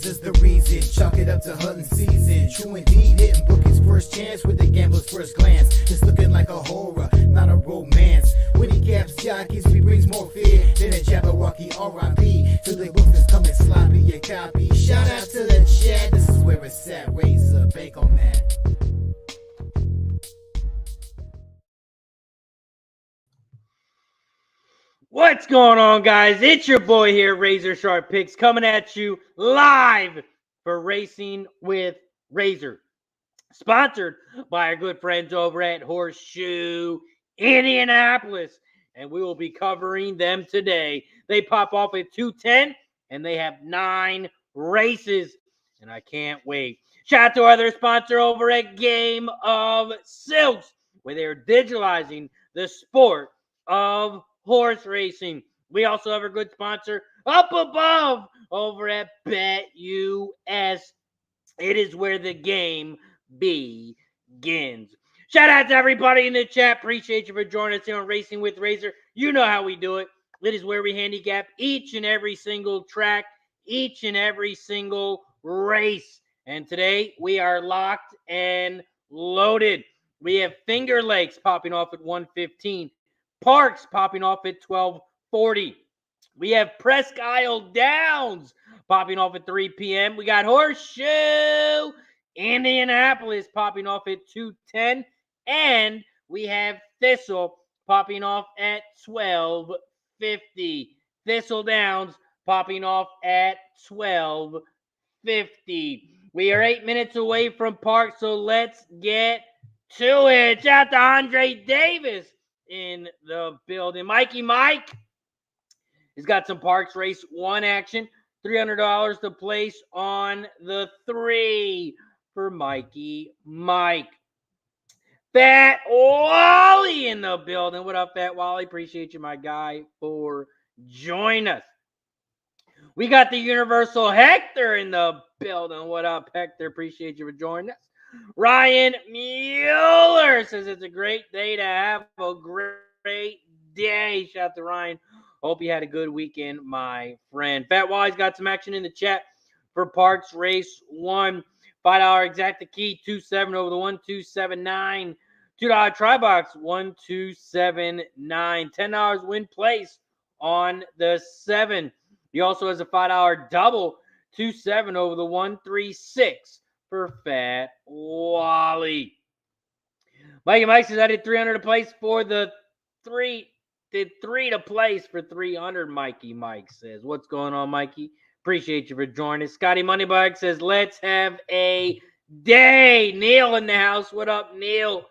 is the reason. Chalk it up to hunting season. True indeed, hitting bookies first chance with the gambler's first glance. It's looking like a horror, not a romance. When he caps jockeys, he brings more fear than a Jabberwocky R.I.P. To the books that's coming sloppy and copy. Shout out to the chat, this is where it's at. Razor, bake on that. What's going on, guys? It's your boy here, RazorSharpPicks, coming at you live for Racing with Razor. Sponsored by our good friends over at Horseshoe Indianapolis. And we will be covering them today. They pop off at 2:10, and they have 9 races. And I can't wait. Shout out to our other sponsor over at Game of Silks, where they're digitalizing the sport of horse racing. We also have a good sponsor up above over at BetUS. It is where the game begins. Shout out to everybody in the chat. Appreciate you for joining us here on Racing with Razor. You know how we do it. It is where we handicap each and every single track, each and every single race. And today we are locked and loaded. We have Fingerlakes popping off at 1:15. Parx popping off at 12:40. We have Presque Isle Downs popping off at 3 p.m. We got Horseshoe Indianapolis popping off at 2:10. And we have Thistle popping off at 12:50. Thistle Downs popping off at 12:50. We are 8 minutes away from Parx, so let's get to it. Shout out to Andre Davis in the building. Mikey Mike has got some Parx Race 1 action. $300 to place on the 3 for Mikey Mike. Fat Wally in the building. What up, Fat Wally? Appreciate you, my guy, for joining us. We got the Universal Hector in the building. What up, Hector? Appreciate you for joining us. Ryan Mueller says it's a great day to have a great day. Shout out to Ryan. Hope you had a good weekend, my friend. Fat Wally's got some action in the chat for Parx Race 1. $5 exact the key, 2-7 over the 1-2-7-9. $2 try box, 1-2-7-9. $10 win place on the 7. He also has a $5 double, 2-7 over the 1-3-6. For Fat Wally. Mikey Mike says I did 300 to place for the 3. Did 3 to place for 300, Mikey Mike says. What's going on, Mikey? Appreciate you for joining us. Scotty Moneybug says, let's have a day. Neil in the house. What up, Neil?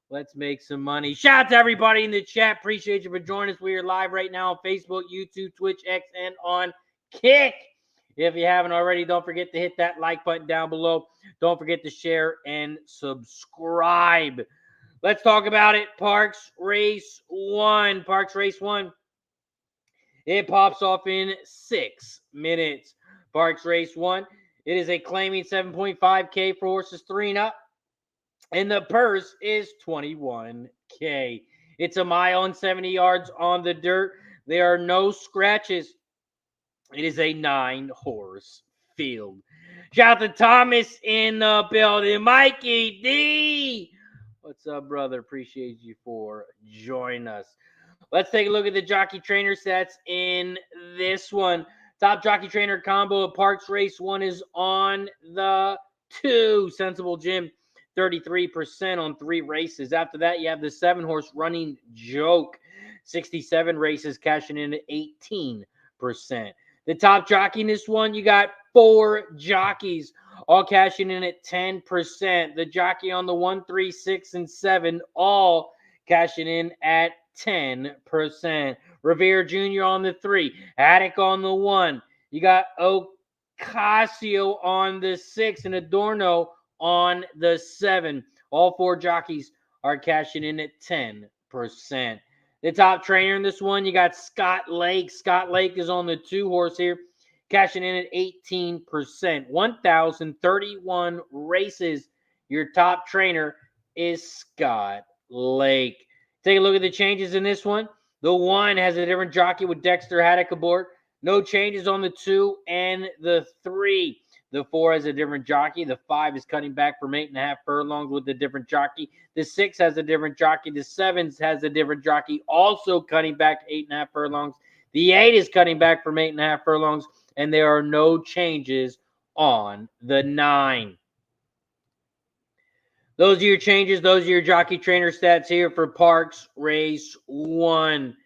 Let's make some money. Shout out to everybody in the chat. Appreciate you for joining us. We are live right now on Facebook, YouTube, Twitch, X, and on Kick. If you haven't already, don't forget to hit that like button down below. Don't forget to share and subscribe. Let's talk about it. Parx Race 1. Parx Race 1. It pops off in 6 minutes. Parx Race 1. It is a claiming 7.5K for horses 3 and up. And the purse is $21K. It's a mile and 70 yards on the dirt. There are no scratches. It is a 9-horse field. Shout out to Thomas in the building. Mikey D. What's up, brother? Appreciate you for joining us. Let's take a look at the jockey trainer sets in this one. Top jockey trainer combo of Parx Race 1 is on the 2. Sensible Jim, 33% on 3 races. After that, you have the 7-horse Running Joke. 67 races, cashing in at 18%. The top jockey in this one, you got 4 jockeys, all cashing in at 10%. The jockey on the 1, 3, 6, and 7, all cashing in at 10%. Revere Jr. on the 3, Attic on the 1. You got Ocasio on the 6, and Adorno on the 7. All 4 jockeys are cashing in at 10%. The top trainer in this one, you got Scott Lake. Scott Lake is on the 2-horse here, cashing in at 18%. 1,031 races. Your top trainer is Scott Lake. Take a look at the changes in this one. The 1 has a different jockey with Dexter Haddock aboard. No changes on the 2 and the 3. The 4 has a different jockey. The 5 is cutting back from 8.5 furlongs with a different jockey. The 6 has a different jockey. The 7 has a different jockey, also cutting back 8.5 furlongs. The 8 is cutting back from 8.5 furlongs, and there are no changes on the 9. Those are your changes. Those are your jockey trainer stats here for Parx Race 1.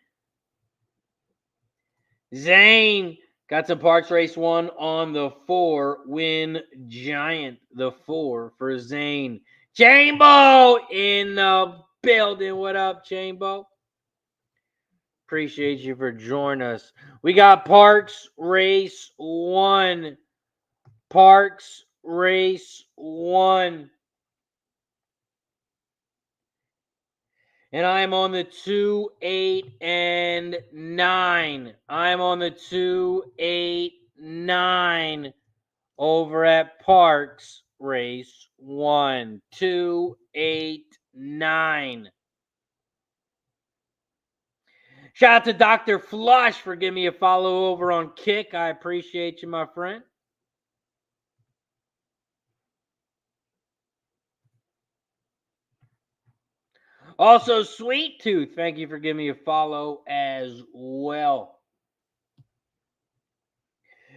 Zane got some Parx Race 1 on the 4. Win Giant, the 4 for Zane. Chambo in the building. What up, Chambo? Appreciate you for joining us. We got Parx Race 1. Parx Race 1. And I am on the 2, 8, and 9. I'm on the 2, 8, 9 over at Parx Race 1. 2, 8, 9. Shout out to Dr. Flush for giving me a follow over on Kick. I appreciate you, my friend. Also, Sweet Tooth, thank you for giving me a follow as well.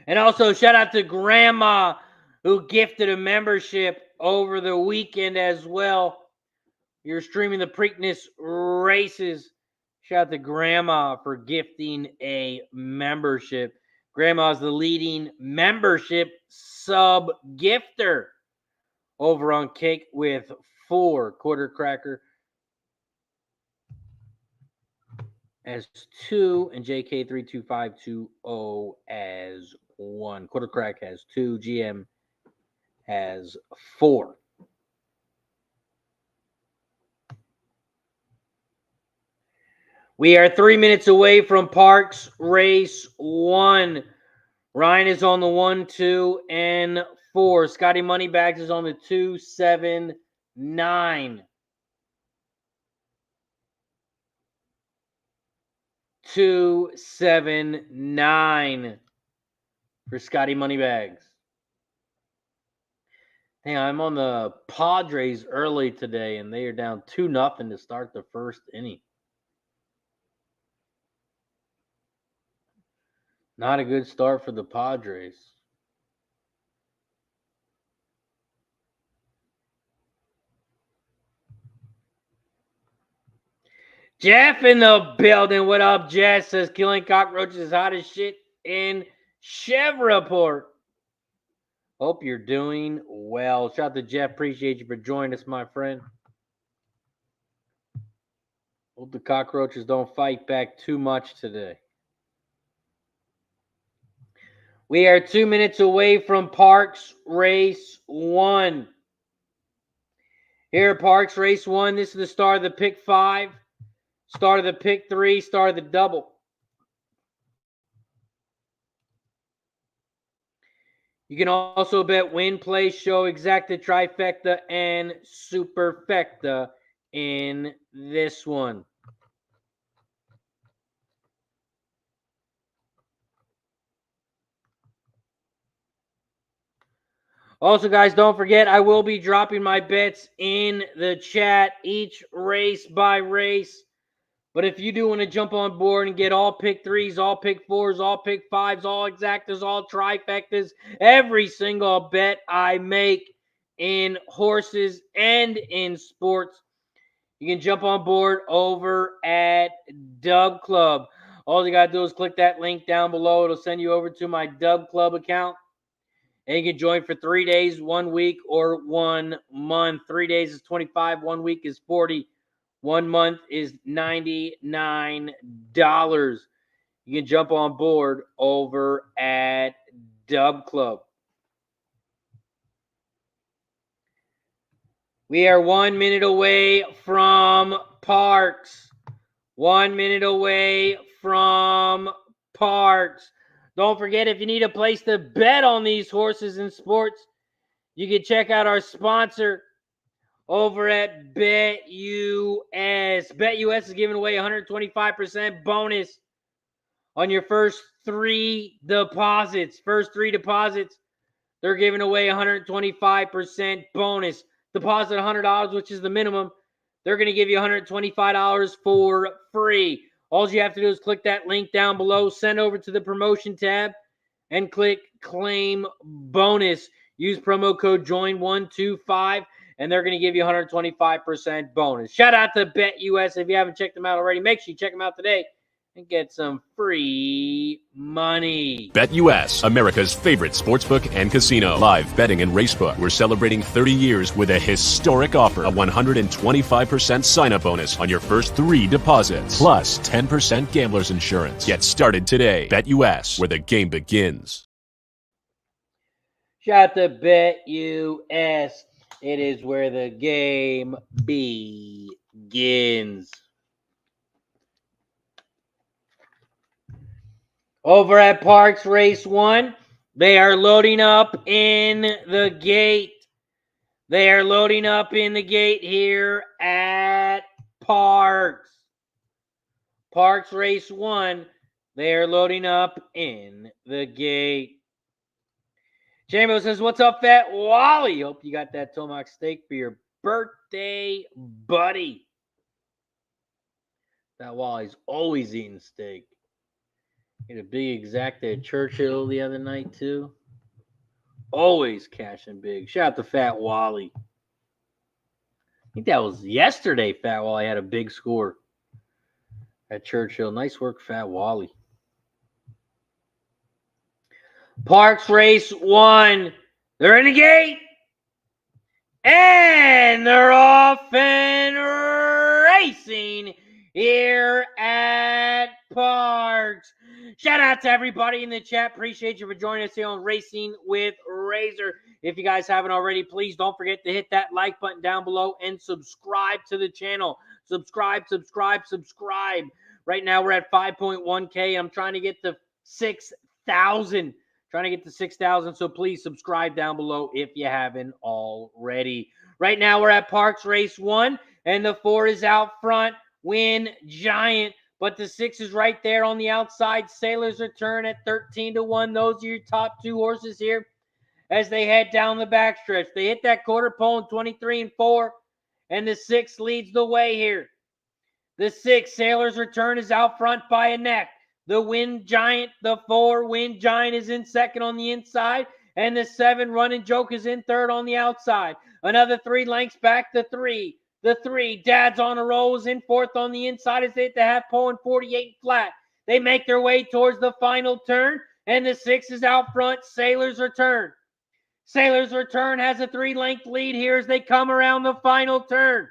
And also, shout out to Grandma, who gifted a membership over the weekend as well. You're streaming the Preakness races. Shout out to Grandma for gifting a membership. Grandma's the leading membership sub-gifter over on Cake with 4. Quarter Cracker as 2, and JK32520 as 1. Quarter Crack has 2. GM has 4. We are 3 minutes away from Parx Race 1. Ryan is on the 1, 2, and 4. Scotty Moneybags is on the 2, 7, 9. 2, 7, 9 for Scotty Moneybags. Hey, I'm on the Padres early today, and they are down 2-0 to start the first inning. Not a good start for the Padres. Jeff in the building. What up, Jess? Says killing cockroaches is hot as shit in Chevreport. Hope you're doing well. Shout out to Jeff. Appreciate you for joining us, my friend. Hope the cockroaches don't fight back too much today. We are 2 minutes away from Parx Race 1. Here at Parx Race 1, this is the start of the pick 5, start of the pick 3, start of the double. You can also bet win, play, show, exacta, trifecta, and superfecta in this one. Also, guys, don't forget, I will be dropping my bets in the chat each race by race. But if you do want to jump on board and get all pick 3s, all pick 4s, all pick 5s, all exactas, all trifectas, every single bet I make in horses and in sports, you can jump on board over at Dub Club. All you got to do is click that link down below. It'll send you over to my Dub Club account. And you can join for 3 days, 1 week, or 1 month. 3 days is $25. 1 week is $40. 1 month is $99. You can jump on board over at Dub Club. We are 1 minute away from Parx. 1 minute away from Parx. Don't forget, if you need a place to bet on these horses and sports, you can check out our sponsor over at BetUS. BetUS is giving away 125% bonus on your first 3 deposits. First 3 deposits, they're giving away 125% bonus. Deposit $100, which is the minimum. They're going to give you $125 for free. All you have to do is click that link down below, send over to the promotion tab, and click claim bonus. Use promo code JOIN125, and they're going to give you 125% bonus. Shout out to BetUS. If you haven't checked them out already, make sure you check them out today and get some free money. BetUS, America's favorite sportsbook and casino. Live betting and racebook. We're celebrating 30 years with a historic offer. A 125% sign-up bonus on your first 3 deposits. Plus 10% gambler's insurance. Get started today. BetUS, where the game begins. Shout out to BetUS. It is where the game begins. Over at Parx Race 1, they are loading up in the gate. They are loading up in the gate here at Parx. Parx Race 1, they are loading up in the gate. Chambo says, what's up, Fat Wally? Hope you got that tomahawk steak for your birthday, buddy. Fat Wally's always eating steak. Get a big exacta at Churchill the other night, too. Always cashing big. Shout out to Fat Wally. I think that was yesterday, Fat Wally had a big score at Churchill. Nice work, Fat Wally. Parx Race 1. They're in the gate. And they're off and racing here at Parx. Shout out to everybody in the chat. Appreciate you for joining us here on Racing with Razor. If you guys haven't already, please don't forget to hit that like button down below and subscribe to the channel. Subscribe. Right now we're at 5.1K. I'm trying to get to 6,000. So please subscribe down below if you haven't already. Right now we're at Parx Race 1, and the 4 is out front. Win Giant. But the 6 is right there on the outside. Sailor's Return at 13-1. Those are your top 2 horses here as they head down the backstretch. They hit that quarter pole in 23-4, and the 6 leads the way here. The 6, Sailor's Return, is out front by a neck. The Win Giant, the 4, Win Giant, is in second on the inside, and the 7, Running Joke, is in third on the outside. Another 3 lengths back, the 3. The 3, Dad's on a Roll, is in fourth on the inside as they hit the half pole in 48 flat. They make their way towards the final turn, and the 6 is out front, Sailor's Return. Sailor's Return has a 3-length lead here as they come around the final turn.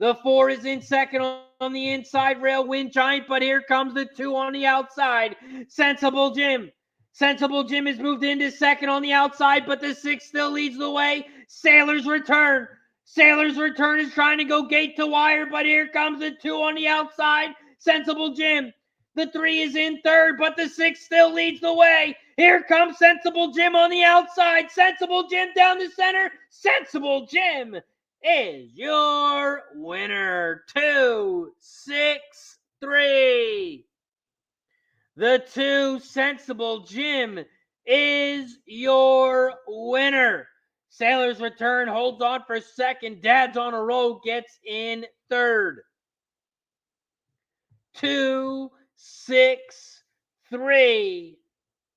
The 4 is in second on the inside rail, Win Giant, but here comes the 2 on the outside, Sensible Jim. Sensible Jim has moved into second on the outside, but the 6 still leads the way, Sailor's Return. Sailor's Return is trying to go gate to wire, but here comes the 2 on the outside, Sensible Jim. The 3 is in third, but the 6 still leads the way. Here comes Sensible Jim on the outside. Sensible Jim down the center. Sensible Jim is your winner. 2, 6, 3. The 2, Sensible Jim, is your winner. Sailor's Return holds on for second. Dad's on a Roll gets in third. 2, 6, 3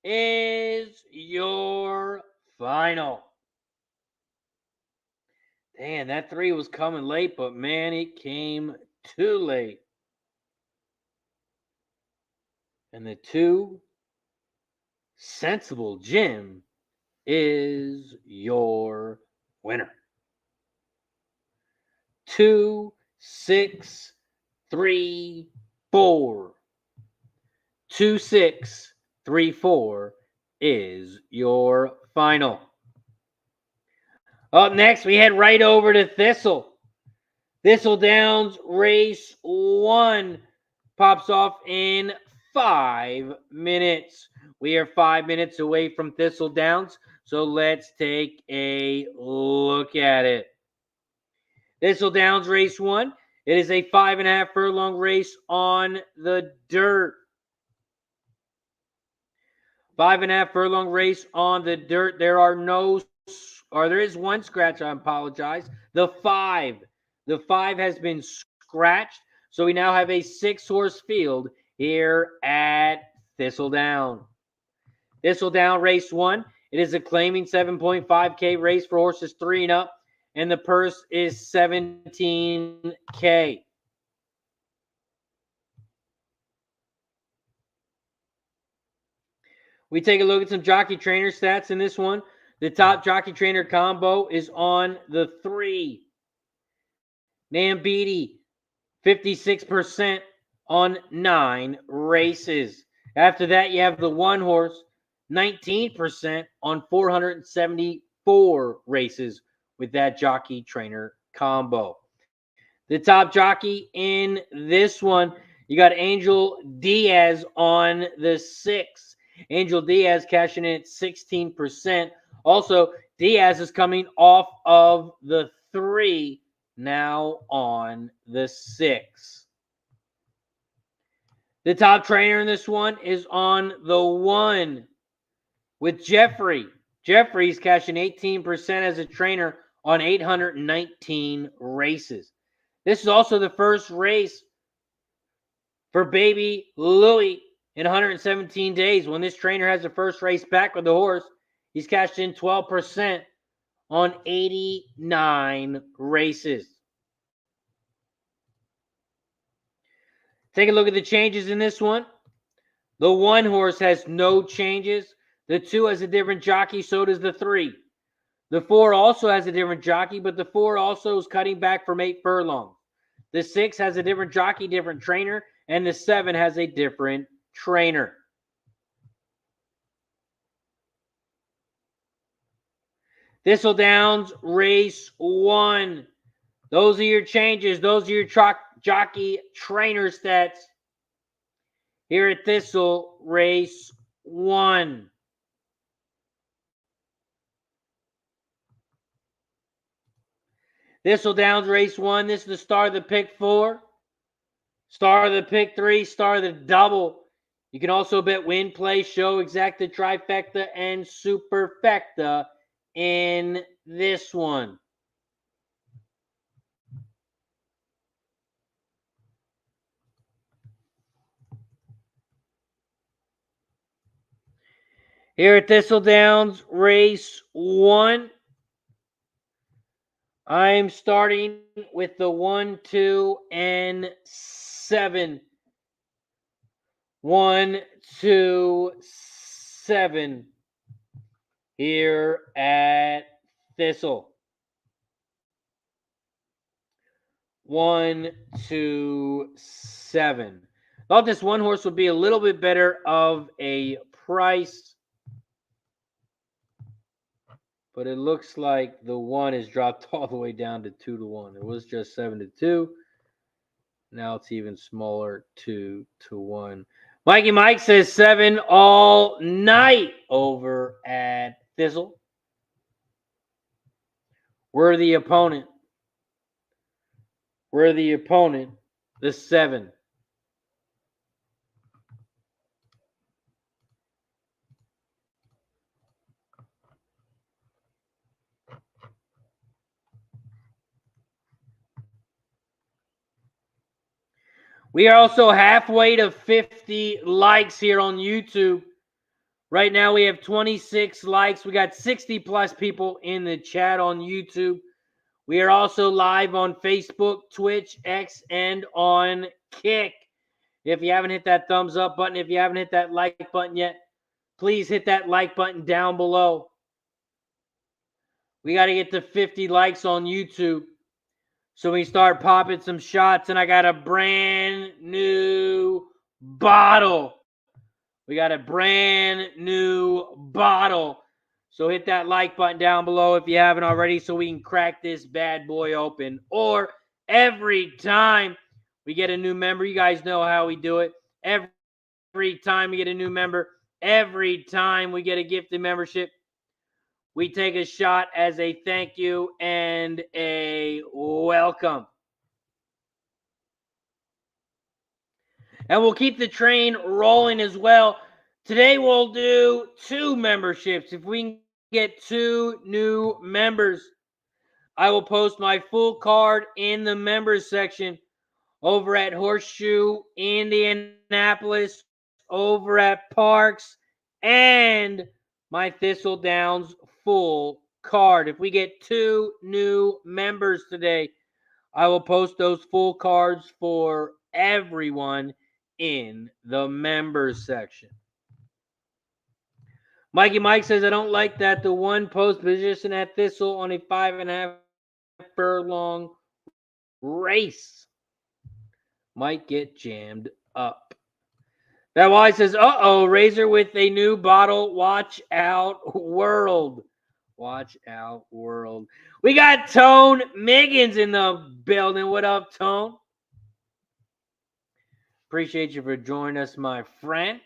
is your final. Damn, that 3 was coming late, but man, it came too late. And the 2, Sensible Jim, is your winner. 2, 6, 3, 4. 2, 6, 3, 4 is your final. Up next, we head right over to Thistledowns Race 1 pops off in 5 minutes. We are 5 minutes away from Thistledowns, so let's take a look at it. Thistledowns Race 1. It is a 5.5 furlong race on the dirt. 5.5 furlong race on the dirt. There is one scratch. I apologize. The 5 has been scratched. So we now have a 6-horse field here at Thistledown. Thistledown race 1. It is a claiming 7.5K race for horses 3 and up, and the purse is $17K. We take a look at some jockey trainer stats in this one. The top jockey trainer combo is on the 3. Nambiti, 56% on 9 races. After that, you have the 1 horse, 19% on 474 races with that jockey trainer combo. The top jockey in this one, you got Angel Diaz on the 6. Angel Diaz cashing in at 16%. Also, Diaz is coming off of the 3, now on the 6. The top trainer in this one is on the 1 with Jeffrey. Jeffrey's cashing 18% as a trainer on 819 races. This is also the first race for baby Louie in 117 days. When this trainer has the first race back with the horse, he's cashed in 12% on 89 races. Take a look at the changes in this one. The 1 horse has no changes. The 2 has a different jockey, so does the 3. The 4 also has a different jockey, but the 4 also is cutting back from 8 furlongs. The 6 has a different jockey, different trainer, and the 7 has a different trainer. Thistledowns race 1. Those are your changes. Those are your jockey trainer stats here at Thistle race 1. Thistledowns race 1. This is the star of the pick 4, star of the pick 3, star of the double. You can also bet win, play, show, exacta, trifecta, and superfecta in this one. Here at Thistledowns race 1, I'm starting with the 1, 2, and 7. 1, 2, 7 here at Thistle. 1, 2, 7. Thought this 1 horse would be a little bit better of a price, but it looks like the 1 is dropped all the way down to 2 to 1. It was just 7 to 2. Now it's even smaller, 2 to 1. Mikey Mike says 7 all night over at Thistle. We're the opponent. We're the opponent, the 7. We are also halfway to 50 likes here on YouTube. Right now we have 26 likes. We got 60 plus people in the chat on YouTube. We are also live on Facebook, Twitch, X, and on Kick. If you haven't hit that thumbs up button, if you haven't hit that like button yet, please hit that like button down below. We got to get to 50 likes on YouTube so we start popping some shots. And I got a brand new bottle. We got a brand new bottle. So hit that like button down below if you haven't already so we can crack this bad boy open. Or every time we get a new member, you guys know how we do it. Every time we get a new member, every time we get a gifted membership, we take a shot as a thank you and a welcome. And we'll keep the train rolling as well. Today we'll do 2 memberships. If we can get 2 new members, I will post my full card in the members section over at Horseshoe Indianapolis, over at Parx, and my Thistledowns full card. If we get 2 new members today, I will post those full cards for everyone in the members section. Mikey Mike says, I don't like that the one post position at Thistle on a 5.5 furlong race might get jammed up. That Wally says, uh-oh, Razor with a new bottle. Watch out, world. Watch out, world. We got Tone Miggins in the building. What up, Tone? Appreciate you for joining us, my friend.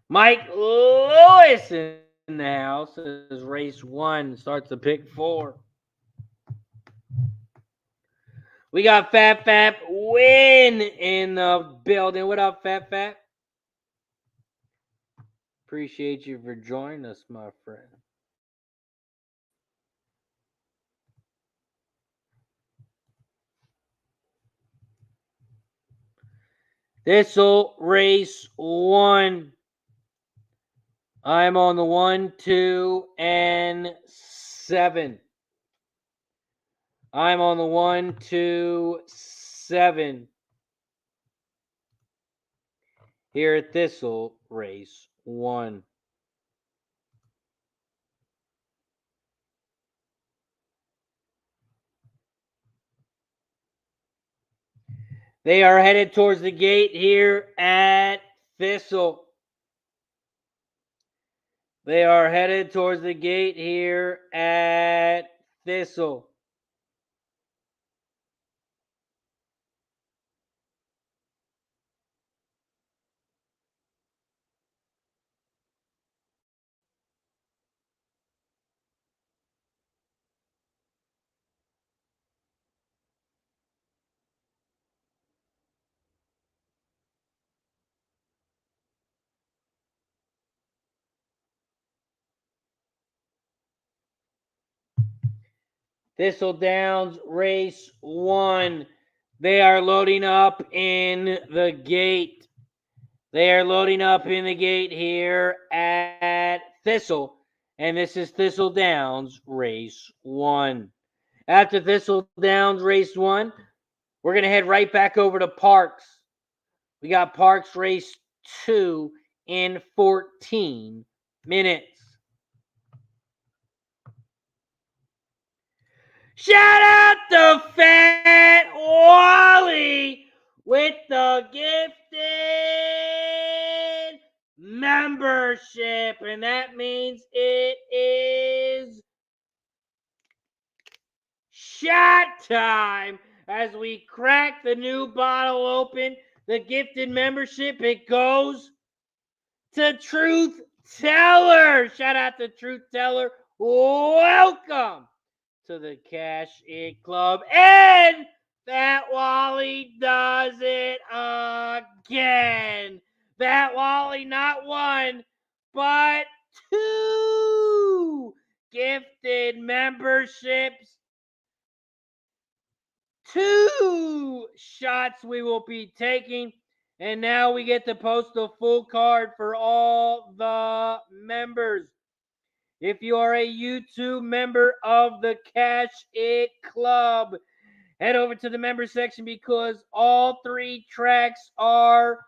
Mike Lewis in the house says race 1 starts to pick 4. We got Fat Fat Win in the building. What up, Fat Fat? Appreciate you for joining us, my friend. Thistle race 1. I'm on the 1, 2, and 7. I'm on the 1, 2, 7. Here at Thistle race 1. They are headed towards the gate here at Thistle. They are headed towards the gate here at Thistle. Thistle Downs race 1. They are loading up in the gate. They are loading up in the gate here at Thistle. And this is Thistle Downs race 1. After Thistle Downs race 1, we're going to head right back over to Parx. We got Parx race 2 in 14 minutes. Shout out to Fat Wally with the gifted membership. And that means it is shot time as we crack the new bottle open. The gifted membership, it goes to Truth Teller. Shout out to Truth Teller. Welcome to the Cash It Club. And Fat Wally does it again. Fat Wally, not 1, but 2 gifted memberships. 2 shots we will be taking. And now we get to post the full card for all the members. If you are a YouTube member of the Cash It Club, head over to the member section because all 3 tracks are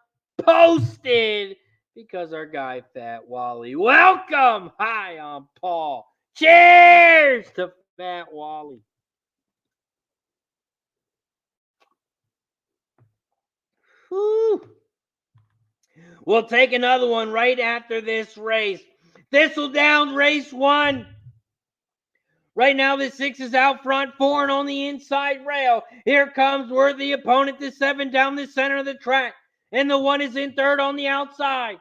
posted because our guy Fat Wally. Welcome. Hi, I'm Paul. Cheers to Fat Wally. Whew. We'll take another one right after this race. Thistledown race 1. Right now, the 6 is out front, 4 and on the inside rail. Here comes worthy opponent, the 7 down the center of the track. And the 1 is in third on the outside.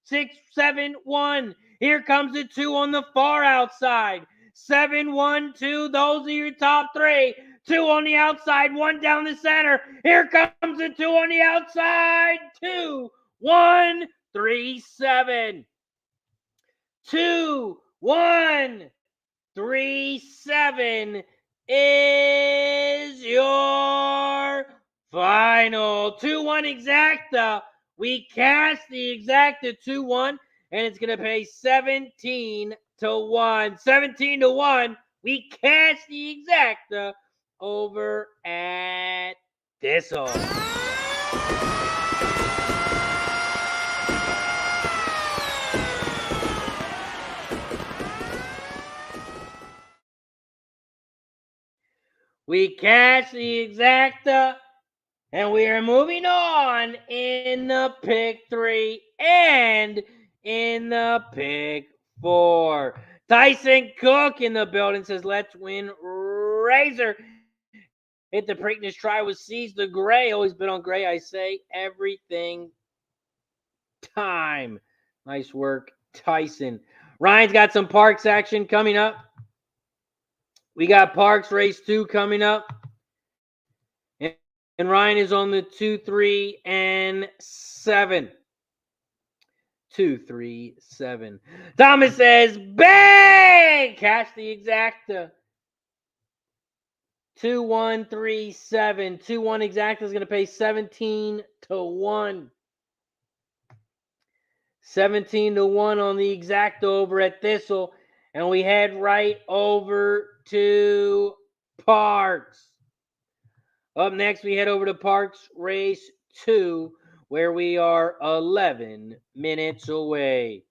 6, 7, 1. Here comes the 2 on the far outside. 7, 1, 2. Those are your top 3. 2 on the outside, 1 down the center. Here comes the 2 on the outside. 2, 1, 3, 7. 2, 1, 3, 7 is your final 2-1 exacta. We cash the exacta 2-1, and it's going to pay 17 to 1. 17 to 1. We cash the exacta over at Thistle. We cash the exacta, and we are moving on in the pick 3 and in the pick 4. Tyson Cook in the building says, let's win Razor. Hit the Preakness try with Seize the Gray. Always been on Gray. I say everything time. Nice work, Tyson. Ryan's got some Parx action coming up. We got Parx Race 2 coming up. And Ryan is on the 2, 3, and 7. 2, 3, 7. Thomas says, bang! Cash the exacta. 2, 1, 3, 7. 2, 1 exacta is going to pay 17 to 1. 17 to 1 on the exacta over at Thistle. And we head right over to Parx. Up next, we head over to Parx Race 2, where we are 11 minutes away.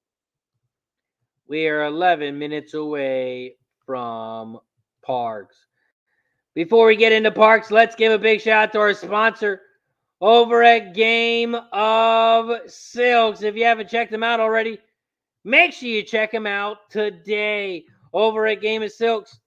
We are 11 minutes away from Parx. Before we get into Parx, let's give a big shout out to our sponsor over at Game of Silks. If you haven't checked them out already, make sure you check them out today over at Game of Silks.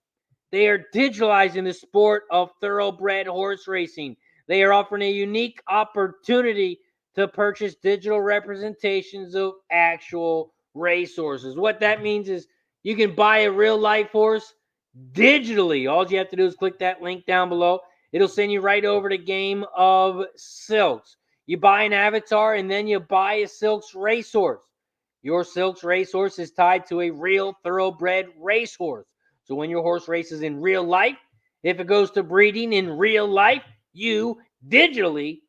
They are digitalizing the sport of thoroughbred horse racing. They are offering a unique opportunity to purchase digital representations of actual racehorses. What that means is you can buy a real-life horse digitally. All you have to do is click that link down below. It'll send you right over to Game of Silks. You buy an avatar, and then you buy a Silks racehorse. Your Silks racehorse is tied to a real thoroughbred racehorse. So when your horse races in real life, if it goes to breeding in real life, you digitally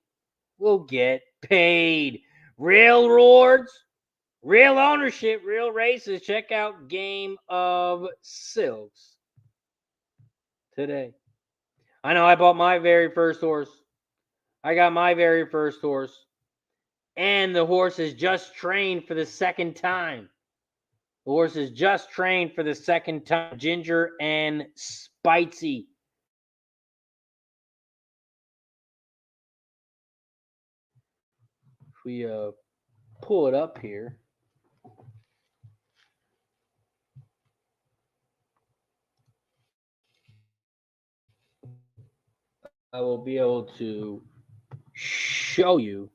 will get paid. Real rewards, real ownership, real races. Check out Game of Silks today. I know I bought my very first horse. I got my very first horse. And the horse is just trained for the second time. The horse is just trained for the second time. Ginger and Spicy. If we pull it up here. I will be able to show you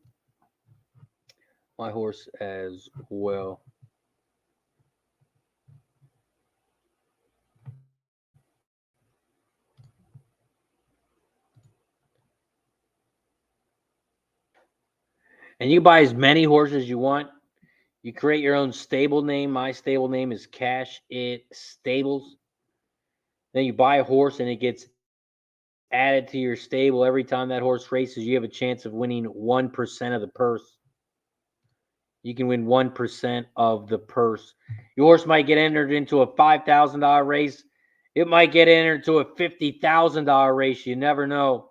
my horse as well. And you buy as many horses as you want. You create your own stable name. My stable name is Cash It Stables. Then you buy a horse and it gets added to your stable. Every time that horse races, you have a chance of winning 1% of the purse. You can win 1% of the purse. Your horse might get entered into a $5,000 race. It might get entered to a $50,000 race. You never know.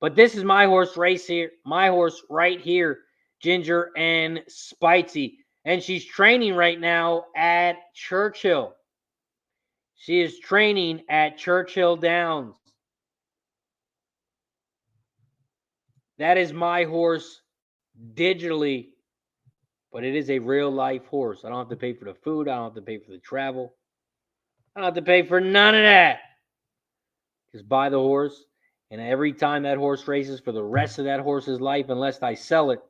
But this is my horse race here. My horse right here, Ginger and Spicy. And she's training right now at Churchill. She is training at Churchill Downs. That is my horse digitally, but it is a real life horse. I don't have to pay for the food. I don't have to pay for the travel. I don't have to pay for none of that. Just buy the horse, and every time that horse races for the rest of that horse's life, unless I sell it,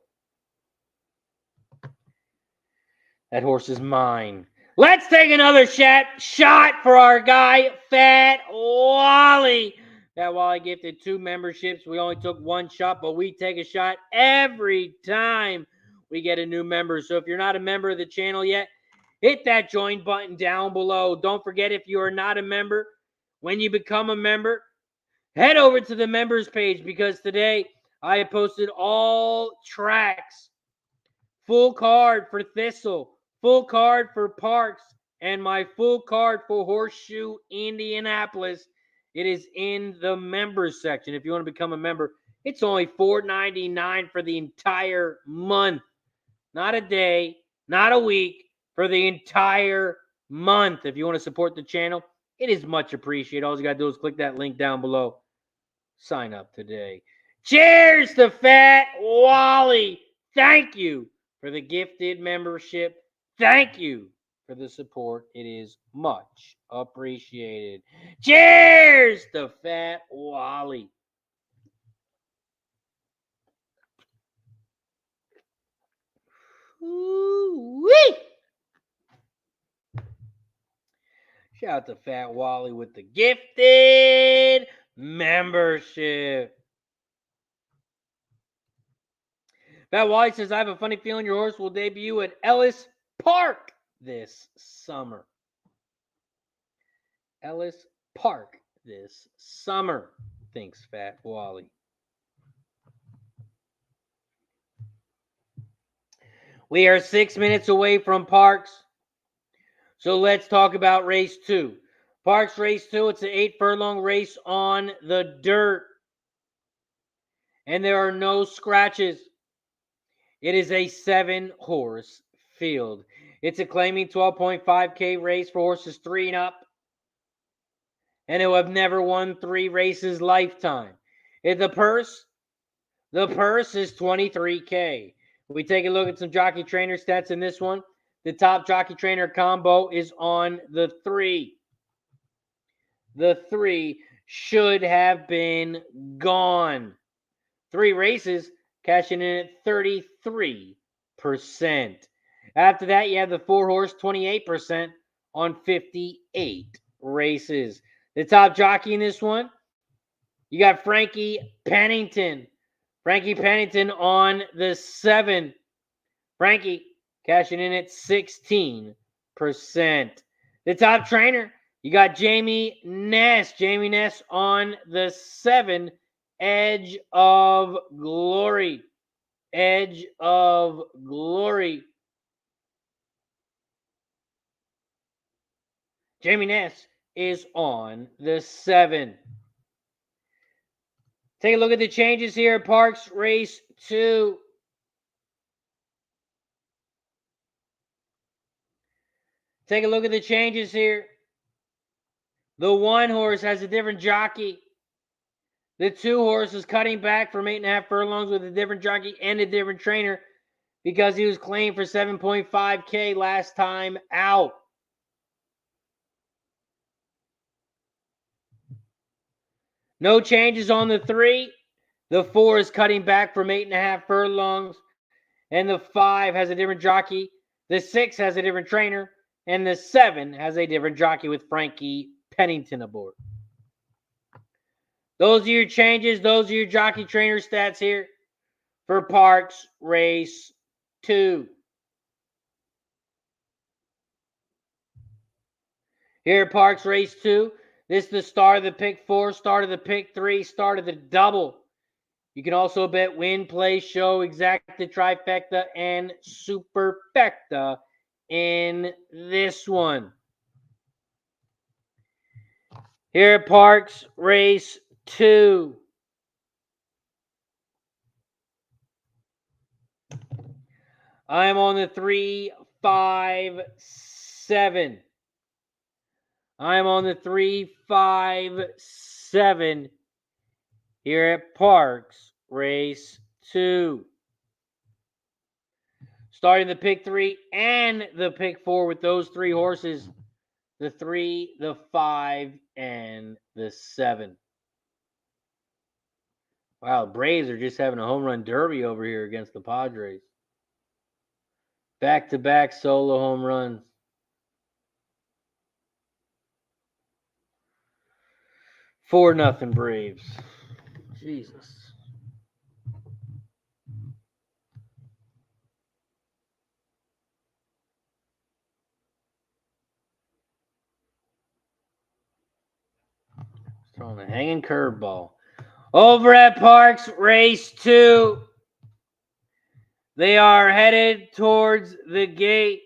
that horse is mine. Let's take another shot for our guy, Fat Wally. That Wally gifted 2 memberships. We only took 1 shot, but we take a shot every time we get a new member. So if you're not a member of the channel yet, hit that join button down below. Don't forget, if you are not a member, when you become a member, head over to the members page, because today I posted all tracks. Full card for Thistle, full card for Parx, and my full card for Horseshoe Indianapolis. It is in the members section. If you want to become a member, it's only $4.99 for the entire month. Not a day, not a week, for the entire month. If you want to support the channel, it is much appreciated. All you got to do is click that link down below. Sign up today. Cheers to Fat Wally. Thank you for the gifted membership. Thank you for the support. It is much appreciated. Cheers to Fat Wally. Ooh-wee. Shout out to Fat Wally with the gifted membership. Fat Wally says, I have a funny feeling your horse will debut at Ellis Park this summer. Ellis Park this summer, thinks Fat Wally. We are 6 minutes away from Parx. So let's talk about race 2. Parx race 2, it's an 8 furlong race on the dirt. And there are no scratches. It is a 7-horse field. It's a claiming 12.5K race for horses 3 and up, and who have never won 3 races lifetime. The purse is $23K. We take a look at some jockey trainer stats in this one. The top jockey trainer combo is on the 3. The 3 should have been gone. 3 races, cashing in at 33%. After that, you have the 4-horse, 28% on 58 races. The top jockey in this one, you got Frankie Pennington. Frankie Pennington on the 7. Frankie cashing in at 16%. The top trainer, you got Jamie Ness. Jamie Ness on the 7. Edge of Glory. Edge of Glory. Jamie Ness is on the 7. Take a look at the changes here at Parx Race 2. Take a look at the changes here. The 1 horse has a different jockey. The 2 horse is cutting back from 8.5 furlongs with a different jockey and a different trainer because he was claimed for 7.5K last time out. No changes on the 3. The 4 is cutting back from 8.5 furlongs, and the 5 has a different jockey. The 6 has a different trainer, and the 7 has a different jockey with Frankie Pennington aboard. Those are your changes. Those are your jockey trainer stats here for Parx Race 2. Here at Parx Race 2, this is the start of the pick 4, start of the pick 3, start of the double. You can also bet win, play, show, exacta, trifecta, and superfecta in this one. Here at Parx Race 2. I am on the 3, 5, 7. I am on the 3, 5, 7 here at Parx Race 2. Starting the pick 3 and the pick 4 with those 3 horses. The 3, the 5, and the 7. Wow, the Braves are just having a home run derby over here against the Padres. Back-to-back solo home runs. 4-0 Braves. Jesus. Throwing a hanging curveball. Over at Parx Race 2. They are headed towards the gate.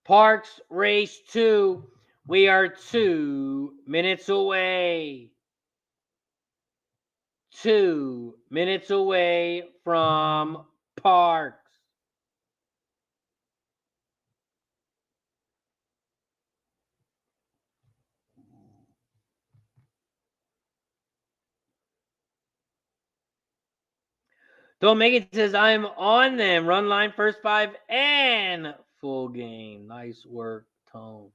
Parx Race 2. We are 2 minutes away. 2 minutes away from Parx. Don't make it says I'm on them. Run line first 5 and full game. Nice work, Tone.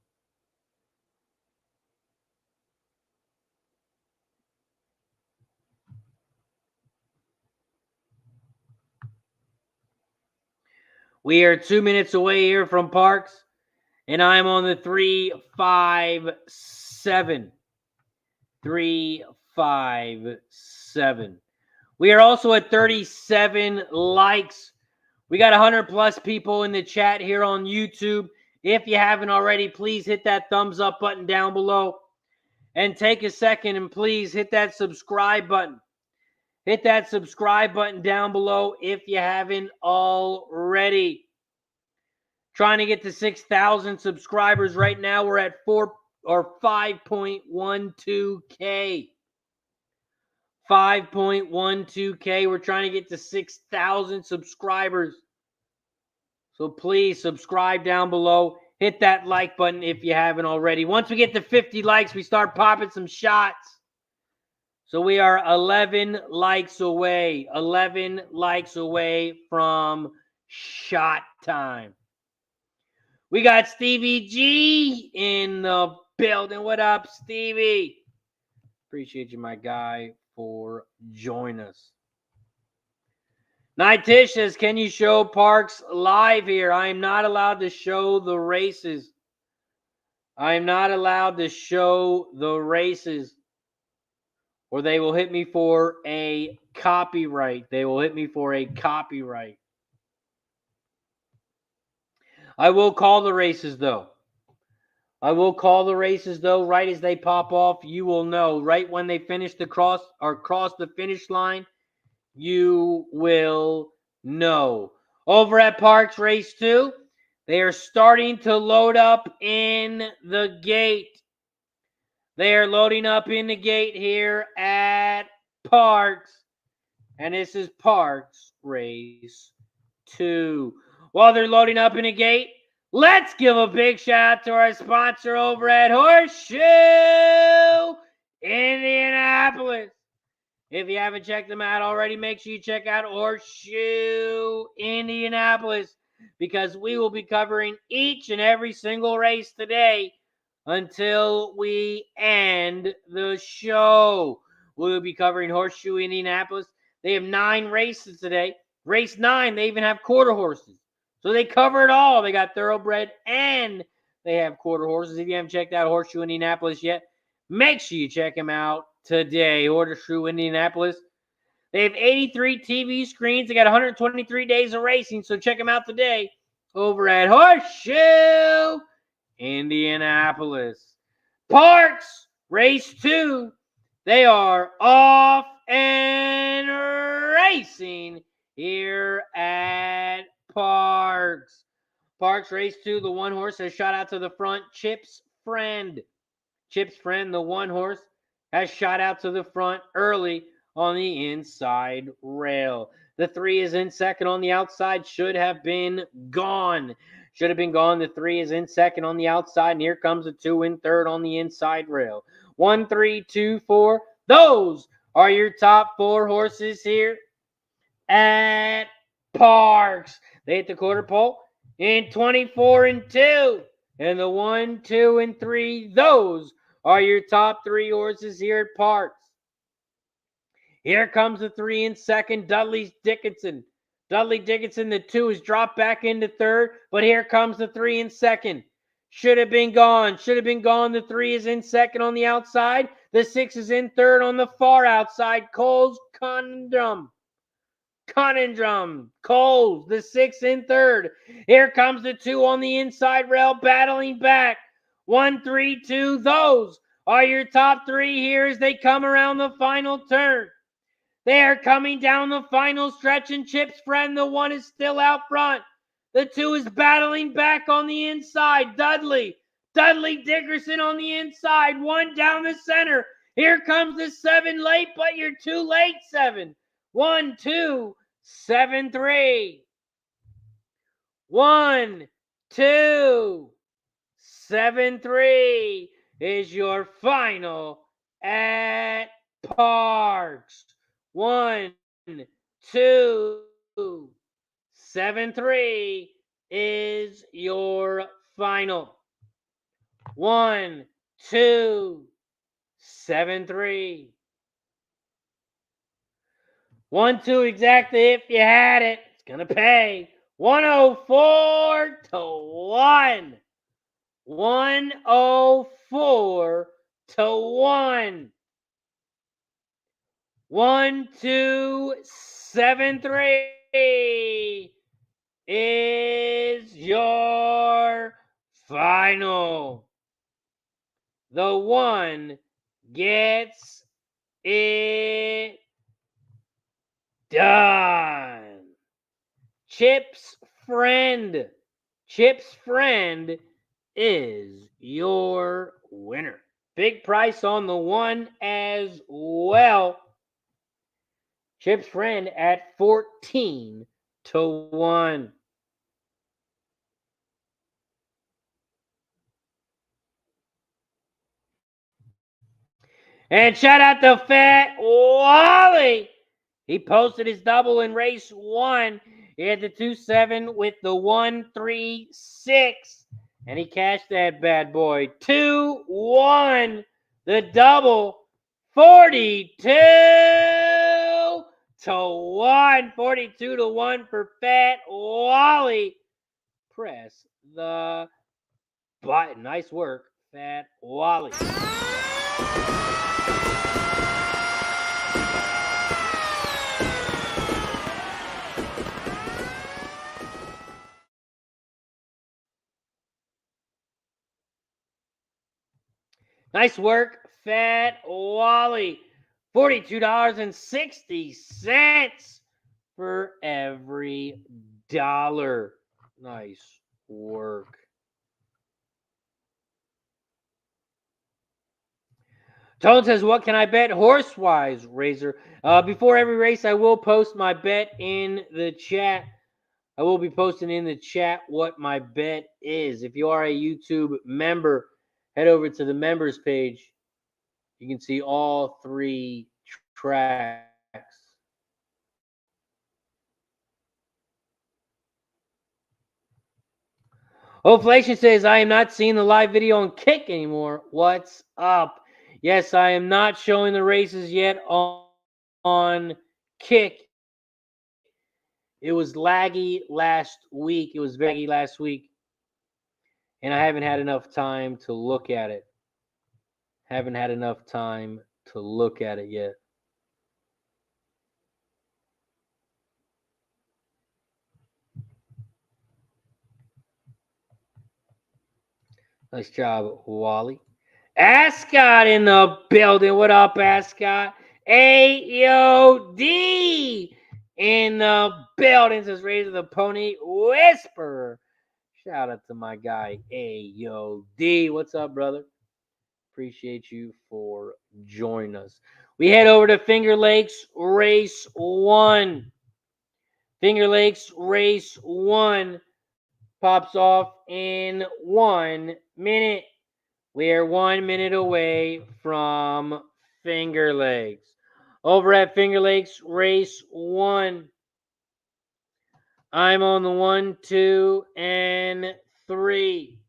We are 2 minutes away here from Parx, and I'm on the 3-5-7. 3-5-7. We are also at 37 likes. We got 100 plus people in the chat here on YouTube. If you haven't already, please hit that thumbs up button down below. And take a second and please hit that subscribe button. Hit that subscribe button down below if you haven't already. Trying to get to 6,000 subscribers right now. We're at 5.12K. 5.12K. We're trying to get to 6,000 subscribers. So please subscribe down below. Hit that like button if you haven't already. Once we get to 50 likes, we start popping some shots. So we are 11 likes away. 11 likes away from shot time. We got Stevie G in the building. What up, Stevie? Appreciate you, my guy, for joining us. Night Tish says, can you show Parx live here? I am not allowed to show the races. I am not allowed to show the races, or they will hit me for a copyright. They will hit me for a copyright. I will call the races, though. I will call the races, though, right as they pop off. You will know. Right when they finish the cross the finish line, you will know. Over at Parx Race 2, they are starting to load up in the gate. They are loading up in the gate here at Parx. And this is Parx Race 2. While they're loading up in the gate, let's give a big shout out to our sponsor over at Horseshoe Indianapolis. If you haven't checked them out already, make sure you check out Horseshoe Indianapolis, because we will be covering each and every single race today until we end the show. We will be covering Horseshoe Indianapolis. They have 9 races today. Race 9, they even have quarter horses. So they cover it all. They got thoroughbred and they have quarter horses. If you haven't checked out Horseshoe Indianapolis yet, make sure you check them out today. Horseshoe Indianapolis. They have 83 TV screens. They got 123 days of racing. So check them out today over at Horseshoe Indianapolis. Parx Race 2. They are off and racing here at Parx. Parx Race 2, the one horse has shot out to the front. Chip's Friend, the one horse, has shot out to the front early on the inside rail. The 3 is in second on the outside. Should have been gone. The 3 is in second on the outside. And here comes the 2 in third on the inside rail. 1, 3, 2, 4. Those are your top 4 horses here at Parx. They hit the quarter pole in 24 and 2. And the 1, 2, and 3, those are your top 3 horses here at Parx. Here comes the 3 in second, Dudley Dickinson. Dudley Dickinson, the 2 is dropped back into third, but here comes the 3 in second. Should have been gone. Should have been gone. The 3 is in second on the outside. The 6 is in third on the far outside. Cole's Conundrum. Coles, the 6 in third. Here comes the 2 on the inside rail, battling back. 1, 3, 2. Those are your top 3 here as they come around the final turn. They are coming down the final stretch, and Chip's Friend, the 1, is still out front. The 2 is battling back on the inside. Dudley Dickerson on the inside. 1 down the center. Here comes the 7 late, but you're too late, 7. 1, 2, 7, 3. 1, 2, 7, 3 is your final at Parx. 1, 2, 7, 3 is your final. 1, 2, 7, 3. 1, 2 exactly if you had it. It's going to pay 104 to 1. 104 to 1. 1, 2, 7, 3 is your final. The 1 gets it done. Chip's Friend is your winner. Big price on the 1 as well. Chip's Friend at 14 to 1. And shout out to Fat Wally. He posted his double in race 1. He had the 2-7 with the 1-3-6. And he cashed that bad boy. 2-1. The double. 42 to 1. 42 to 1 for Fat Wally. Press the button. Nice work, Fat Wally. Nice work, Fat Wally. $42.60 for every dollar. Nice work. Toad says, what can I bet horse-wise, Razor? Before every race, I will post my bet in the chat. I will be posting in the chat what my bet is. If you are a YouTube member, head over to the members page. You can see all 3 tracks. Inflation says, I am not seeing the live video on Kick anymore. What's up? Yes, I am not showing the races yet on Kick. It was laggy last week. And I haven't had enough time to look at it. Yet. Nice job, Wally. Ascot in the building. What up, Ascot? AOD in the building. Says Razor the Pony Whisperer. Shout out to my guy, AOD. What's up, brother? Appreciate you for joining us. We head over to Fingerlakes Race 1. Fingerlakes Race 1 pops off in 1 minute. We are 1 minute away from Fingerlakes. Over at Fingerlakes Race 1, I'm on the 1, 2, and 3.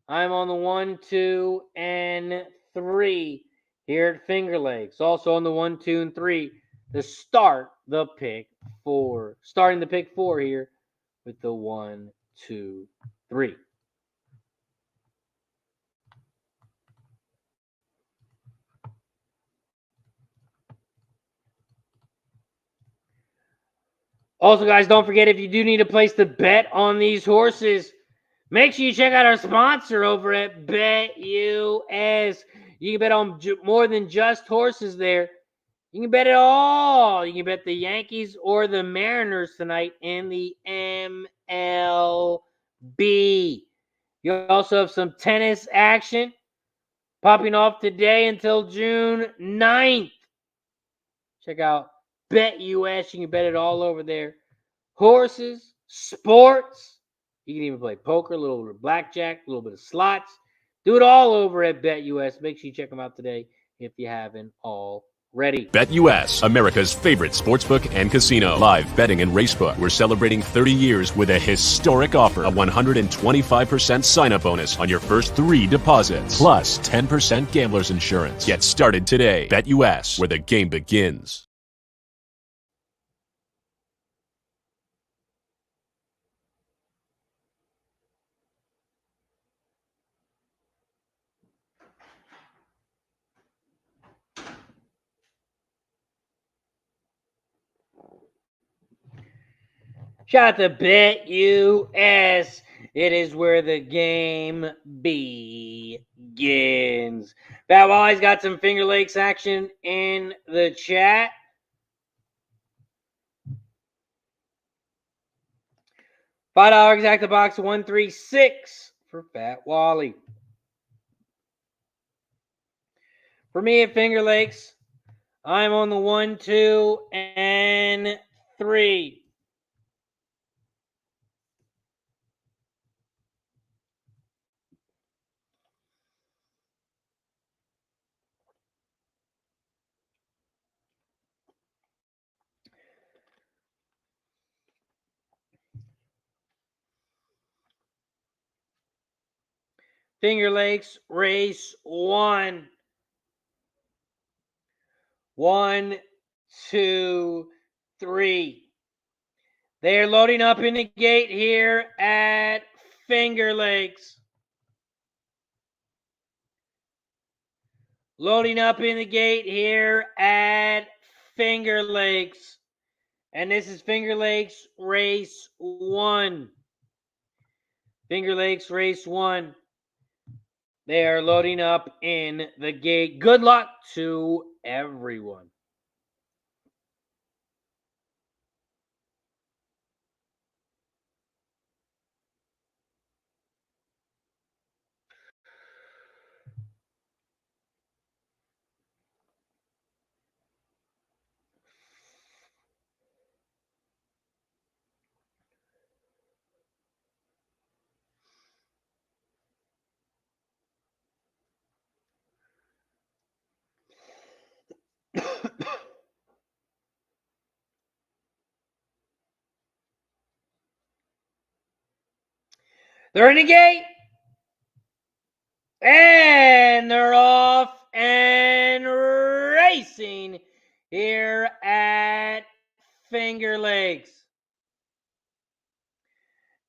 I'm on the 1, 2, and 3. here at Fingerlakes. Also on the 1, 2, and 3 to start the pick 4. Starting the pick 4 here with the 1, 2, 3. Also, guys, don't forget, if you do need a place to bet on these horses, make sure you check out our sponsor over at BetUS. You can bet on more than just horses there. You can bet it all. You can bet the Yankees or the Mariners tonight in the MLB. You also have some tennis action popping off today until June 9th. Check out BetUS. You can bet it all over there. Horses, sports. You can even play poker, a little bit of blackjack, a little bit of slots. Do it all over at BetUS. Make sure you check them out today if you haven't already. BetUS, America's favorite sportsbook and casino. Live betting and racebook. We're celebrating 30 years with a historic offer. A 125% sign-up bonus on your first 3 deposits. Plus 10% gambler's insurance. Get started today. BetUS, where the game begins. Shout out to BetUS. It is where the game begins. Bat Wally's got some Finger Lakes action in the chat. $5 exacta box 136 for Fat Wally. For me at Finger Lakes, I'm on the 1, 2, and 3. Finger Lakes, race 1. 1, 2, 3. They're loading up in the gate here at Finger Lakes. Loading up in the gate here at Finger Lakes. And this is Finger Lakes race 1. Finger Lakes race 1. They are loading up in the gate. Good luck to everyone. They're in the gate. And they're off and racing here at Finger Lakes.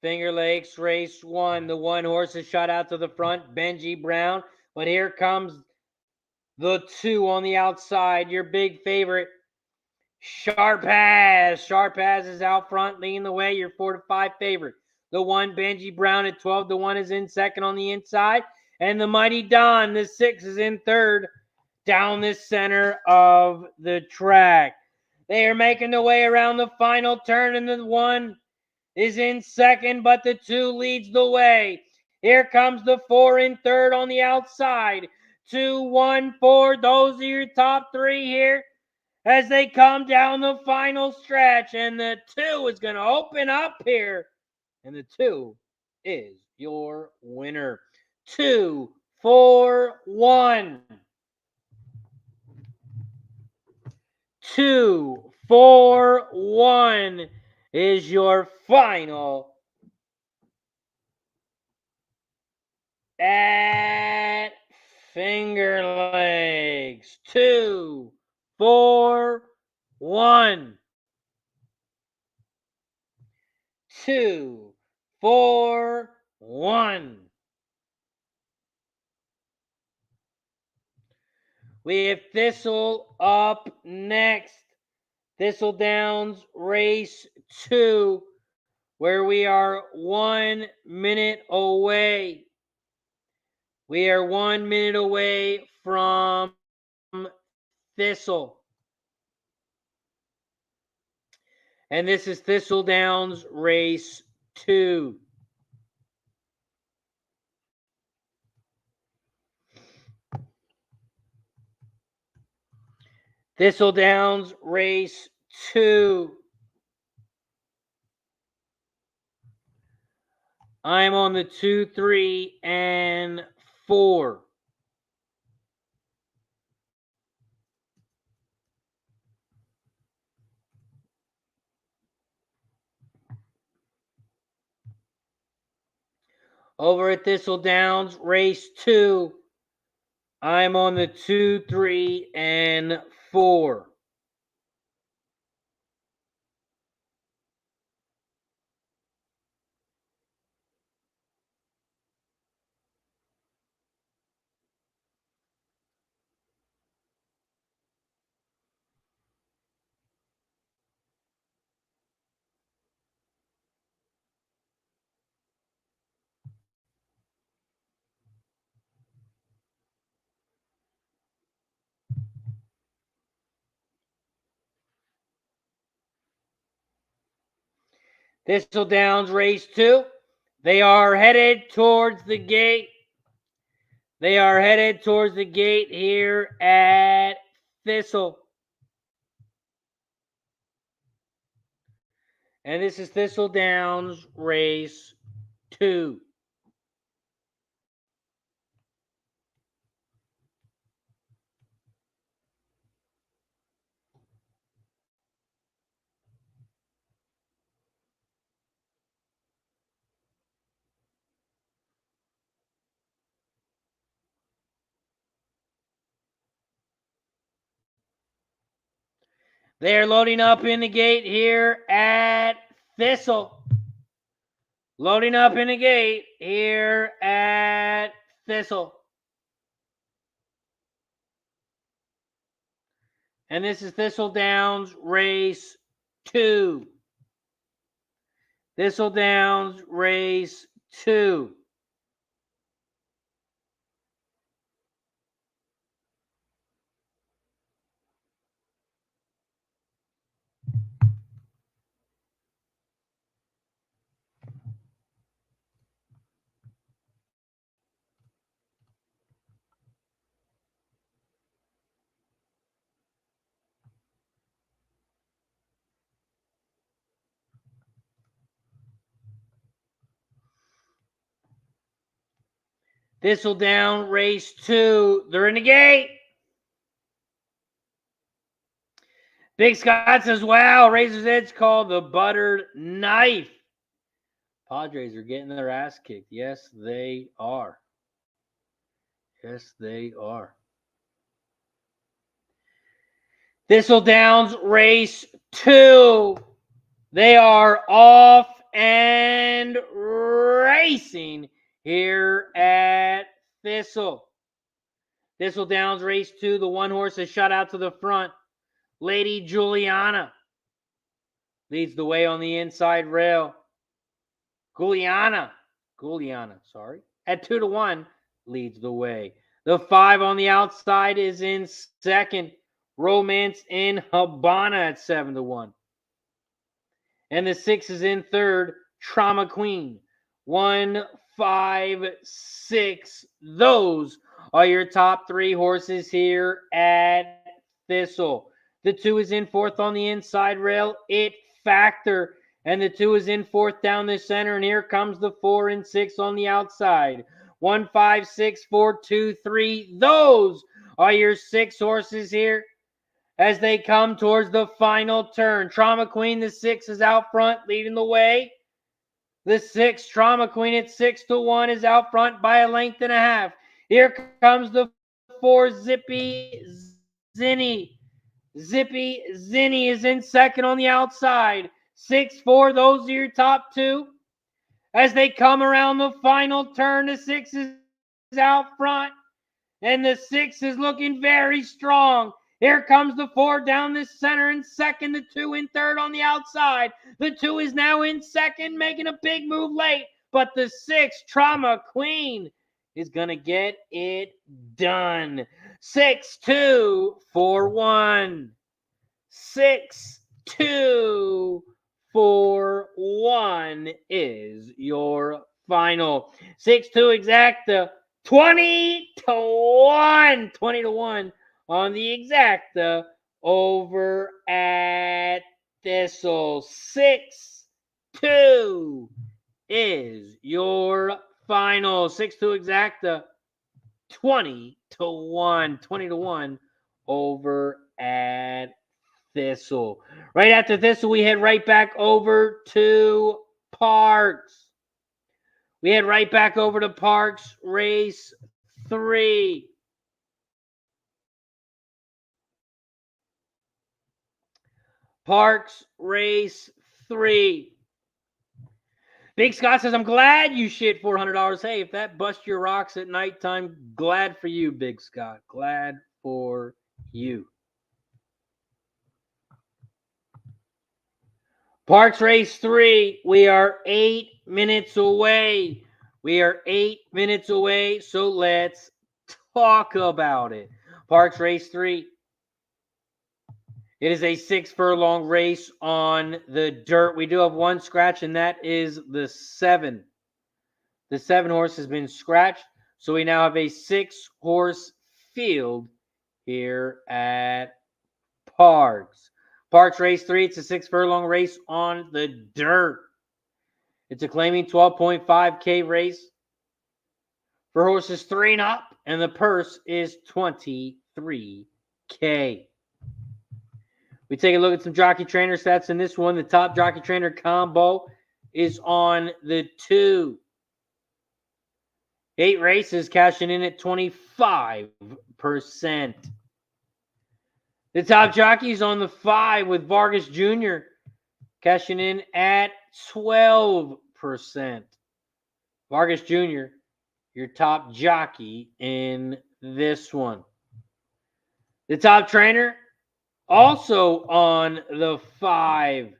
Finger Lakes race 1. The 1 horse is shot out to the front, Benji Brown. But here comes the 2 on the outside, your big favorite, Sharp As. Sharp As is out front, leading the way, your 4 to 5 favorite. The 1, Benji Brown at 12 to 1 is in second on the inside. And the Mighty Don, the 6, is in third down the center of the track. They are making their way around the final turn, and the 1 is in second, but the 2 leads the way. Here comes the 4 in third on the outside. 2, 1, 4. Those are your top 3 here as they come down the final stretch. And the 2 is going to open up here. And the 2 is your winner. 2, 4, 1. 2, 4, 1 is your final at Fingerlakes. 2, 4, 1. 2, 4, 1. We have Thistle up next. Thistle Downs race 2, where we are 1 minute away. We are 1 minute away from Thistle. And this is Thistledowns race 2. Thistledowns race 2. I'm on the 2, 3, and 4. Over at Thistledowns race 2, I'm on the 2, 3, and 4. Thistledowns race 2. They are headed towards the gate. They are headed towards the gate here at Thistle. And this is Thistledowns race 2. They're loading up in the gate here at Thistle. Loading up in the gate here at Thistle. And this is Thistledowns race 2. Thistledowns race 2. Thistledown race 2. They're in the gate. Big Scott says, wow, Razor's Edge called the buttered knife. Padres are getting their ass kicked. Yes, they are. Yes, they are. Thistledowns race 2. They are off and racing here at Thistle. Thistledowns race 2. The one horse is shot out to the front. Lady Juliana leads the way on the inside rail. Guliana, at 2-1, leads the way. The 5 on the outside is in second. Romance in Habana at 7-1. And the 6 is in third. Trauma Queen. 1, 5, 6. Those are your top 3 horses here at Thistle. The 2 is in fourth on the inside rail. It Factor. And the 2 is in fourth down the center. And here comes the 4 and 6 on the outside. 1, 5, 6, 4, 2, 3. Those are your 6 horses here as they come towards the final turn. Trauma Queen, the 6, is out front, leading the way. The 6, Trauma Queen at 6-1, is out front by a length and a half. Here comes the 4, Zippy Zinny. Zippy Zinny is in second on the outside. 6-4, those are your top two. As they come around the final turn, the 6 is out front. And the 6 is looking very strong. Here comes the 4 down the center in second. The 2 in third on the outside. The 2 is now in second, making a big move late. But the 6, Trauma Queen, is going to get it done. 6-2 for 1. 6-2 for 1 is your final. 6-2 exacta. 20-1. 20-1 on the exacta over at Thistle. 6-2 is your final. 6-2 exacta. 20-1. 20-1 over at Thistle. Right after Thistle, we head right back over to Parx. We head right back over to Parx Race 3. Parx Race 3. Big Scott says, I'm glad you shit $400. Hey, if that busts your rocks at nighttime, glad for you, Big Scott. Glad for you. Parx Race 3, we are 8 minutes away. We are 8 minutes away, so let's talk about it. Parx Race 3. It is a 6 furlong race on the dirt. We do have one scratch, and that is the 7. The 7 horse has been scratched, so we now have a 6 horse field here at Parx. Parx Race 3, it's a 6 furlong race on the dirt. It's a claiming 12.5K race for horses 3 and up, and the purse is $23K. We take a look at some jockey trainer stats in this one. The top jockey trainer combo is on the 2. 8 races cashing in at 25%. The top jockey's on the 5 with Vargas Jr. cashing in at 12%. Vargas Jr., your top jockey in this one. The top trainer also on the 5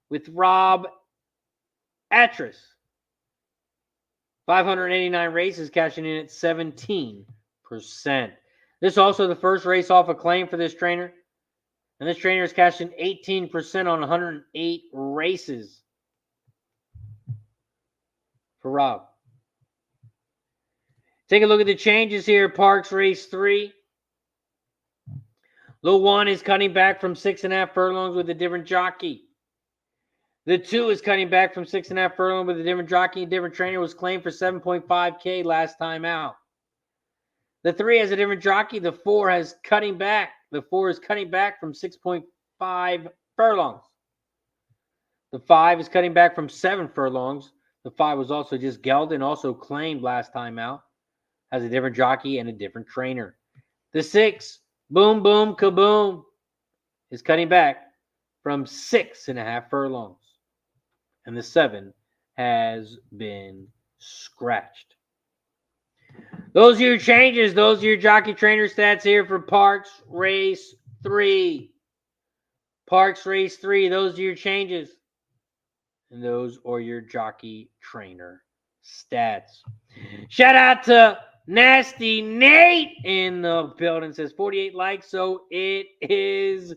with Rob Atras. 589 races cashing in at 17%. This is also the first race off a claim for this trainer. And this trainer is cashing 18% on 108 races for Rob. Take a look at the changes here. Parx Race 3. The 1 is cutting back from 6.5 furlongs with a different jockey. The 2 is cutting back from 6.5 furlongs with a different jockey. A different trainer was claimed for 7.5K last time out. The 3 has a different jockey. The 4 is cutting back. The 4 is cutting back from 6.5 furlongs. The 5 is cutting back from 7 furlongs. The 5 was also just gelded, also claimed last time out. Has a different jockey and a different trainer. The 6, boom, boom, kaboom, is cutting back from 6.5 furlongs. And the 7 has been scratched. Those are your changes. Those are your jockey trainer stats here for Parx Race 3. Parx Race 3, those are your changes. And those are your jockey trainer stats. Shout out to Nasty Nate in the building. Says 48 likes, so it is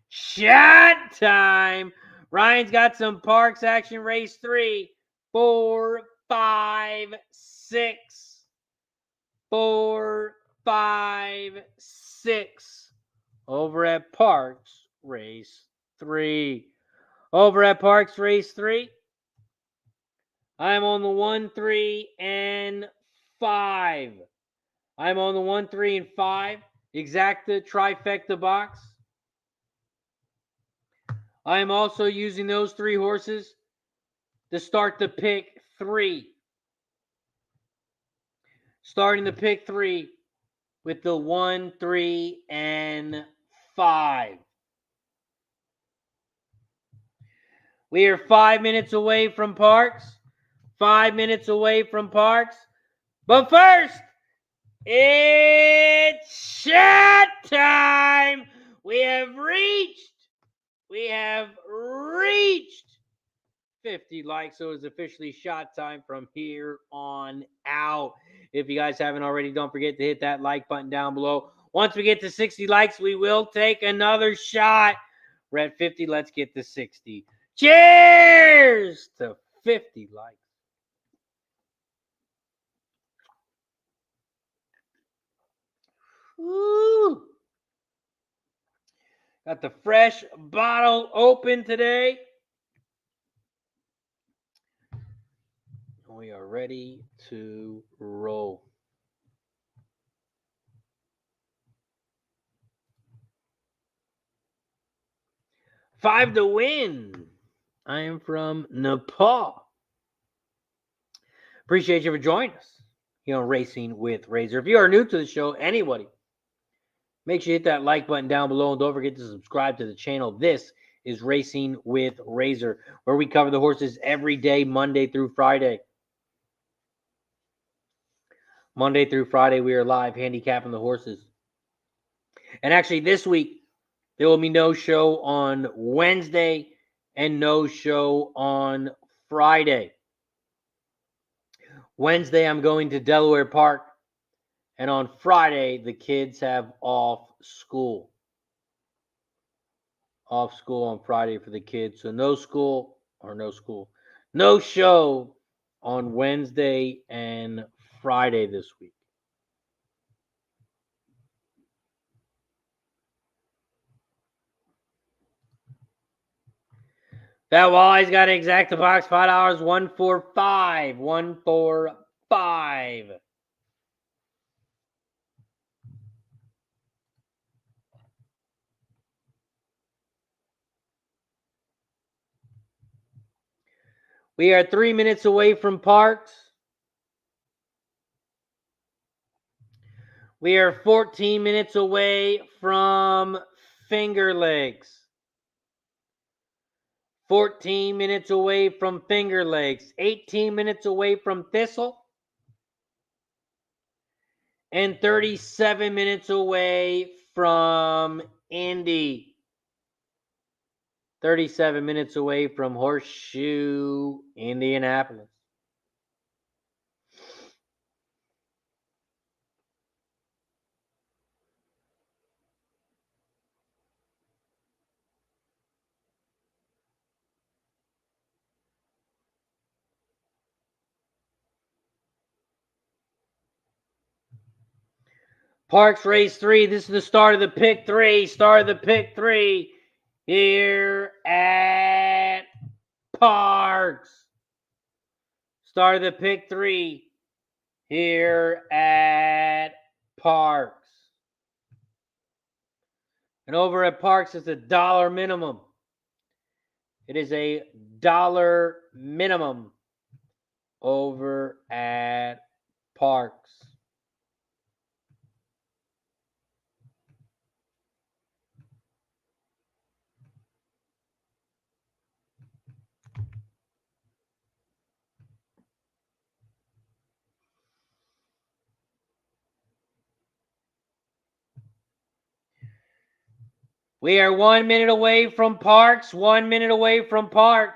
shot time. Ryan's got some Parx action. Race 3, 4, 5, 6. 4, 5, 6 over at Parx Race 3. Over at Parx Race 3, I'm on the 1, 3, and 5. I'm on the 1, 3, and 5. Exacta trifecta box. I am also using those 3 horses to start the pick 3. Starting the pick 3 with the 1, 3, and 5. We are 5 minutes away from Parx. 5 minutes away from Parx. But first, it's chat time. We have reached 50 likes, so it's officially shot time from here on out. If you guys haven't already, don't forget to hit that like button down below. Once we get to 60 likes, we will take another shot. We're at 50. Let's get to 60. Cheers to 50 likes. Woo. Got the fresh bottle open today. We are ready to roll. Five to win. I am from Nepal. Appreciate you for joining us here on Racing with Razor. If you are new to the show, anybody, make sure you hit that like button down below and don't forget to subscribe to the channel. This is Racing with Razor, where we cover the horses every day, Monday through Friday. Monday through Friday, we are live handicapping the horses. And actually, this week, there will be no show on Wednesday and no show on Friday. Wednesday, I'm going to Delaware Park. And on Friday, the kids have off school. Off school on Friday for the kids. So no show on Wednesday and Friday this week. That Wally's got an exacta box, $5, 145, 145. We are 3 minutes away from Parx. We are 14 minutes away from Fingerlakes. 14 minutes away from Fingerlakes. 18 minutes away from Thistle. And 37 minutes away from Indy. 37 minutes away from Horseshoe Indianapolis. Parx Race 3. This is the start of the pick 3. Start of the pick 3 here at Parx. Start of the pick 3 here at Parx. And over at Parx, it's $1 minimum. It is $1 minimum over at Parx. We are 1 minute away from Parx. 1 minute away from Parx.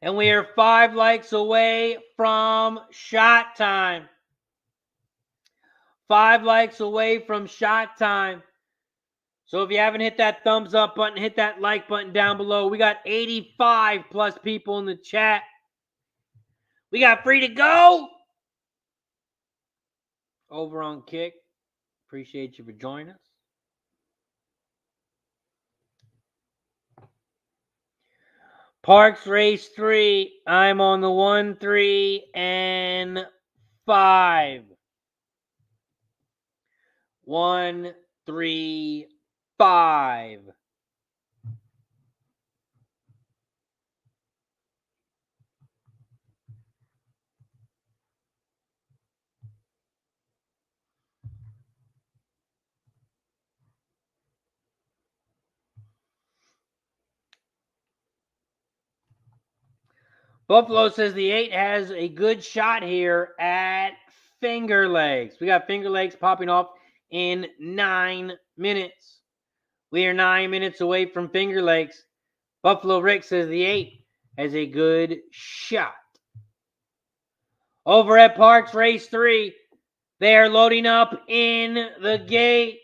And we are 5 likes away from shot time. 5 likes away from shot time. So if you haven't hit that thumbs up button, hit that like button down below. We got 85 plus people in the chat. We got free to go over on Kick. Appreciate you for joining us. Parx Race 3. I'm on the 1, 3, and 5. 1, 3, 5. Buffalo says the 8 has a good shot here at Fingerlakes. We got Fingerlakes popping off in 9 minutes. We are 9 minutes away from Fingerlakes. Buffalo Rick says the 8 has a good shot. Over at Parx Race 3, they are loading up in the gate.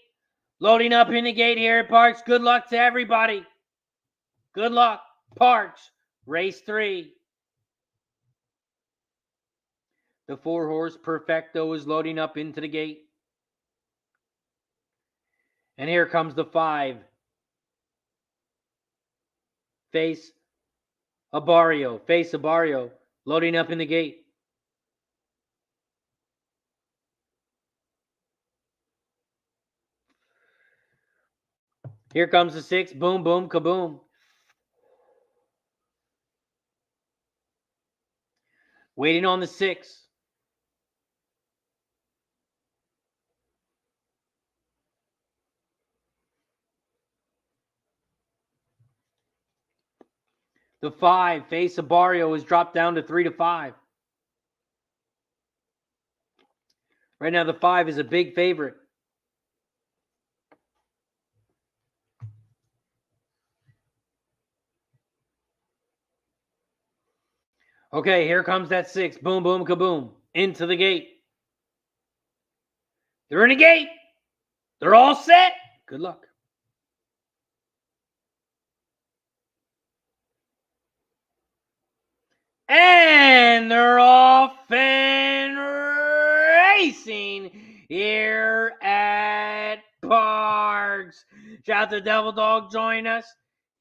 Loading up in the gate here at Parx. Good luck to everybody. Good luck. Parx Race 3. The 4-horse Perfecto is loading up into the gate. And here comes the 5. Face Abario, loading up in the gate. Here comes the 6. Boom, boom, kaboom. Waiting on the 6. The 5, Face Abario, is dropped down to 3-5. Right now, the 5 is a big favorite. Okay, here comes that 6. Boom, boom, kaboom. Into the gate. They're in the gate. They're all set. Good luck. And they're off and racing here at Parx. Shout out to Devil Dog join us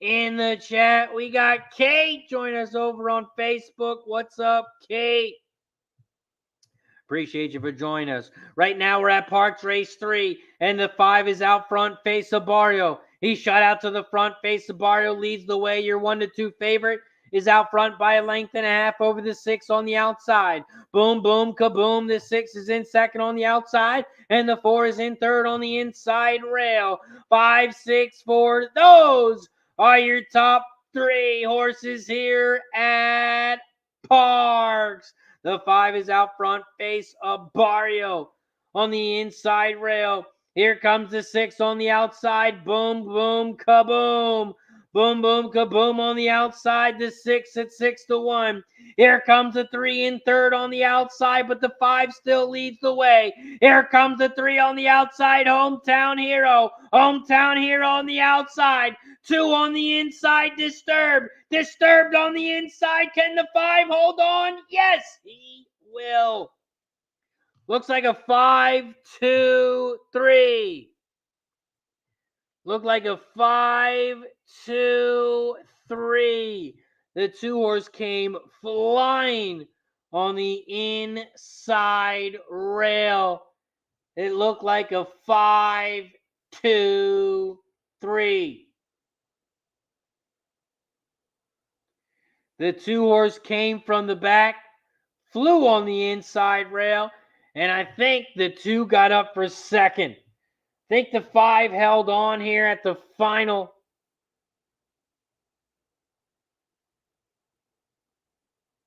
in the chat. We got Kate join us over on Facebook. What's up, Kate? Appreciate you for joining us. Right now we're at Parx Race 3, and the 5 is out front, Face Abario. He shot out to the front. Face Abario leads the way. Your 1-2 favorite is out front by a length and a half over the 6 on the outside. Boom, boom, kaboom. The 6 is in second on the outside, and the 4 is in third on the inside rail. 5, 6, 4. Those are your top 3 horses here at Parx. The 5 is out front, Face Abario on the inside rail. Here comes the 6 on the outside. Boom, boom, kaboom. Boom, boom, kaboom on the outside. The 6 at 6-1. Here comes the 3 in third on the outside, but the 5 still leads the way. Here comes the 3 on the outside. Hometown Hero. Hometown Hero on the outside. 2 on the inside. Disturbed on the inside. Can the 5 hold on? Yes, he will. Looks like a 5-2-3. Looked like a 5-2-3. The 2-horse came flying on the inside rail. It looked like a 5-2-3. The 2-horse came from the back, flew on the inside rail, and I think the 2 got up for second. I think the 5 held on here at the final.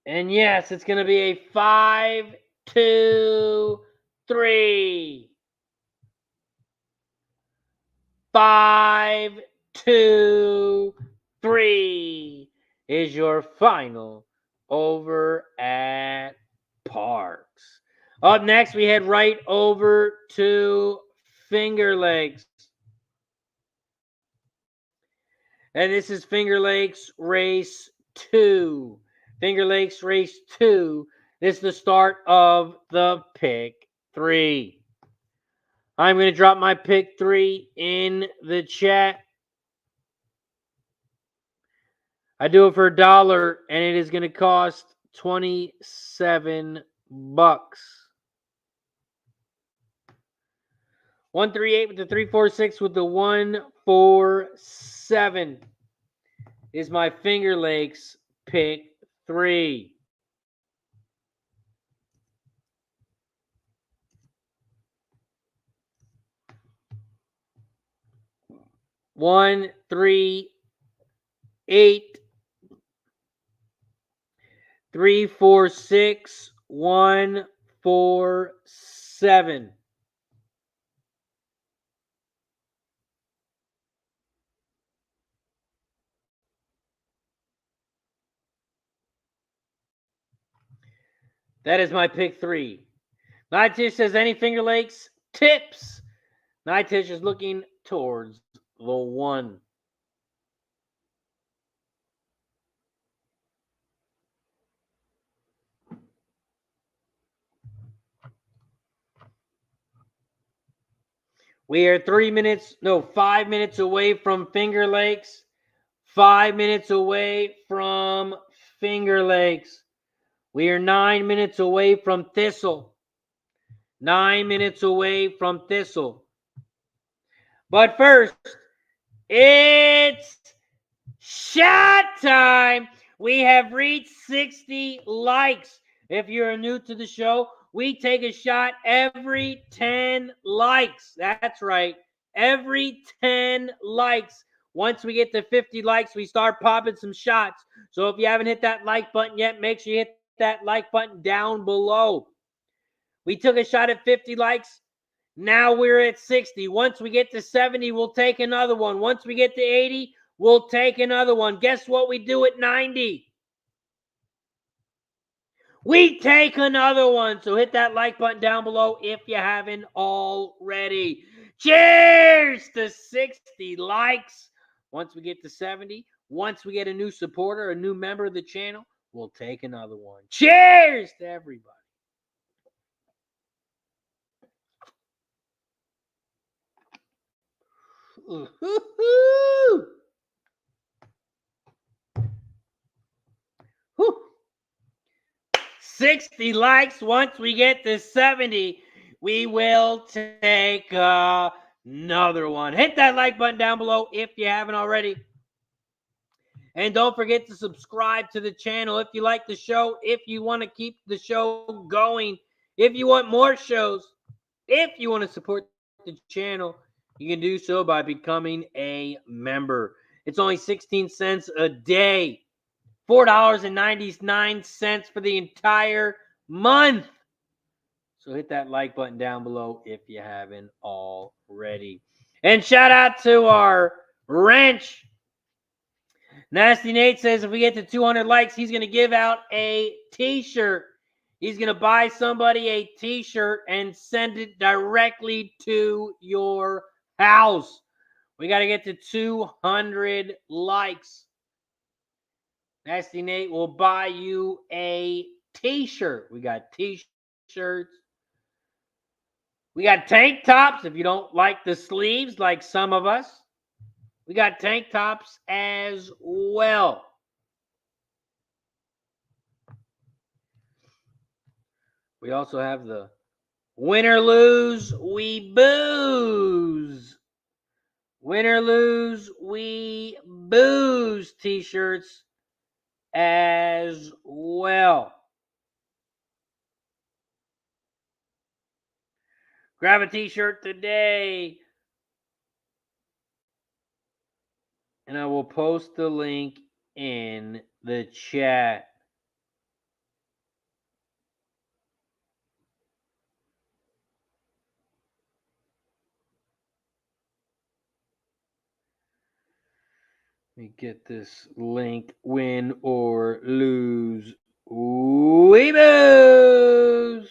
And yes, it's going to be a 5-2-3. 5-2-3 is your final over at Parx. Up next, we head right over to Fingerlakes. And this is Fingerlakes Race 2. Fingerlakes Race 2. This is the start of the pick 3. I'm going to drop my pick 3 in the chat. I do it for $1, and it is going to cost $27. 138 with the 346 with the 147 is my Fingerlakes pick 3. One, 3, 8. 3, 4, 6, 1, 4, 7. That is my pick 3. Nighttish says, any Finger Lakes tips? Nighttish is looking towards the 1. We are 5 minutes away from Finger Lakes. 5 minutes away from Finger Lakes. We are 9 minutes away from Thistle. 9 minutes away from Thistle. But first, it's shot time. We have reached 60 likes. If you're new to the show, we take a shot every 10 likes. That's right. Every 10 likes. Once we get to 50 likes, we start popping some shots. So if you haven't hit that like button yet, make sure you hit that like button down below. We took a shot at 50 likes. Now we're at 60. Once we get to 70, we'll take another one. Once we get to 80, we'll take another one. Guess what we do at 90? We take another one. So hit that like button down below if you haven't already. Cheers to 60 likes. Once we get to 70, once we get a new supporter, a new member of the channel, we'll take another one. Cheers to everybody. Woo-hoo-hoo. Woo. 60 likes. Once we get to 70, we will take another one. Hit that like button down below if you haven't already. And don't forget to subscribe to the channel if you like the show, if you want to keep the show going, if you want more shows, if you want to support the channel, you can do so by becoming a member. It's only 16 cents a day. $4.99 for the entire month. So hit that like button down below if you haven't already. And shout out to our wrench. Nasty Nate says if we get to 200 likes, he's going to give out a t-shirt. He's going to buy somebody a t-shirt and send it directly to your house. We got to get to 200 likes. Nasty Nate will buy you a t-shirt. We got t-shirts. We got tank tops if you don't like the sleeves like some of us. We got tank tops as well. We also have the win or lose, we booze. Win or lose, we booze t-shirts as well. Grab a t-shirt today. And I will post the link in the chat. Let me get this link. Win or lose, we booze.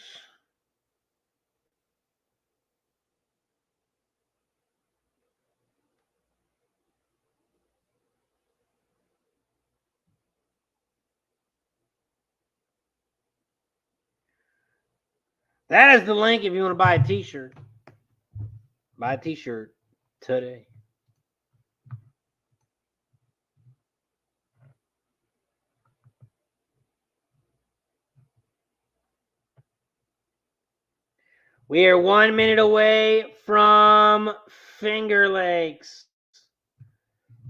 That is the link if you want to buy a t-shirt. Buy a t-shirt today. We are 1 minute away from Finger Lakes.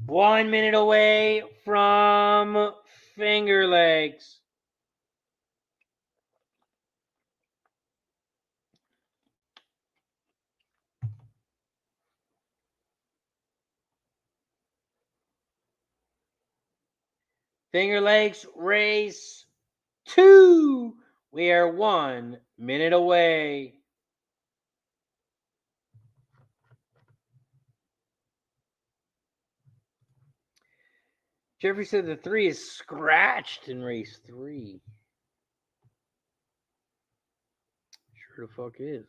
1 minute away from Finger Lakes. Finger Lakes race 2. We are 1 minute away. Jeffrey said the 3 is scratched in race 3. Sure the fuck is.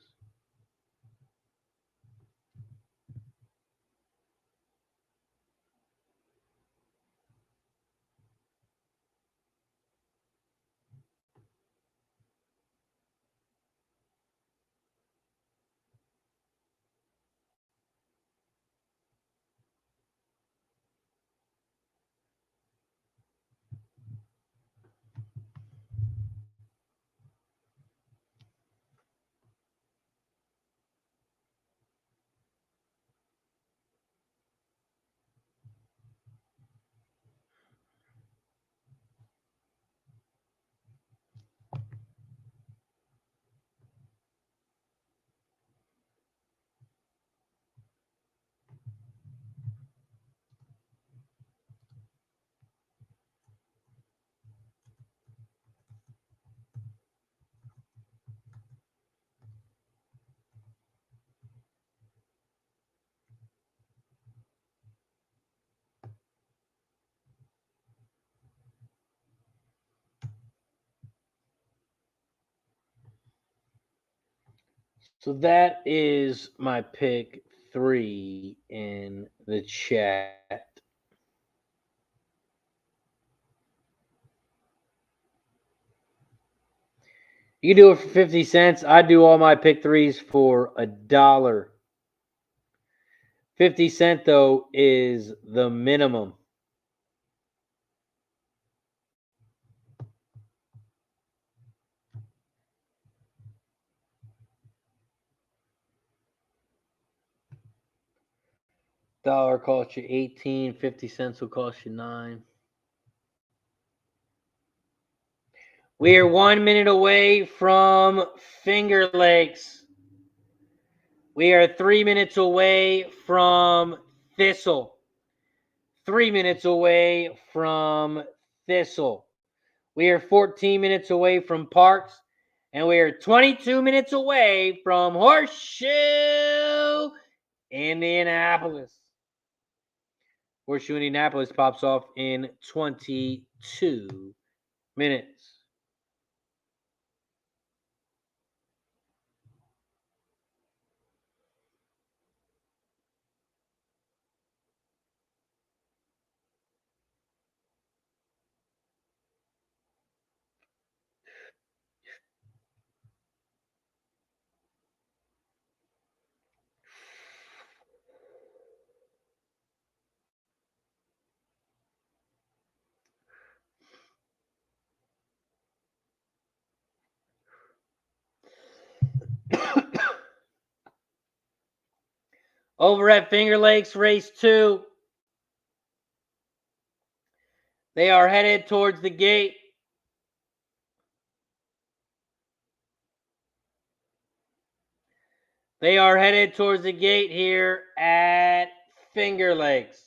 So that is my pick 3 in the chat. You can do it for 50 cents. I do all my pick 3s for $1. 50 cents, though, is the minimum. $1 costs you 18. 50 cents will cost you 9. We are 1 minute away from Fingerlakes. We are 3 minutes away from Thistle. 3 minutes away from Thistle. We are 14 minutes away from Parx, and we are 22 minutes away from Horseshoe Indianapolis. Horseshoe Indianapolis pops off in 22 minutes. Over at Fingerlakes, race 2. They are headed towards the gate. They are headed towards the gate here at Fingerlakes.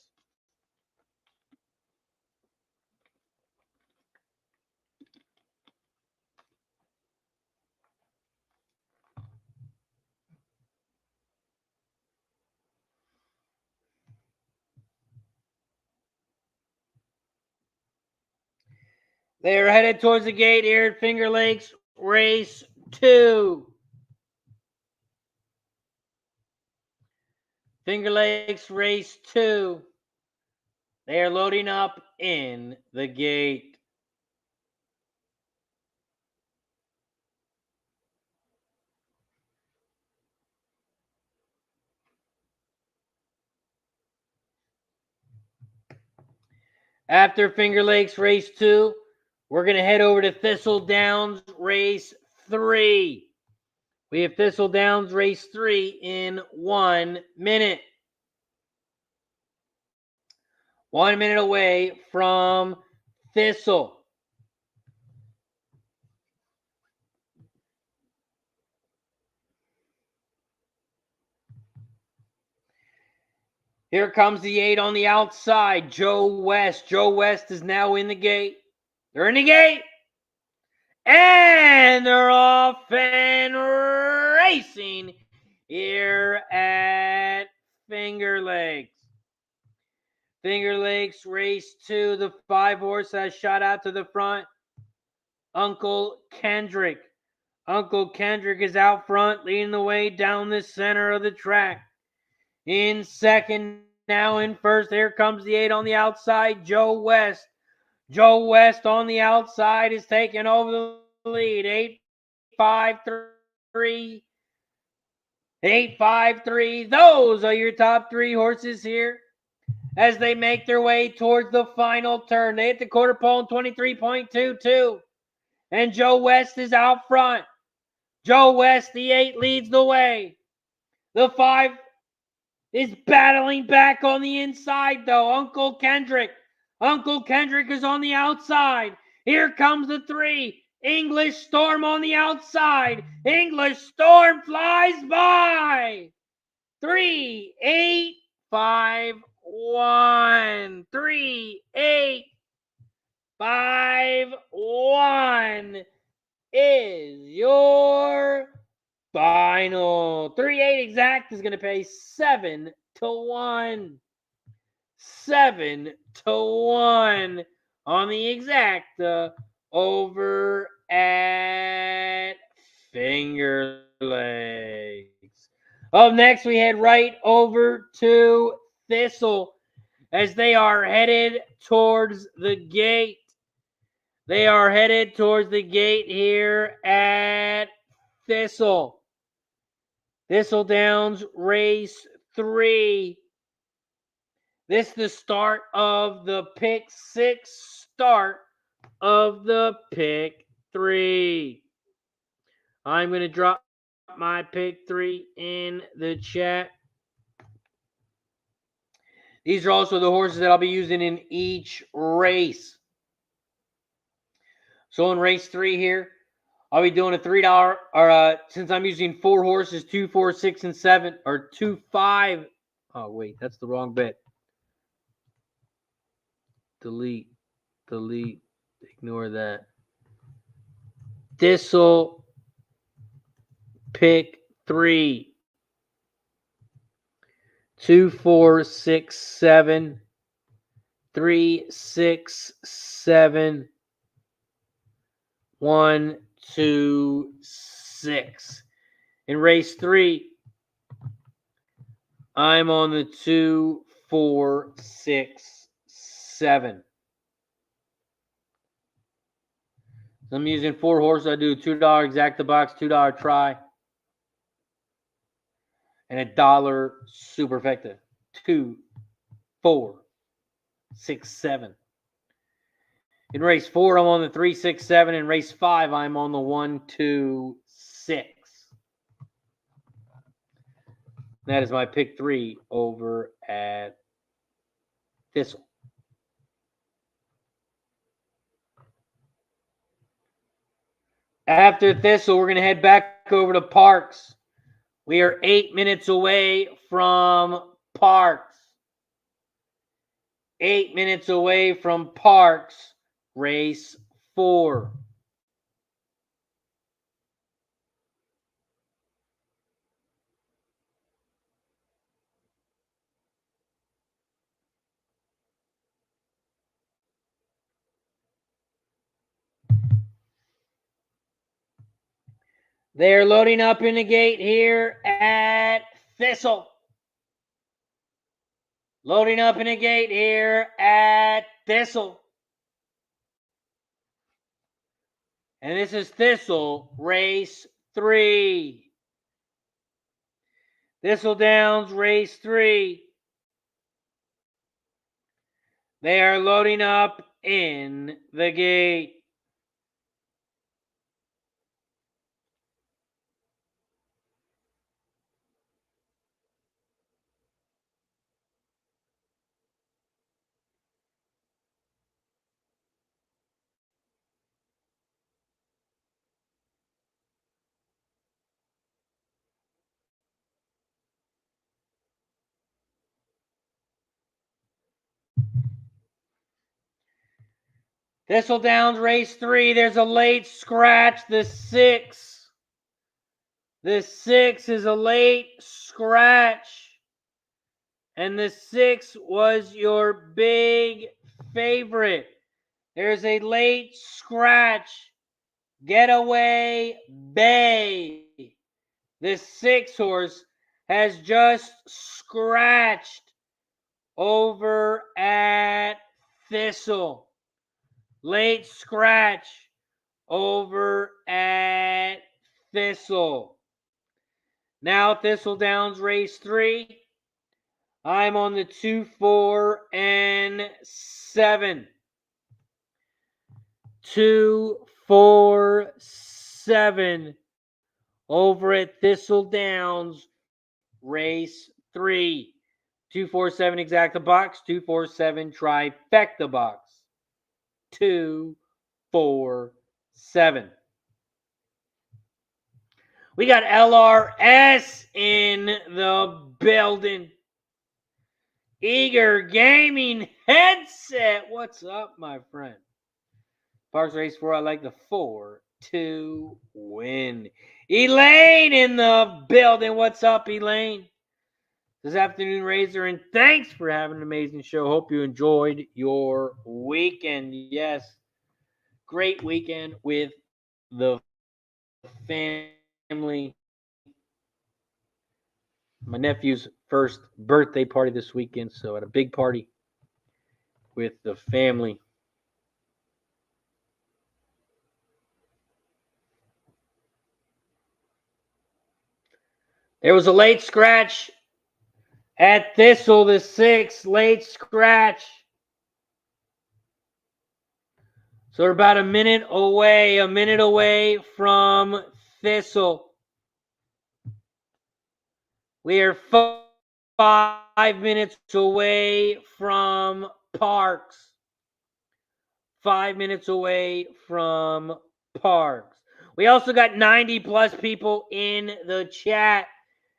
They are headed towards the gate here at Fingerlakes, race 2. Fingerlakes, race 2. They are loading up in the gate. After Fingerlakes, race 2, we're going to head over to Thistle Downs, race 3. We have Thistle Downs, race 3 in 1 minute. 1 minute away from Thistle. Here comes the 8 on the outside, Joe West. Joe West is now in the gate. They're in the gate. And they're off and racing here at Fingerlakes. Fingerlakes race 2. The 5 horse has shot out to the front. Uncle Kendrick. Uncle Kendrick is out front, leading the way down the center of the track. In second, now in first, here comes the 8 on the outside, Joe West. Joe West on the outside is taking over the lead. 8-5-3. 8-5-3. Those are your top 3 horses here as they make their way towards the final turn. They hit the quarter pole in 23.22. And Joe West is out front. Joe West, the 8, leads the way. The 5 is battling back on the inside, though. Uncle Kendrick is on the outside. Here comes the 3. English Storm on the outside. English Storm flies by. 3, 8, 5, 1. 3, 8, 5, 1 is your final. 3-8 exact is going to pay 7-1. 7-1 on the exact over at Fingerlakes. Up next, we head right over to Thistle as they are headed towards the gate. They are headed towards the gate here at Thistle. Thistledowns race 3. This is the start of the pick 6, start of the pick 3. I'm going to drop my pick 3 in the chat. These are also the horses that I'll be using in each race. So in race 3 here, I'll be doing a $3, or since I'm using 4 horses, 2, 4, 6, and 7, or 2, 5. Oh, wait, that's the wrong bet. Delete, ignore that. Thistle, pick 3. 2, 4, 6, 7. 3, 6, 7. 1, 2, 6. In race 3, I'm on the 2, 4, 6, 7. I'm using 4 horses. I do a $2 exact the box, $2 try, and a $1 superfecta. 2, 4, 6, 7. In race 4, I'm on the 3, 6, 7. In race 5, I'm on the 1, 2, 6. That is my pick 3 over at Thistle. After Thistle, we're going to head back over to Parx. We are 8 minutes away from Parx. 8 minutes away from Parx, race 4. They're loading up in the gate here at Thistle. Loading up in the gate here at Thistle. And this is Thistle, race 3. Thistle Downs, race 3. They are loading up in the gate. Thistledown race 3. There's a late scratch. The 6. The 6 is a late scratch. And the 6 was your big favorite. There's a late scratch. Getaway Bay. The 6 horse has just scratched over at Thistle. Late scratch over at Thistle. Now Thistledowns race 3. I'm on the 2, 4, and 7. 2, 4, 7 over at Thistle Downs race 3. 247 exacta box, 247 trifecta box. 2, 4, 7. We got LRS in the building. Eager Gaming Headset. What's up, my friend? Parx Race 4, I like the 4 to win. Elaine in the building. What's up, Elaine? This afternoon, Razor, and thanks for having an amazing show. Hope you enjoyed your weekend. Yes, great weekend with the family. My nephew's first birthday party this weekend, so at a big party with the family. There was a late scratch at Thistle, the 6 late scratch. So we're about a minute away from Thistle. We are 5 minutes away from Parx. 5 minutes away from Parx. We also got 90 plus people in the chat.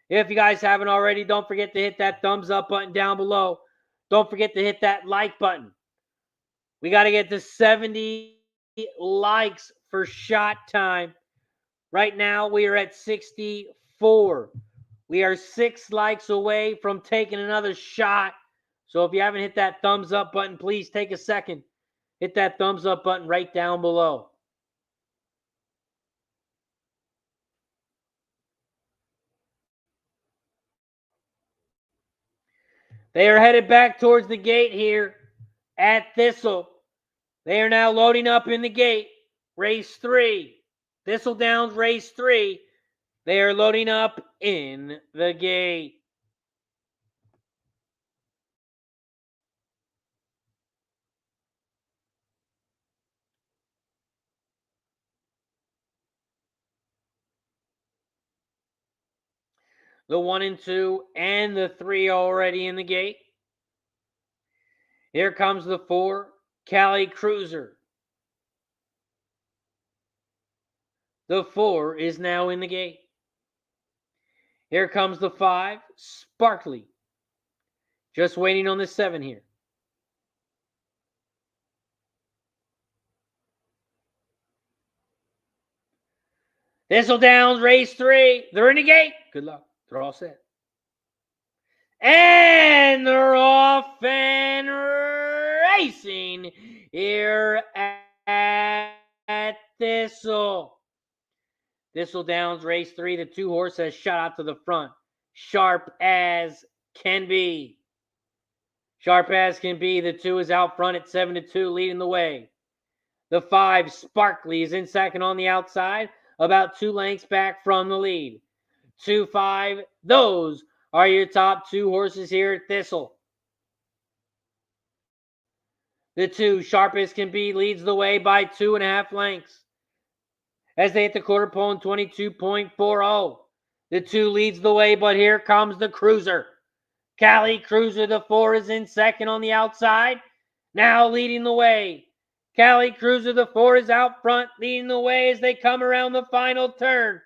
If you guys haven't already, don't forget to hit that thumbs up button down below. Don't forget to hit that like button. We got to get to 70 likes for shot time. Right now, we are at 64. We are 6 likes away from taking another shot. So if you haven't hit that thumbs up button, please take a second. Hit that thumbs up button right down below. They are headed back towards the gate here at Thistle. They are now loading up in the gate. Race 3. Thistledowns race 3. They are loading up in the gate. The 1 and 2 and the 3 already in the gate. Here comes the 4, Cali Cruiser. The 4 is now in the gate. Here comes the 5, Sparkly. Just waiting on the 7 here. Thistledowns race 3. They're in the gate. Good luck. They're all set. And they're off and racing here at Thistle. Thistledowns race 3. The 2 horse has shot out to the front. Sharp as can be. Sharp as can be. The 2 is out front at 7-2, leading the way. The 5, Sparkly, is in second on the outside, about 2 lengths back from the lead. 2, 5, those are your top 2 horses here at Thistle. The 2, Sharp as can be, leads the way by 2.5 lengths. As they hit the quarter pole in 22.40. The 2 leads the way, but here comes the Cruiser. Cali Cruiser, the 4, is in second on the outside, now leading the way. Cali Cruiser, the 4, is out front, leading the way as they come around the final turn.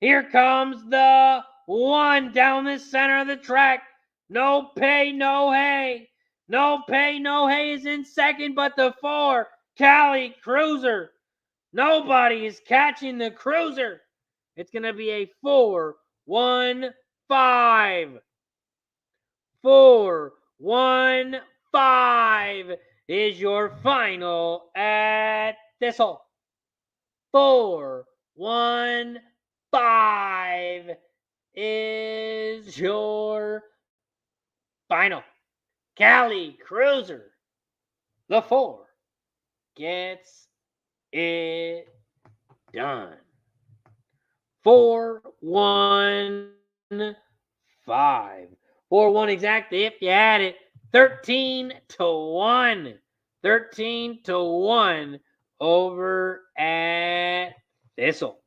Here comes the 1 down the center of the track. No Pay, No Hay. No Pay, No Hay is in second, but the 4, Cali Cruiser. Nobody is catching the Cruiser. It's going to be a 4-1-5. 4-1-5 is your final at Thistle. 4-1-5 is your final. Cali Cruiser, the 4, gets it done. 4-1-5. 4-1 exactly if you had it. 13-1. 13-1 over at Thistle.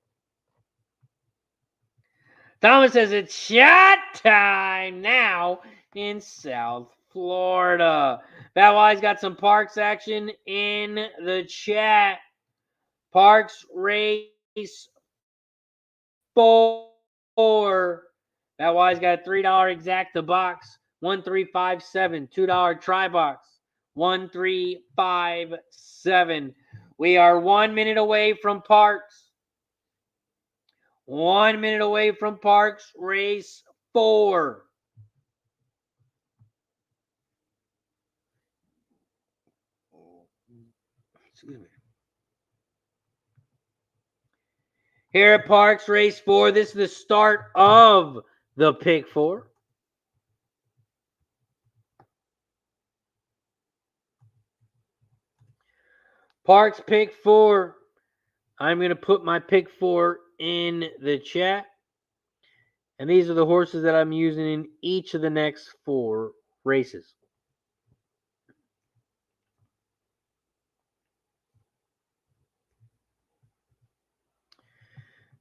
Thomas says it's shot time now in South Florida. Batwise got some Parx action in the chat. Parx Race 4. Batwise got a $3 exacta box. 1357. $2 try box. 1357. We are 1 minute away from Parx. 1 minute away from Parx Race 4. Excuse me. Here at Parx Race 4, this is the start of the Pick 4. Parx Pick 4. I'm going to put my Pick 4 in the chat. And these are the horses that I'm using in each of the next 4 races.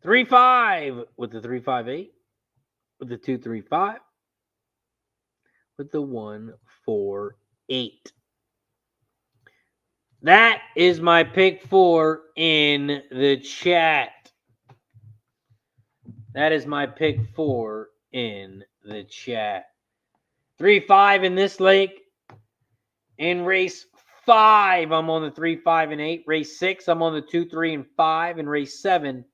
Three five with the 3-5-8, with the 2-3-5, with the 1-4-8. That is my Pick 4 in the chat. That is my Pick 4 in the chat. 3-5 in this lake. In race 5, I'm on the 3, 5, and 8. Race 6, I'm on the 2, 3, and 5. And race 7,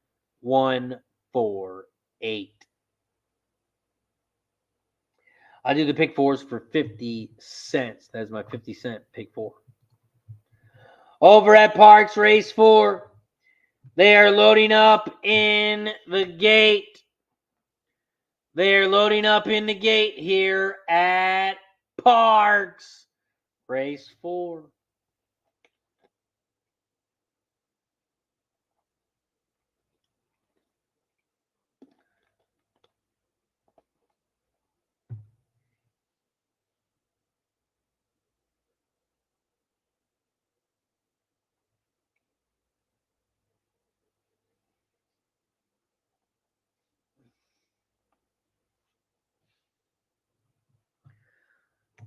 1, 4, 8. I do the Pick 4s for 50 cents. That's my 50-cent Pick 4. Over at Parx Race 4, they are loading up in the gate. They are loading up in the gate here at Parx Race 4.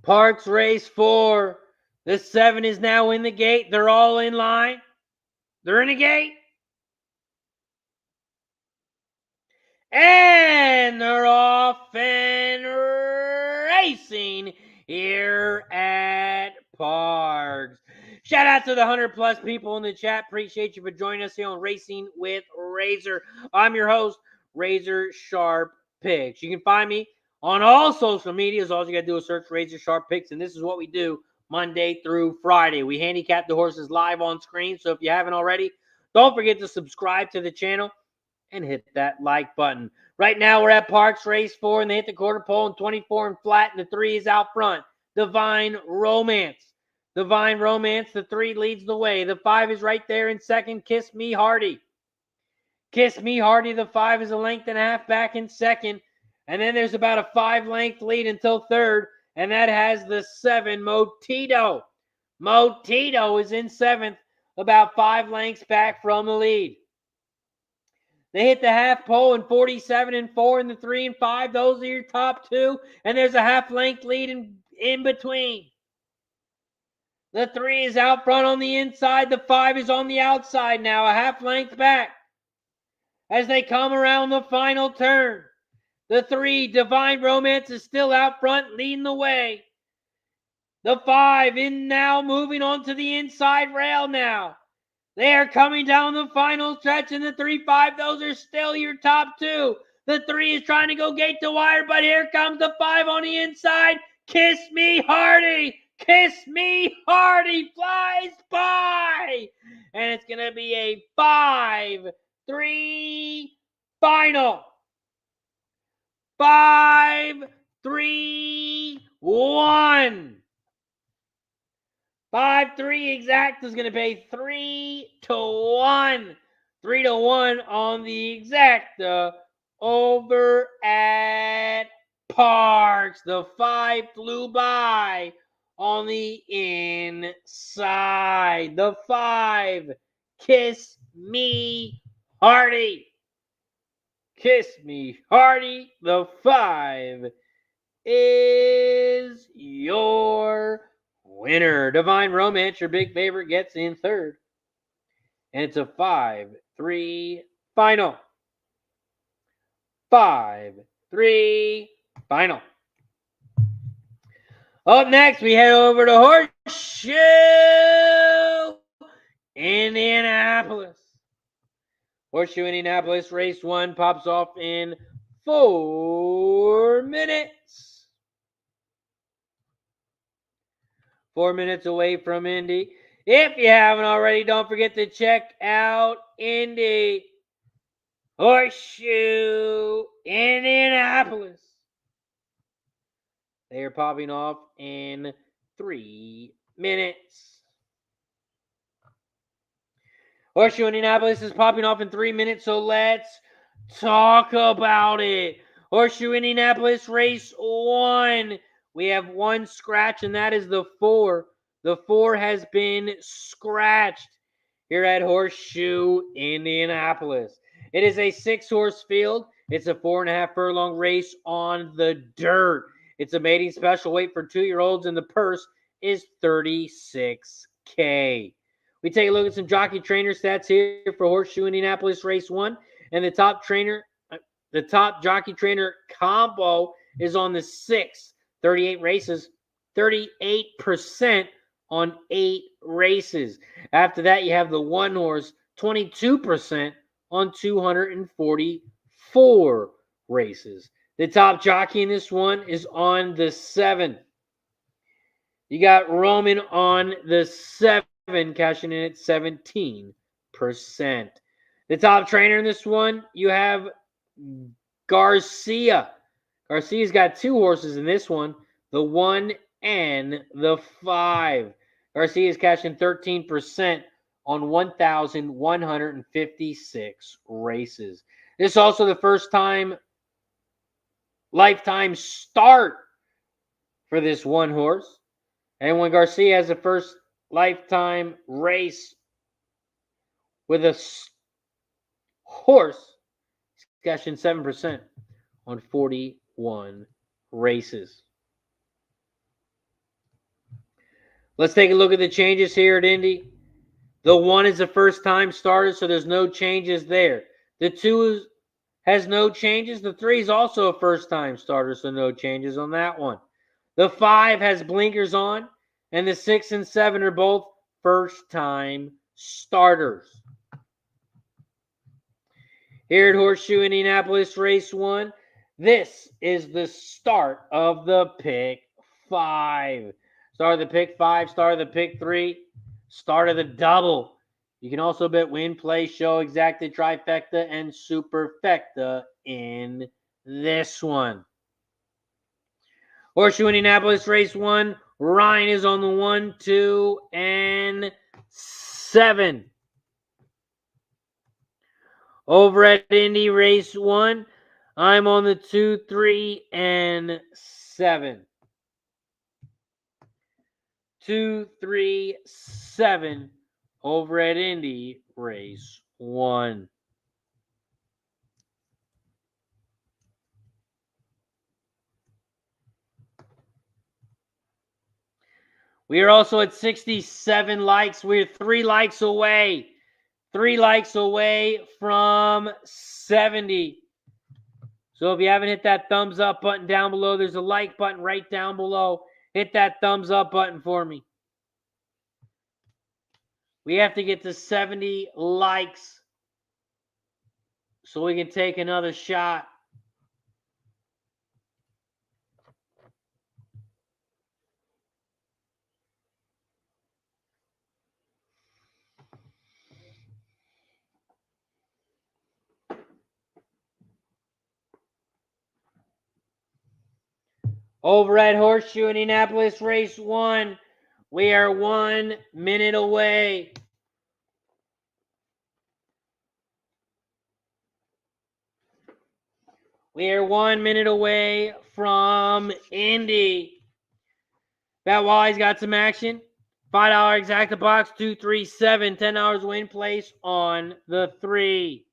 Parx Race 4. The 7 is now in the gate. They're all in line. They're in the gate. And they're off and racing here at Parx. Shout out to the 100+ people in the chat. Appreciate you for joining us here on Racing with Razor. I'm your host, RazorSharpPicks. You can find me on all social medias. All you got to do is search RazorSharpPicks, and this is what we do Monday through Friday. We handicap the horses live on screen, so if you haven't already, don't forget to subscribe to the channel and hit that like button. Right now, we're at Parx Race 4, and they hit the quarter pole, and 24 and flat, and the 3 is out front. Divine Romance. Divine Romance, the 3 leads the way. The 5 is right there in second. Kiss Me Hardy. Kiss Me Hardy, the 5 is a length and a half back in second. And then there's about a 5-length lead until third, and that has the 7, Motito. Motito is in seventh, about 5 lengths back from the lead. They hit the half pole in 47 and 4 in the 3 and 5. Those are your top 2, and there's a half-length lead in between. The 3 is out front on the inside. The 5 is on the outside now, a half-length back. As they come around the final turn, the 3, Divine Romance, is still out front, leading the way. The 5 in now, moving on to the inside rail now. They are coming down the final stretch in the 3-5. Those are still your top 2. The 3 is trying to go gate to wire, but here comes the 5 on the inside. Kiss Me Hardy. Kiss Me Hardy flies by. And it's going to be a 5-3 final. 5-3-1. 5-3 exact is going to pay 3-1. 3-1 on the exacta over at Parx. The 5 flew by on the inside. The 5, Kiss Me Hardy. Kiss Me Hardy. The 5 is your winner. Divine Romance, your big favorite, gets in third. And it's a 5-3 final. 5-3 final. Up next, we head over to Horseshoe Indianapolis. Horseshoe Indianapolis race 1 pops off in 4 minutes. 4 minutes away from Indy. If you haven't already, don't forget to check out Indy. Horseshoe Indianapolis. They are popping off in 3 minutes. Horseshoe Indianapolis is popping off in 3 minutes, so let's talk about it. Horseshoe Indianapolis race 1. We have 1 scratch, and that is the 4. The 4 has been scratched here at Horseshoe Indianapolis. It is a 6-horse field. It's a 4.5 furlong race on the dirt. It's a mating special weight for 2-year-olds, and the purse is $36K. We take a look at some jockey trainer stats here for Horseshoe Indianapolis race 1, and the top jockey trainer combo is on the 6, 38 races, 38% on 8 races. After that, you have the 1 horse, 22% on 244 races. The top jockey in this one is on the 7. You got Roman on the 7, cashing in at 17%. The top trainer in this one, you have Garcia. Garcia's got 2 horses in this one, the 1 and the 5. Garcia is cashing 13% on 1,156 races. This is also the first time lifetime start for this 1 horse. And when Garcia has the first lifetime race with a horse, he's cashing 7% on 41 races. Let's take a look at the changes here at Indy. The 1 is a first-time starter, so there's no changes there. The 2 has no changes. The 3 is also a first-time starter, so no changes on that one. The 5 has blinkers on, and the 6 and 7 are both first-time starters. Here at Horseshoe Indianapolis Race 1, this is the start of the Pick 5. Start of the Pick 5, start of the Pick 3, start of the double. You can also bet win, play, show, exacta, trifecta, and superfecta in this one. Horseshoe Indianapolis Race 1, Ryan is on the 1, 2, and 7. Over at Indy Race 1, I'm on the 2, 3, and 7. 2, 3, 7 over at Indy Race 1. We are also at 67 likes. We're 3 likes away. 3 likes away from 70. So if you haven't hit that thumbs up button down below, there's a like button right down below. hit that thumbs up button for me. We have to get to 70 likes so we can take another shot. Over at Horseshoe Indianapolis, race 1, we are 1 minute away. We are 1 minute away from Indy. Bet Wally's got some action. $5 exacta box, 237, $10 win place on the 3.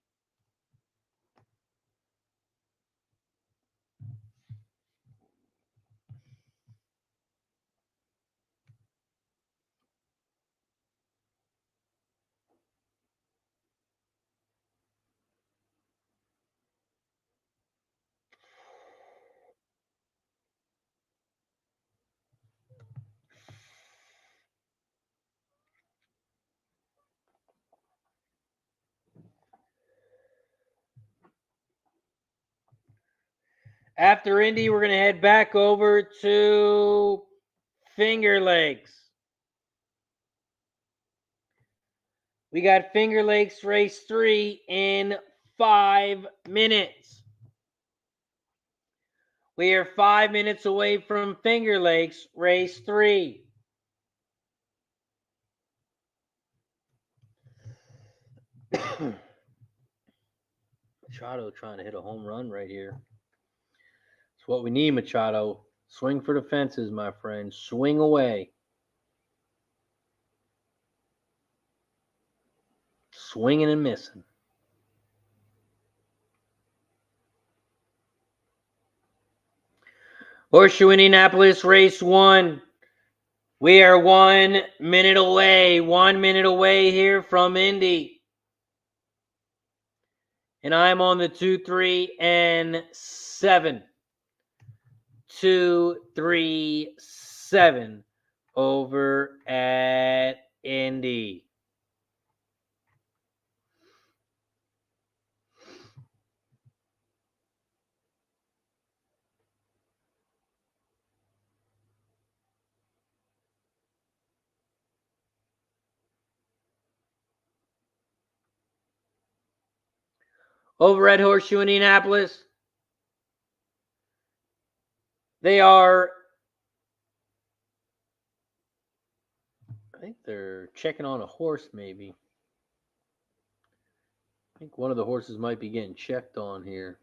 After Indy, we're going to head back over to Fingerlakes. We got Fingerlakes race 3 in 5 minutes. We are 5 minutes away from Fingerlakes race 3. Machado trying to hit a home run right here. It's what we need, Machado. Swing for the fences, my friend. Swing away. Swinging and missing. Horseshoe Indianapolis race 1. We are 1 minute away. 1 minute away here from Indy. And I'm on the 2, 3, and 7. 2, 3, 7 over at Indy. Over at Horseshoe Indianapolis, they are, I think they're checking on a horse maybe. I think one of the horses might be getting checked on here.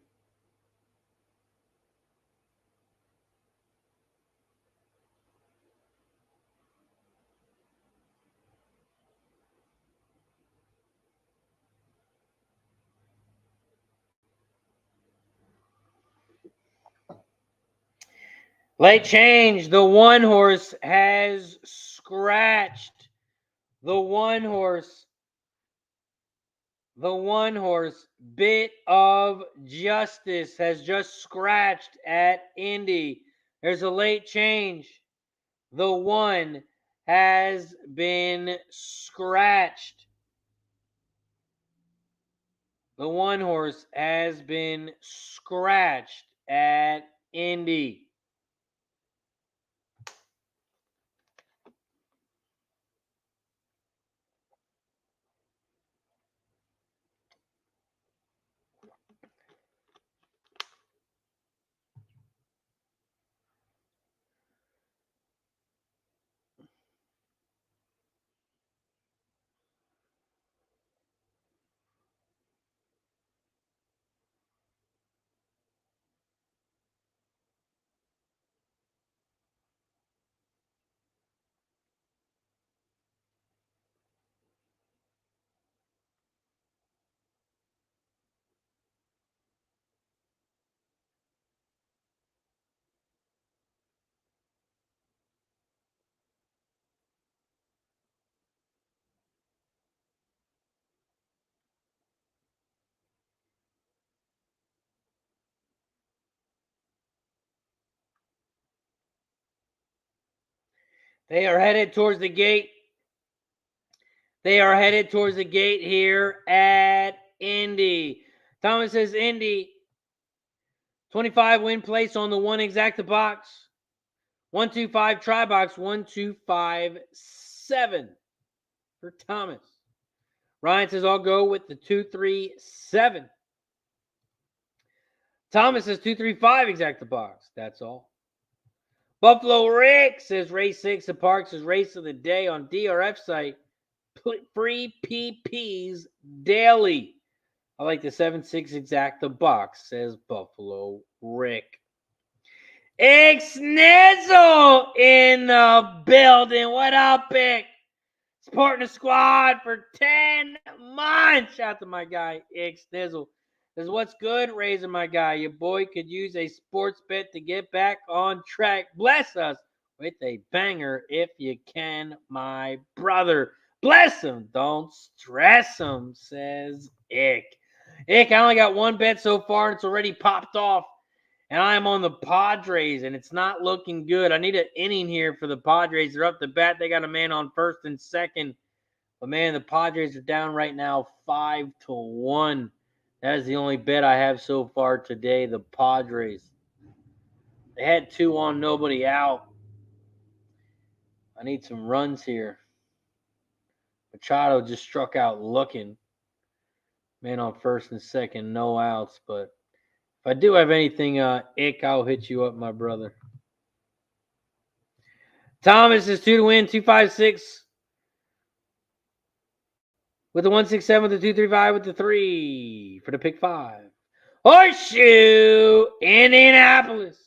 Late change. The one horse has scratched. The one horse, Bit of Justice, has just scratched at Indy. There's a late change. The one has been scratched. The one horse has been scratched at Indy. They are headed towards the gate. They are headed towards the gate here at Indy. Thomas says Indy. 25 win place on the 1 exacta box. 125 try box. 1257 for Thomas. Ryan says I'll go with the 237. Thomas says 235 exacta box. That's all. Buffalo Rick says race 6 of Parx is race of the day on DRF site. Free PPs daily. I like the 7-6 exacta box, says Buffalo Rick. Ixnizzle in the building. What up, Pick? Supporting the squad for 10 months. Shout out to my guy, Ixnizzle. Says, what's good, Razor, my guy? Your boy could use a sports bet to get back on track. Bless us with a banger if you can, my brother. Bless him. Don't stress him, says Ick. Ick, I only got one bet so far, and it's already popped off. And I'm on the Padres, and it's not looking good. I need an inning here for the Padres. They're up to bat. They got a man on first and second. But, man, the Padres are down right now 5-1. That is the only bet I have so far today, the Padres. They had 2 on, nobody out. I need some runs here. Machado just struck out looking. Man on first and second, no outs. But if I do have anything, Ick, I'll hit you up, my brother. Thomas is 2 to win, 256. With the 167, with the 235, with the 3 for the pick 5. Horseshoe Indianapolis.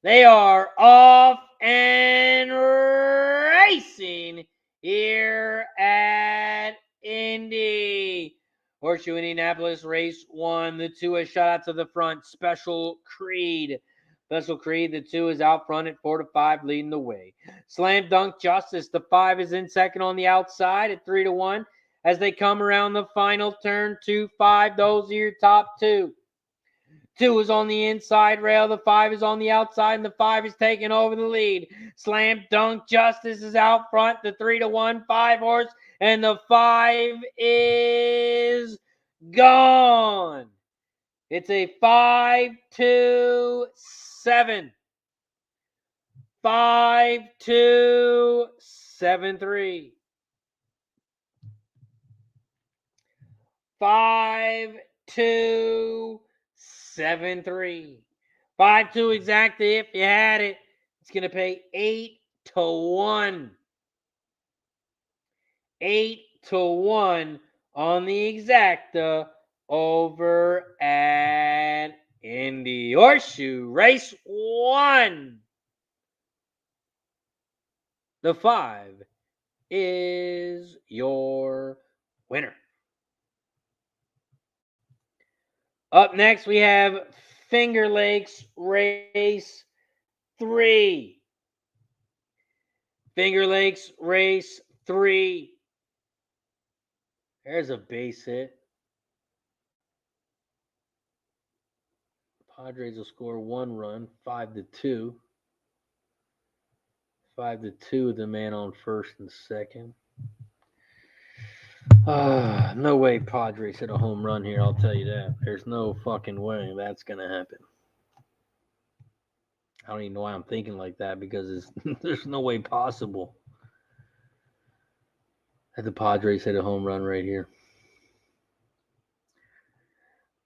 They are off and racing here at Indy. Horseshoe Indianapolis, race 1. The 2 is shot out to the front. Special Creed. Special Creed, the 2 is out front at 4-5, leading the way. Slam Dunk Justice, the 5 is in second on the outside at 3-1. As they come around the final turn, 2-5, those are your top 2. 2 is on the inside rail, the 5 is on the outside, and the 5 is taking over the lead. Slam Dunk Justice is out front, the 3-1, 5 horse, and the 5 is gone. It's a 5-2-7. 5-2-7-3. 5-2-7-3. 5-2 exactly if you had it. It's going to pay 8-1. 8-1 on the exacta over at Indy. Horseshoe, race 1. The 5 is your winner. Up next, we have Fingerlakes race 3. Fingerlakes race 3. There's a base hit. Padres will score 1 run, 5-2. 5-2, the man on first and second. No way Padres hit a home run here, I'll tell you that. There's no fucking way that's going to happen. I don't even know why I'm thinking like that, because there's no way possible that the Padres hit a home run right here.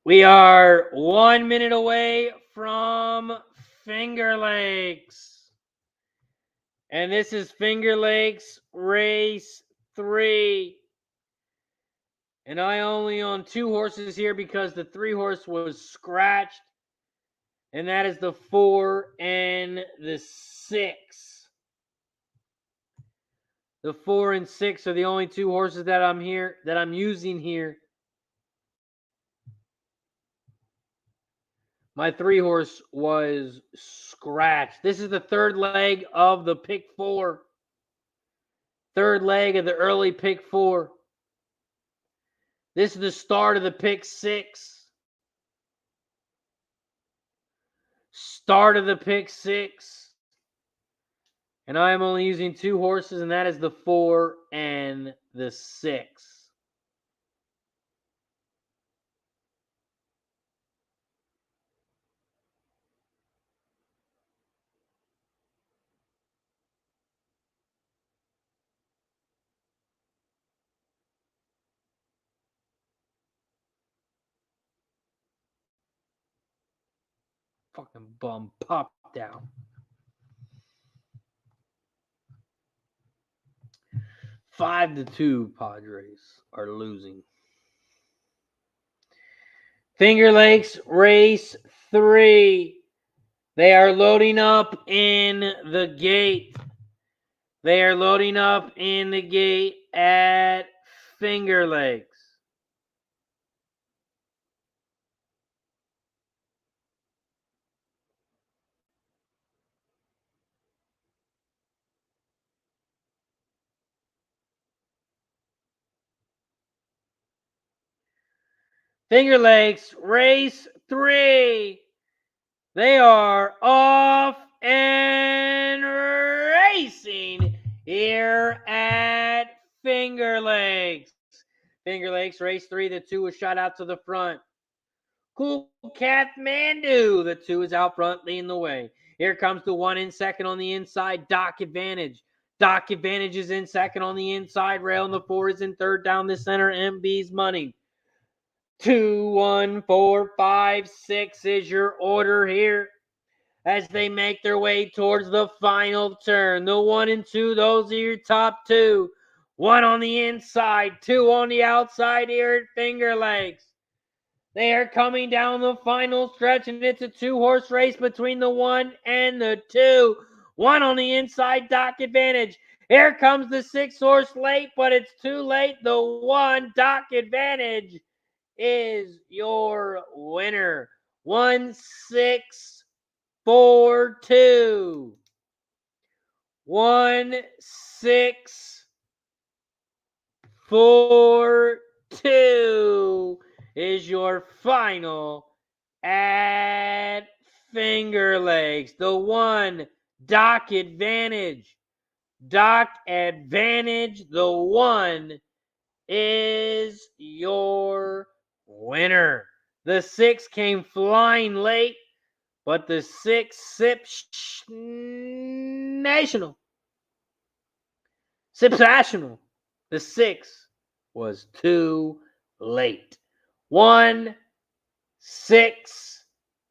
We are 1 minute away from Fingerlakes. And this is Fingerlakes race 3. And I only own 2 horses here because the 3 horse was scratched. And that is the 4 and the 6. The 4 and 6 are the only 2 horses that I'm using here. My 3 horse was scratched. This is the 3rd leg of the pick 4. 3rd leg of the early pick 4. This is the start of the pick 6. Start of the pick 6. And I am only using 2 horses, and that is the 4 and the 6. Fucking bum popped out. Five to 2 Padres are losing. Fingerlakes race 3. They are loading up in the gate. They are loading up in the gate at Fingerlakes. Fingerlakes race 3. They are off and racing here at Fingerlakes. Fingerlakes race 3. The 2 was shot out to the front. Cool Kathmandu. The 2 is out front leading the way. Here comes the 1 in second on the inside. Doc Advantage. Doc Advantage is in second on the inside rail, and the 4 is in third down the center. MB's money. 2, 1, 4, 5, 6 is your order here as they make their way towards the final turn. The 1 and 2, those are your top 2. 1 on the inside, 2 on the outside here at Fingerlakes. They are coming down the final stretch, and it's a 2-horse race between the 1 and the 2. 1 on the inside, Doc Advantage. Here comes the 6-horse late, but it's too late. The 1, Doc Advantage, is your winner. 1, 6, 4, 2. 1, 6, 4, 2 is your final at Fingerlakes. The 1, Doc Advantage. Doc Advantage, the 1 is your winner. The 6 came flying late, but the 6 Sips National. The 6 was too late. 1, 6,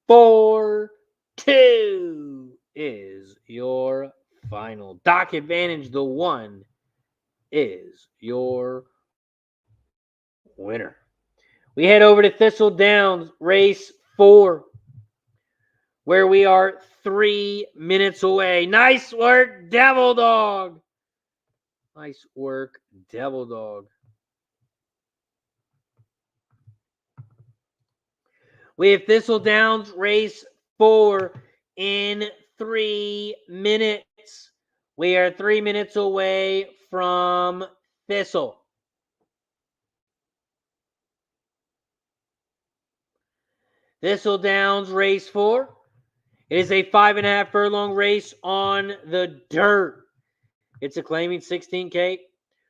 4, 2 is your final. Doc Advantage, the 1 is your winner. We head over to Thistle Downs, race 4, where we are 3 minutes away. Nice work, Devil Dog. Nice work, Devil Dog. We have Thistle Downs, race 4 in 3 minutes. We are 3 minutes away from Thistle. Thistle Downs, race 4. It is a 5.5 furlong race on the dirt. It's a claiming $16K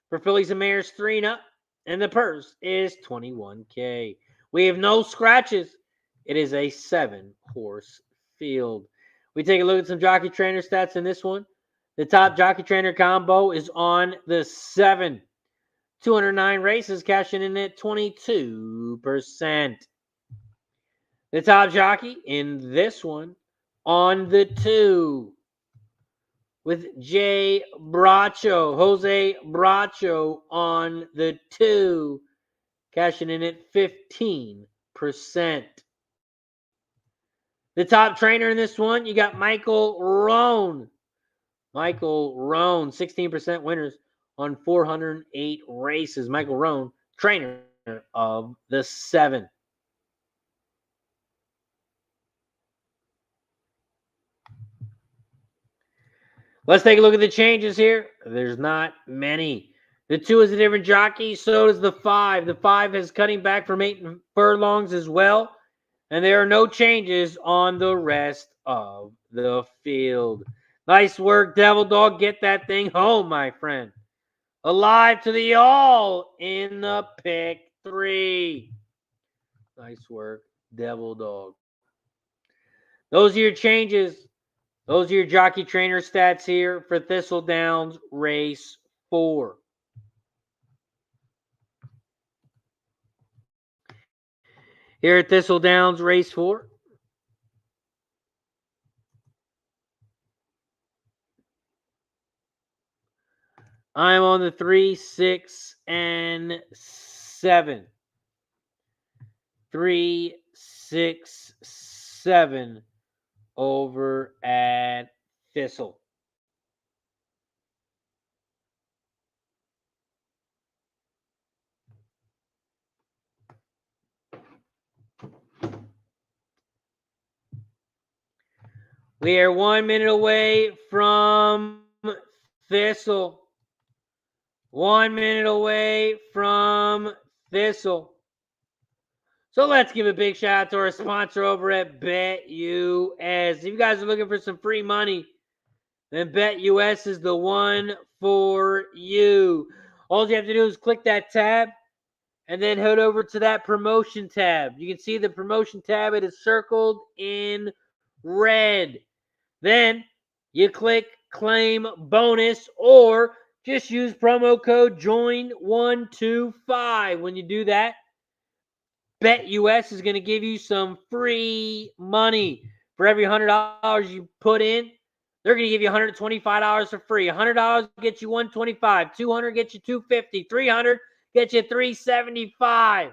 for fillies and mares 3 and up, and the purse is $21K. We have no scratches. It is a 7-horse field. We take a look at some jockey trainer stats in this one. The top jockey trainer combo is on the 7. 209 races, cashing in at 22%. The top jockey in this one on the 2 with Jose Bracho on the 2, cashing in at 15%. The top trainer in this one, you got Michael Roan. 16% winners on 408 races. Michael Roan, trainer of the 7. Let's take a look at the changes here. There's not many. The 2 is a different jockey. So does the 5. The 5 is cutting back from 8 furlongs as well. And there are no changes on the rest of the field. Nice work, Devil Dog. Get that thing home, my friend. Alive to the all in the pick 3. Nice work, Devil Dog. Those are your changes. Those are your jockey trainer stats here for Thistledowns Race 4. Here at Thistledowns Race 4. I'm on the 3, 6, and 7. 3, 6, 7 over at Thistle. We are 1 minute away from Thistle. 1 minute away from Thistle. So let's give a big shout out to our sponsor over at BetUS. If you guys are looking for some free money, then BetUS is the one for you. All you have to do is click that tab and then head over to that promotion tab. You can see the promotion tab. It is circled in red. Then you click claim bonus or just use promo code JOIN125. When you do that, BetUS is going to give you some free money. For every $100 you put in, they're going to give you $125 for free. $100 gets you $125. $200 gets you $250. $300 gets you $375.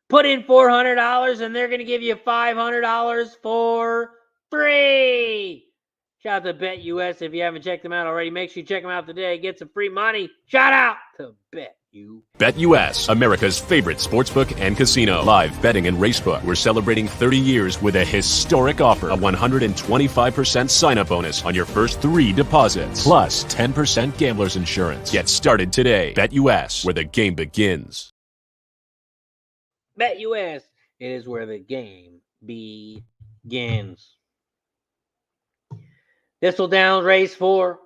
Put in $400 and they're going to give you $500 for free. Shout out to BetUS. If you haven't checked them out already, make sure you check them out today. Get some free money. Shout out to BetUS. BetUS, America's favorite sportsbook and casino. Live betting and racebook. We're celebrating 30 years with a historic offer. A 125% sign-up bonus on your first 3 deposits. Plus 10% gambler's insurance. Get started today. BetUS, where the game begins. BetUS, it is where the game begins. Thistledown Race 4.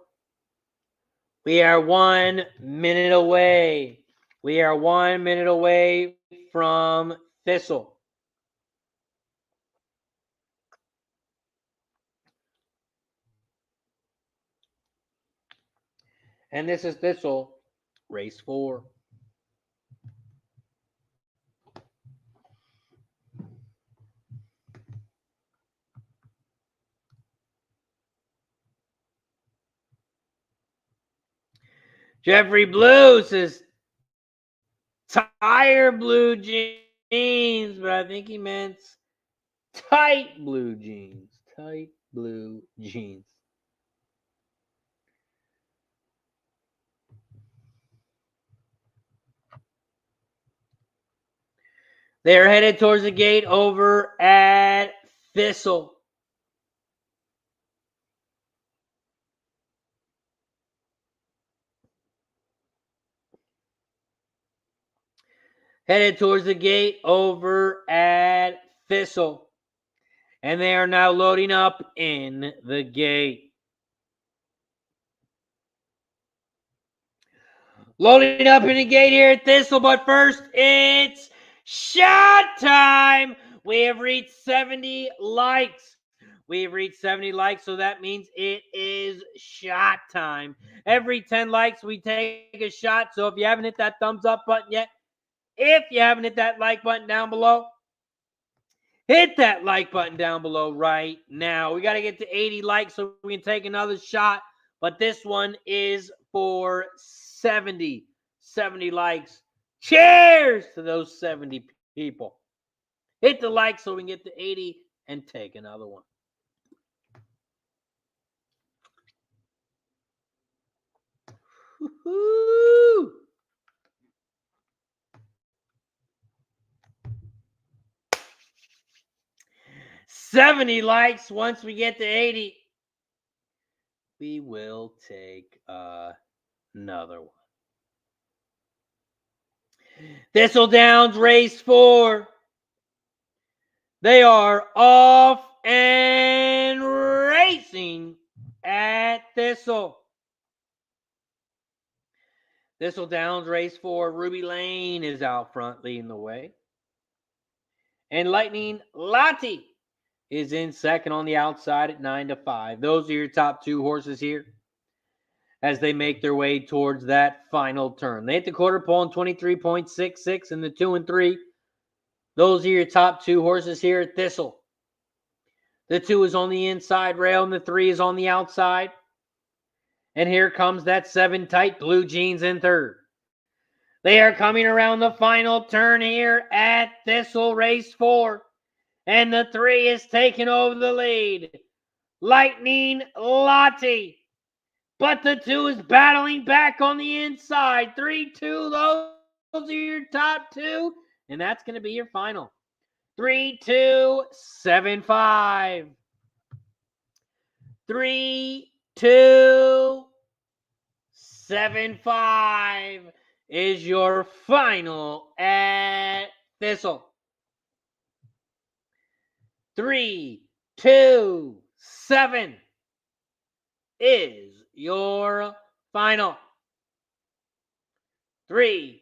We are 1 minute away. We are 1 minute away from Thistle. And this is Thistle Race 4. Jeffrey Blue says tire blue jeans, but I think he meant tight blue jeans. Tight blue jeans. They're headed towards the gate over at Thistle. Headed towards the gate over at Thistle. And they are now loading up in the gate. Loading up in the gate here at Thistle, but first it's shot time. We have reached 70 likes. We have reached 70 likes, so that means it is shot time. Every 10 likes, we take a shot. So if you haven't hit that thumbs up button yet, if you haven't hit that like button down below, hit that like button down below right now. We got to get to 80 likes so we can take another shot. But this one is for 70 likes. Cheers to those 70 people. Hit the like so we can get to 80 and take another one. Woo-hoo! $70 likes. Once we get to 80, we will take another one. Thistle Downs Race 4. They are off and racing at Thistle. Thistle Downs race 4. Ruby Lane is out front leading the way. And Lightning Lottie is in second on the outside at 9-5. Those are your top 2 horses here as they make their way towards that final turn. They hit the quarter pole in 23.66 in the 2 and 3. Those are your top 2 horses here at Thistle. The 2 is on the inside rail and the 3 is on the outside. And here comes that 7 tight blue jeans in third. They are coming around the final turn here at Thistle race 4. And the 3 is taking over the lead. Lightning Lottie. But the 2 is battling back on the inside. 3-2, those are your top 2. And that's going to be your final. 3-2, 7-5. 3-2, 7-5 is your final at Thistle. 3-2-7 is your final. 3-2-7.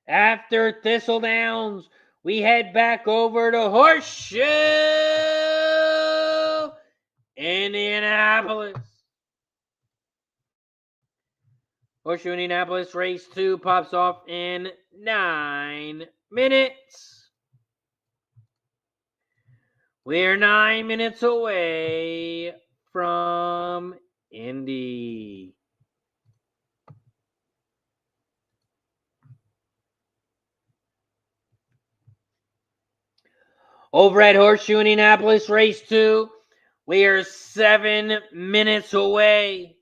After Thistledowns, we head back over to Horseshoe Indianapolis. Horseshoe Indianapolis race 2 pops off in 9 minutes. We're 9 minutes away from Indy. Over at Horseshoe Indianapolis race 2, we are 7 minutes away.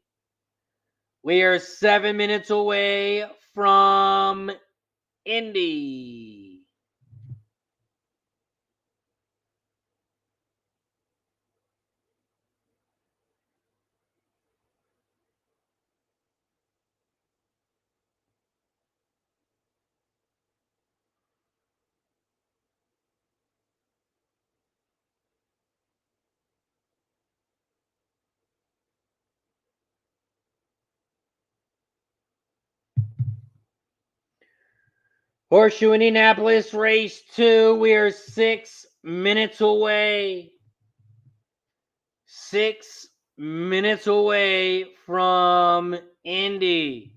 We are 7 minutes away from Indy. Horseshoe Indianapolis race 2, we are 6 minutes away. 6 minutes away from Indy.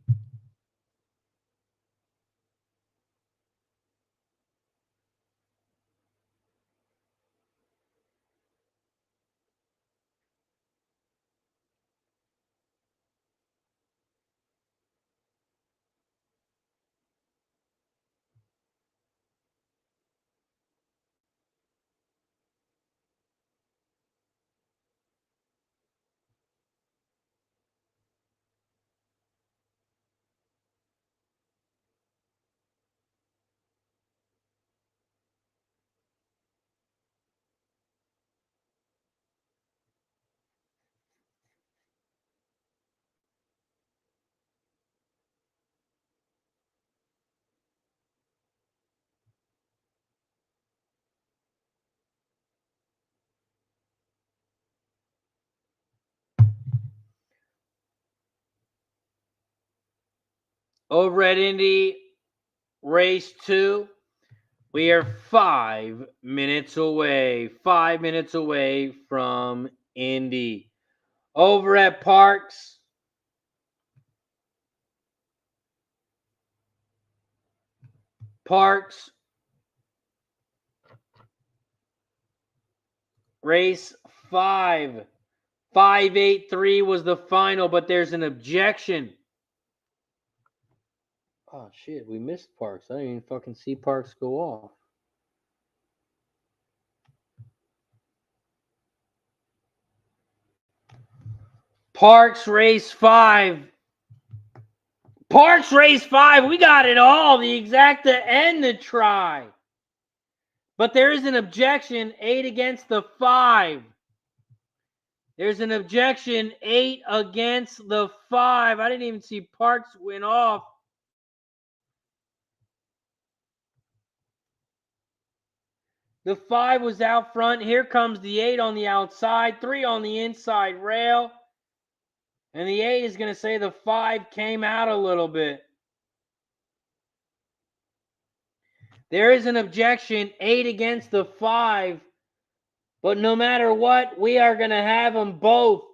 Over at Indy race 2, we are 5 minutes away. 5 minutes away from Indy. Over at Parx race 5. 5-8-3 was the final, but there's an objection. Oh, shit, we missed Parx. I didn't even fucking see Parx go off. Parx race 5. Parx race 5. We got it all. The exacta and the try. But there is an objection. 8 against the 5. There's an objection. 8 against the 5. I didn't even see Parx win off. The 5 was out front. Here comes the 8 on the outside, 3 on the inside rail. And the 8 is going to say the 5 came out a little bit. There is an objection, 8 against the 5. But no matter what, we are going to have them both.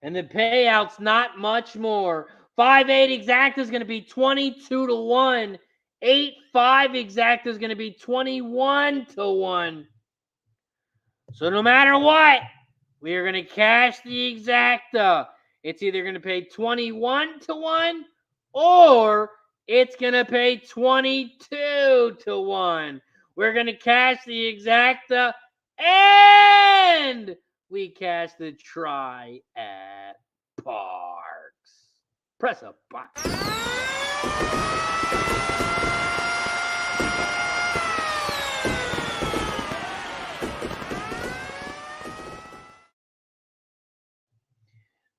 And the payout's not much more. 5-8 exacta is going to be 22-1. 8-5 exacta is going to be 21-1. So no matter what, we are going to cash the exacta. It's either going to pay 21-1 or it's going to pay 22-1. We're going to cash the exacta and we cash the try at Parx. Press a button.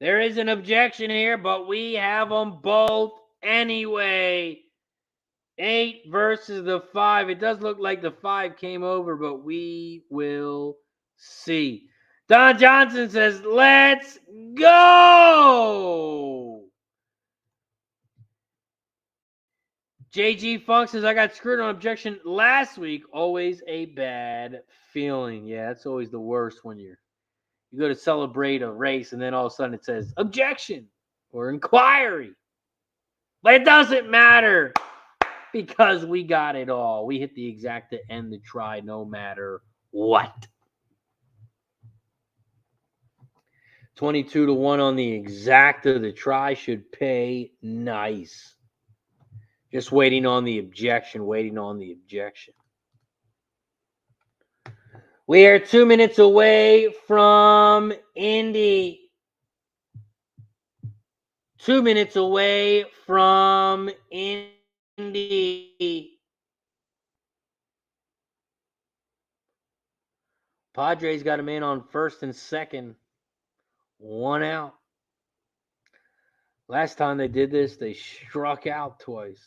There is an objection here, but we have them both anyway. 8 versus the 5. It does look like the 5 came over, but we will see. Don Johnson says, let's go! JG Funk says, I got screwed on objection last week. Always a bad feeling. Yeah, that's always the worst when you go to celebrate a race and then all of a sudden it says objection or inquiry. But it doesn't matter because we got it all. We hit the exacta and the try no matter what. 22-1 on the exacta. The try should pay nice. Just waiting on the objection, We are 2 minutes away from Indy. 2 minutes away from Indy. Padres got him in on first and second. 1 out. Last time they did this, they struck out twice.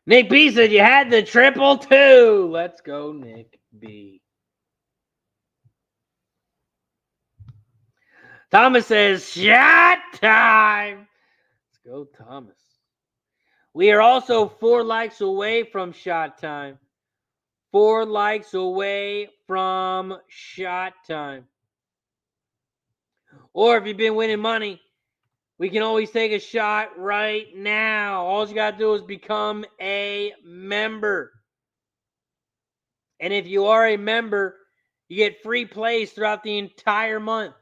Nick B said you had the 222. Let's go, Nick B. Thomas says, shot time. Let's go, Thomas. We are also 4 likes away from shot time. 4 likes away from shot time. Or if you've been winning money, we can always take a shot right now. All you got to do is become a member. And if you are a member, you get free plays throughout the entire month,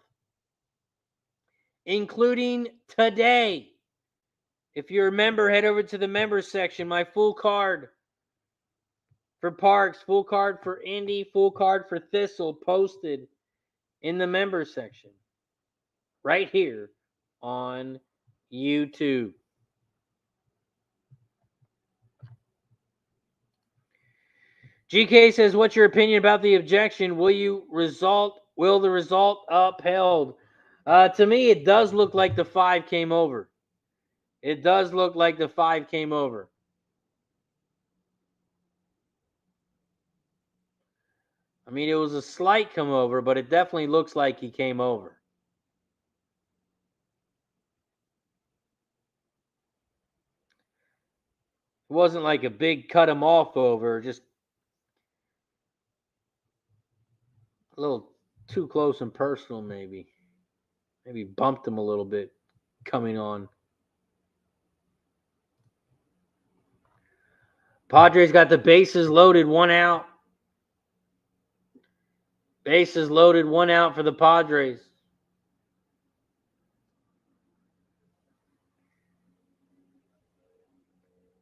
including today. If you're a member, head over to the members section. My full card for Parx, full card for Indy, full card for Thistle posted in the members section right here on YouTube. GK says, what's your opinion about the objection? Will the result upheld? To me, it does look like the 5 came over. It does look like the 5 came over. I mean, it was a slight come over, but it definitely looks like he came over. It wasn't like a big cut him off over, just a little too close and personal maybe. Maybe bumped him a little bit coming on. Padres got the bases loaded, 1 out. Bases loaded, 1 out for the Padres.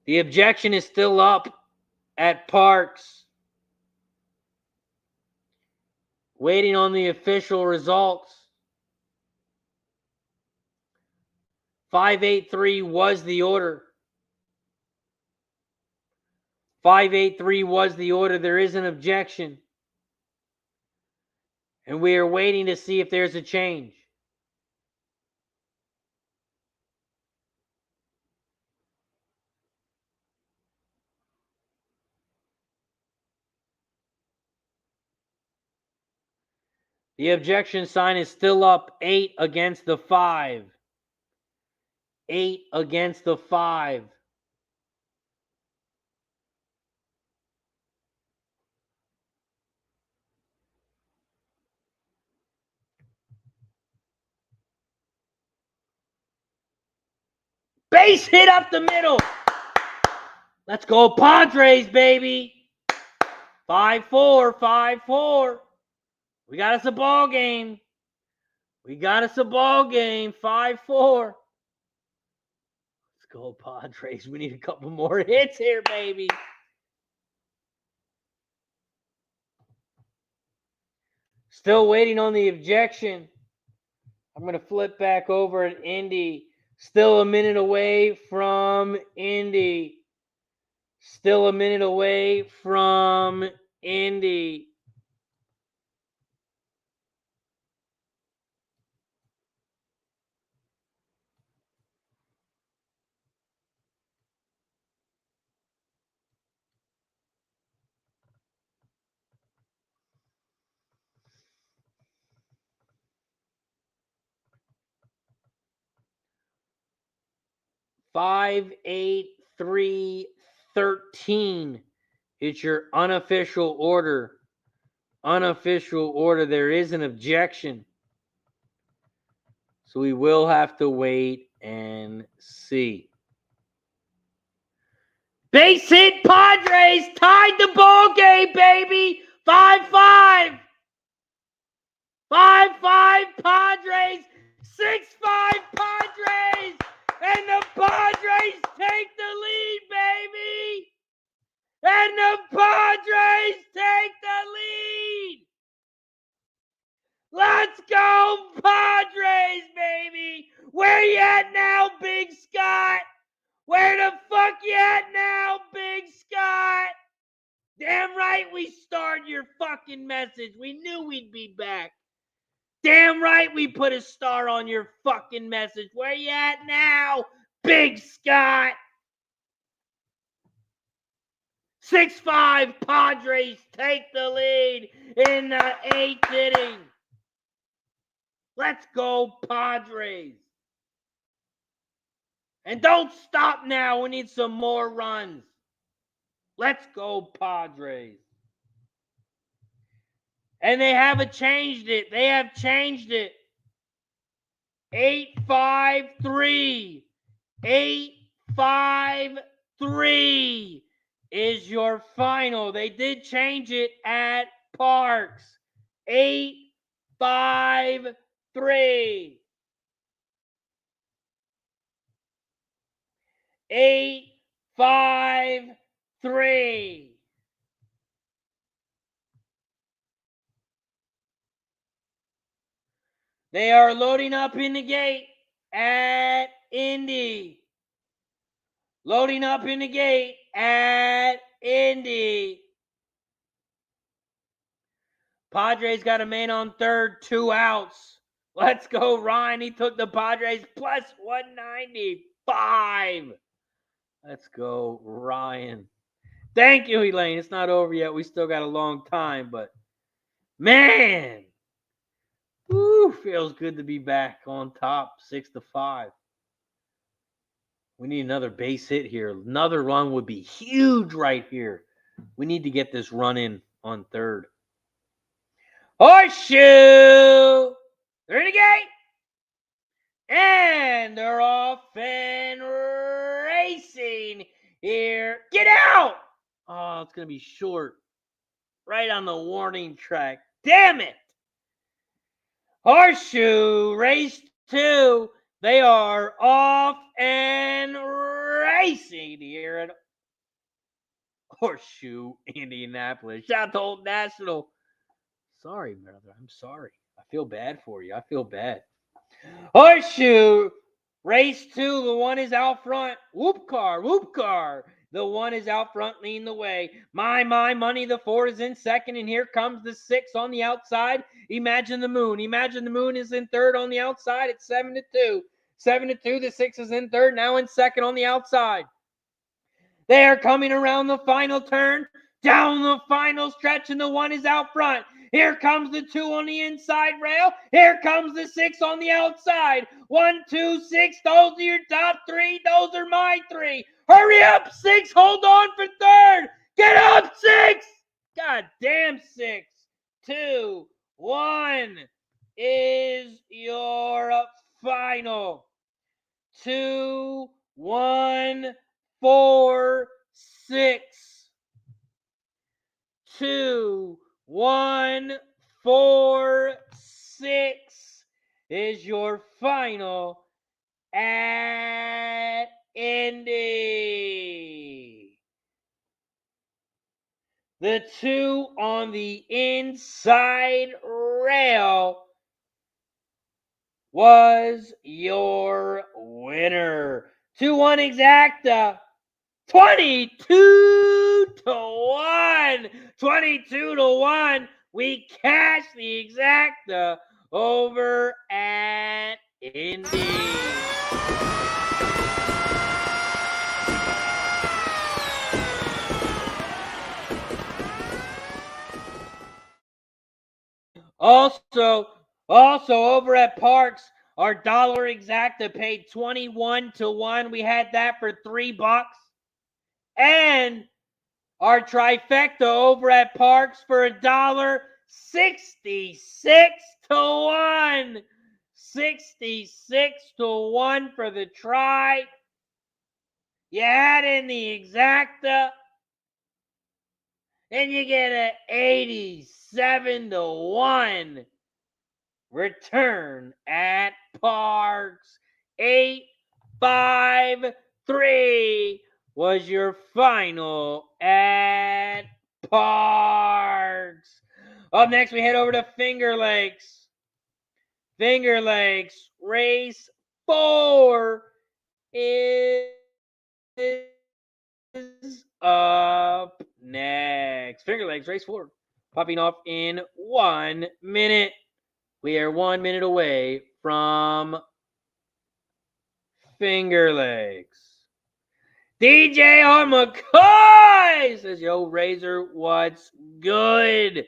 The objection is still up at Parx. Waiting on the official results. 583 was the order. 583 was the order. There is an objection. And we are waiting to see if there's a change. The objection sign is still up. 8 against the 5. 8 against the 5. Base hit up the middle. Let's go Padres, baby. 5-4, 5-4. We got us a ball game. 5-4. Let's go Padres. We need a couple more hits here, baby. Still waiting on the objection. I'm going to flip back over at Indy. Still a minute away from Indy. 5-8-3-13 is your unofficial order. There is an objection. So we will have to wait and see. Base hit, Padres tied the ball game, baby. 5-5. 5-5 Padres. 6-5 Padres. And the Padres take the lead, baby. And the Padres take the lead. Let's go, Padres, baby. Where you at now, Big Scott? Where the fuck you at now, Big Scott? Damn right we starred your fucking message. We knew we'd be back. Damn right we put a star on your fucking message. Where you at now, Big Scott? 6-5 Padres take the lead in the 8th inning. Let's go, Padres. And don't stop now. We need some more runs. Let's go, Padres. And they haven't changed it. 8-5-3. 8-5-3 is your final. They did change it at Parx. 8-5-3. 8-5-3. They are loading up in the gate at Indy. Loading up in the gate at Indy. Padres got a man on third, 2 outs. Let's go, Ryan. He took the Padres plus 195. Let's go, Ryan. Thank you, Elaine. It's not over yet. We still got a long time, but man, woo, feels good to be back on top, 6-5. We need another base hit here. Another run would be huge right here. We need to get this run in on third. Horseshoe! They're in the gate. And they're off and racing here. Get out! Oh, it's going to be short. Right on the warning track. Damn it! Horseshoe, race 2. They are off and racing here at Horseshoe Indianapolis. Shout out to Old National. Sorry, brother. I'm sorry. I feel bad for you. I feel bad. Horseshoe, race 2. The one is out front. Whoop car, whoop car. The one is out front leading the way. My money. The 4 is in second. And here comes the 6 on the outside. Imagine the Moon. Imagine the Moon is in third on the outside. It's 7-2. 7-2. The 6 is in third. Now in second on the outside. They are coming around the final turn. Down the final stretch. And the 1 is out front. Here comes the 2 on the inside rail. Here comes the 6 on the outside. 1, 2, 6. Those are your top 3. Those are my 3. Hurry up, 6. Hold on for 3rd. Get up, 6. God damn, 6. 2, 1 is your final. 2, 1, 4, 6. 2, 1, 4, 6 is your final at Indy. The 2 on the inside rail was your winner. 2-1 exacta. 22-1. 22-1. We cashed the exacta over at Indy. Also over at Parx, our dollar exacta paid 21-1. We had that for $3. And our trifecta over at Parx for $1, 66-1. 66-1 for the try. You add in the exacta, and you get an 87-1 return at Parx. 8-5-3 was your final at Parx. Up next, we head over to Fingerlakes. Fingerlakes race 4 is up next. Fingerlakes race 4 popping off in 1 minute. We are 1 minute away from Fingerlakes. DJ on McCoy says, yo, Razor, what's good?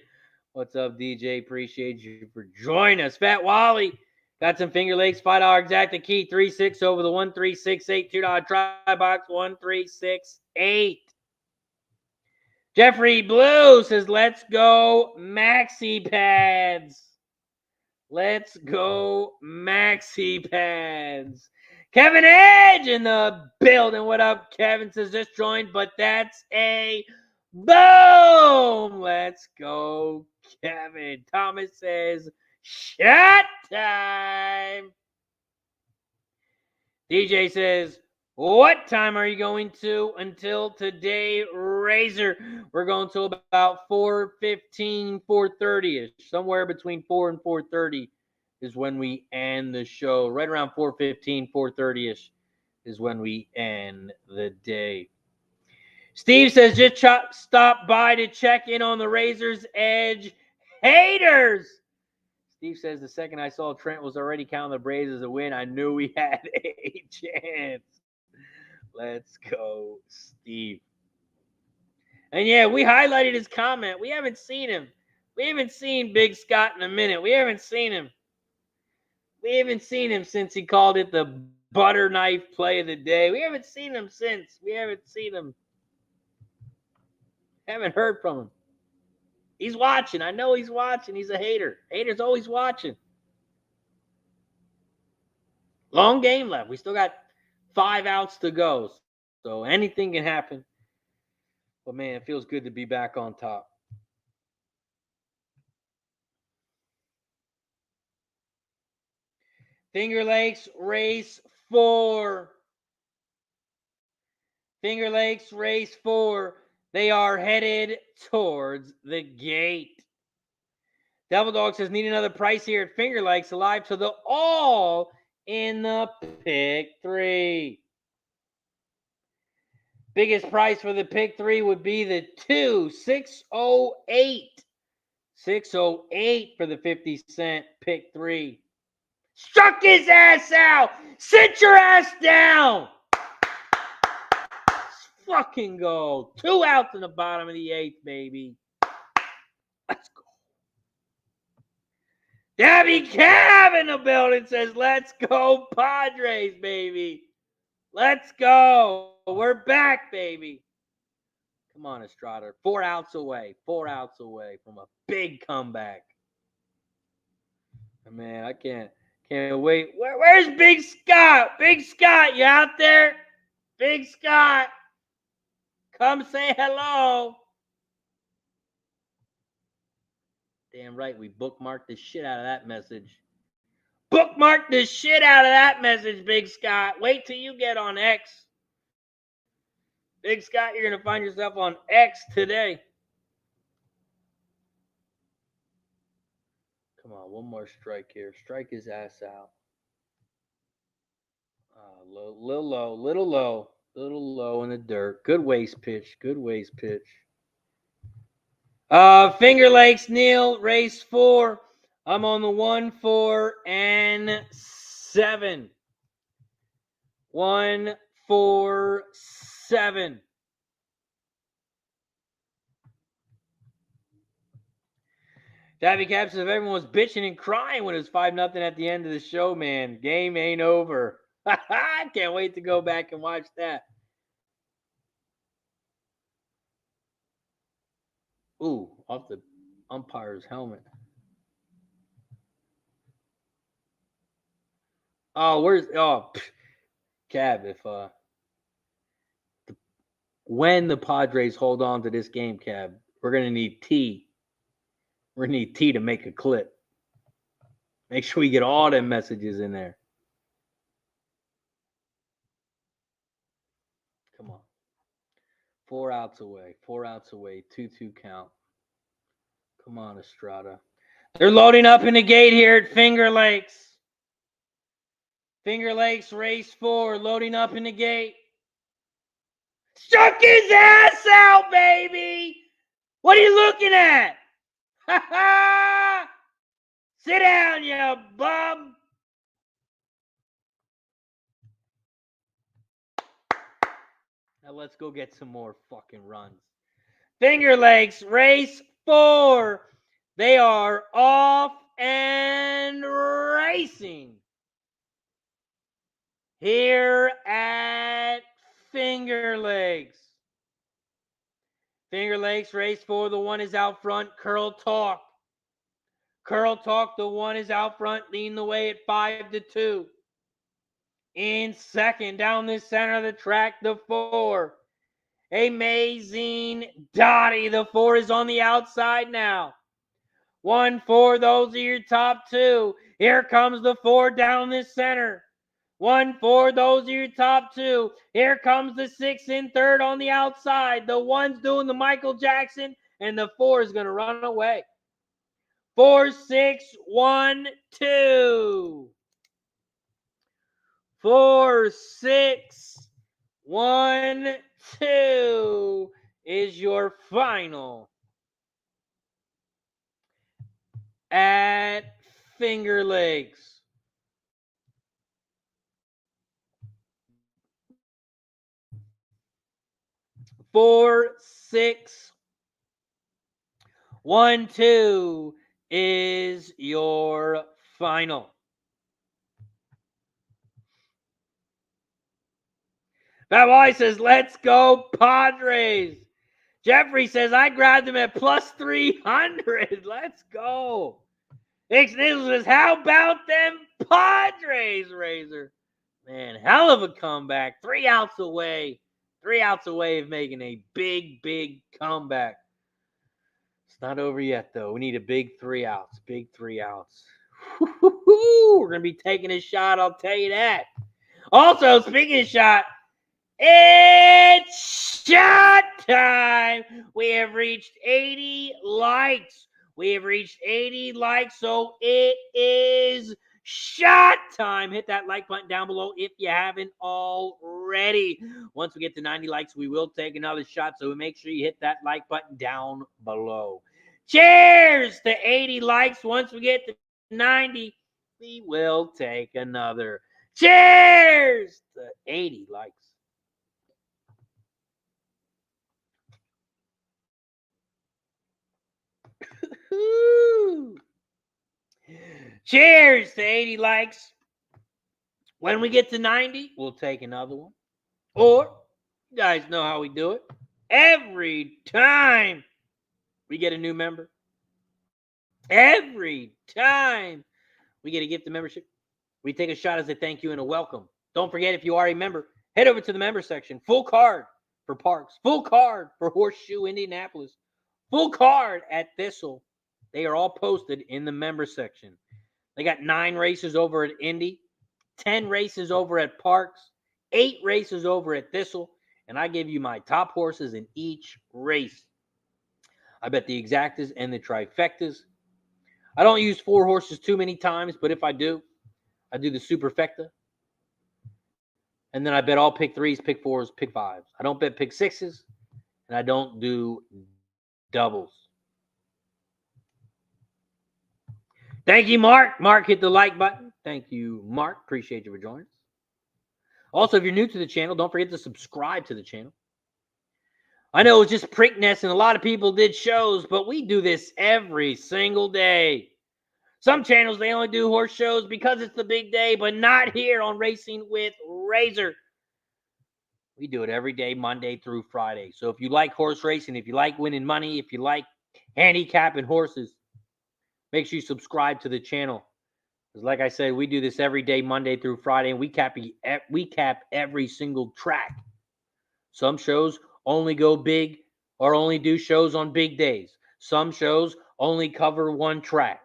What's up, DJ? Appreciate you for joining us. Fat Wally got some Fingerlakes, $5 exacta key, 3-6 over the 1-3-6-8, $2 try box, 1-3-6-8. Jeffrey Blue says, let's go maxi pads. Let's go maxi pads. Kevin Edge in the building. What up, Kevin? Says just joined, but that's a boom. Let's go, Kevin. Thomas says shot time. DJ says, what time are you going to until today, Razor? We're going to about 4:15, 4:30ish. Somewhere between 4 and 4:30 is when we end the show. Right around 4:15, 4:30ish is when we end the day. Steve says, just stop by to check in on the Razor's Edge haters. Steve says, the second I saw Trent was already counting the Braves as a win, I knew we had a chance. Let's go, Steve. And yeah, we highlighted his comment. We haven't seen him. We haven't seen Big Scott in a minute. We haven't seen him. We haven't seen him since he called it the butter knife play of the day. We haven't seen him since. We haven't seen him. Haven't heard from him. He's watching. I know he's watching. He's a hater. Hater's always watching. Long game left. We still got 5 outs to go. So anything can happen. But, man, it feels good to be back on top. Fingerlakes race 4. Fingerlakes race 4. They are headed towards the gate. Devil Dog says, need another price here at Fingerlakes, alive to the all in the pick 3. Biggest price for the pick 3 would be the 2, 608. 608 for the 50-cent pick 3. Struck his ass out. Sit your ass down. Let's fucking go. 2 outs in the bottom of the 8th, baby. Let's go. Debbie Cab in the building says, let's go Padres, baby. Let's go. We're back, baby. Come on, Estrada. 4 outs away. 4 outs away from a big comeback. Man, I can't wait. Where's Big Scott? Big Scott, you out there? Big Scott, come say hello. Damn right, we bookmarked the shit out of that message. Bookmark the shit out of that message, Big Scott. Wait till you get on X. Big Scott, you're going to find yourself on X today. Come on, one more strike here. Strike his ass out. Little low in the dirt. Good waist pitch. Fingerlakes, Neil, race 4. I'm on the 1, 4, and 7. 1, 4, 7. Davy Cap says if everyone was bitching and crying when it was 5-0 at the end of the show, man. Game ain't over. I can't wait to go back and watch that. Ooh, off the umpire's helmet. Cab, when the Padres hold on to this game, Cab, we're going to need T. We're going to need T to make a clip. Make sure we get all them messages in there. Come on. 4 outs away. 2-2 count. Come on, Estrada. They're loading up in the gate here at Fingerlakes. Fingerlakes, race 4, loading up in the gate. Struck his ass out, baby! What are you looking at? Ha ha! Sit down, you bum! Now let's go get some more fucking runs. Fingerlakes, race 4. They are off and racing here at Fingerlakes. Fingerlakes, race 4. The 1 is out front. Curl Talk. The 1 is out front, leading the way at 5-2. In second, down the center of the track, the 4. Amazing Dottie. The 4 is on the outside now. 1, 4, those are your top 2. Here comes the 4 down the center. 1, 4, those are your top 2. Here comes the 6 in third on the outside. The 1's doing the Michael Jackson, and the 4 is going to run away. 4, 6, 1, 2. 4, 6, 1, 2 is your final at Fingerlakes. Four, 6, 1, 2 is your final. That boy says, let's go Padres. Jeffrey says, I grabbed him at plus 300. Let's go. Nick Nizzle says, how about them Padres, Razor? Man, hell of a comeback. 3 outs away. 3 outs away of making a big, big comeback. It's not over yet, though. We need a big 3 outs. Big 3 outs. We're going to be taking a shot, I'll tell you that. Also, speaking of shot, it's shot time. We have reached 80 likes. So it is shot time. Hit that like button down below if you haven't already. Once we get to 90 likes, we will take another shot. So make sure you hit that like button down below. Cheers to 80 likes. Once we get to 90, we will take another. Cheers to 80 likes. Cheers to 80 likes. When we get to 90, we'll take another one. Or, you guys know how we do it. Every time we get a new member, every time we get a gift of membership, we take a shot as a thank you and a welcome. Don't forget, if you are a member, head over to the member section. Full card for Parx. Full card for Horseshoe Indianapolis. Full card at Thistle. They are all posted in the member section. They got 9 races over at Indy, 10 races over at Parx, 8 races over at Thistle, and I give you my top horses in each race. I bet the exactas and the trifectas. I don't use 4 horses too many times, but if I do the superfecta. And then I bet all pick 3s, pick 4s, pick 5s. I don't bet pick 6s, and I don't do doubles. Thank you, Mark. Mark, hit the like button. Thank you, Mark. Appreciate you for joining us. Also, if you're new to the channel, don't forget to subscribe to the channel. I know it's just Preakness, and a lot of people did shows, but we do this every single day. Some channels, they only do horse shows because it's the big day, but not here on Racing with Razor. We do it every day, Monday through Friday. So if you like horse racing, if you like winning money, if you like handicapping horses, make sure you subscribe to the channel. Because like I said, we do this every day, Monday through Friday, and we cap every single track. Some shows only go big or only do shows on big days. Some shows only cover one track.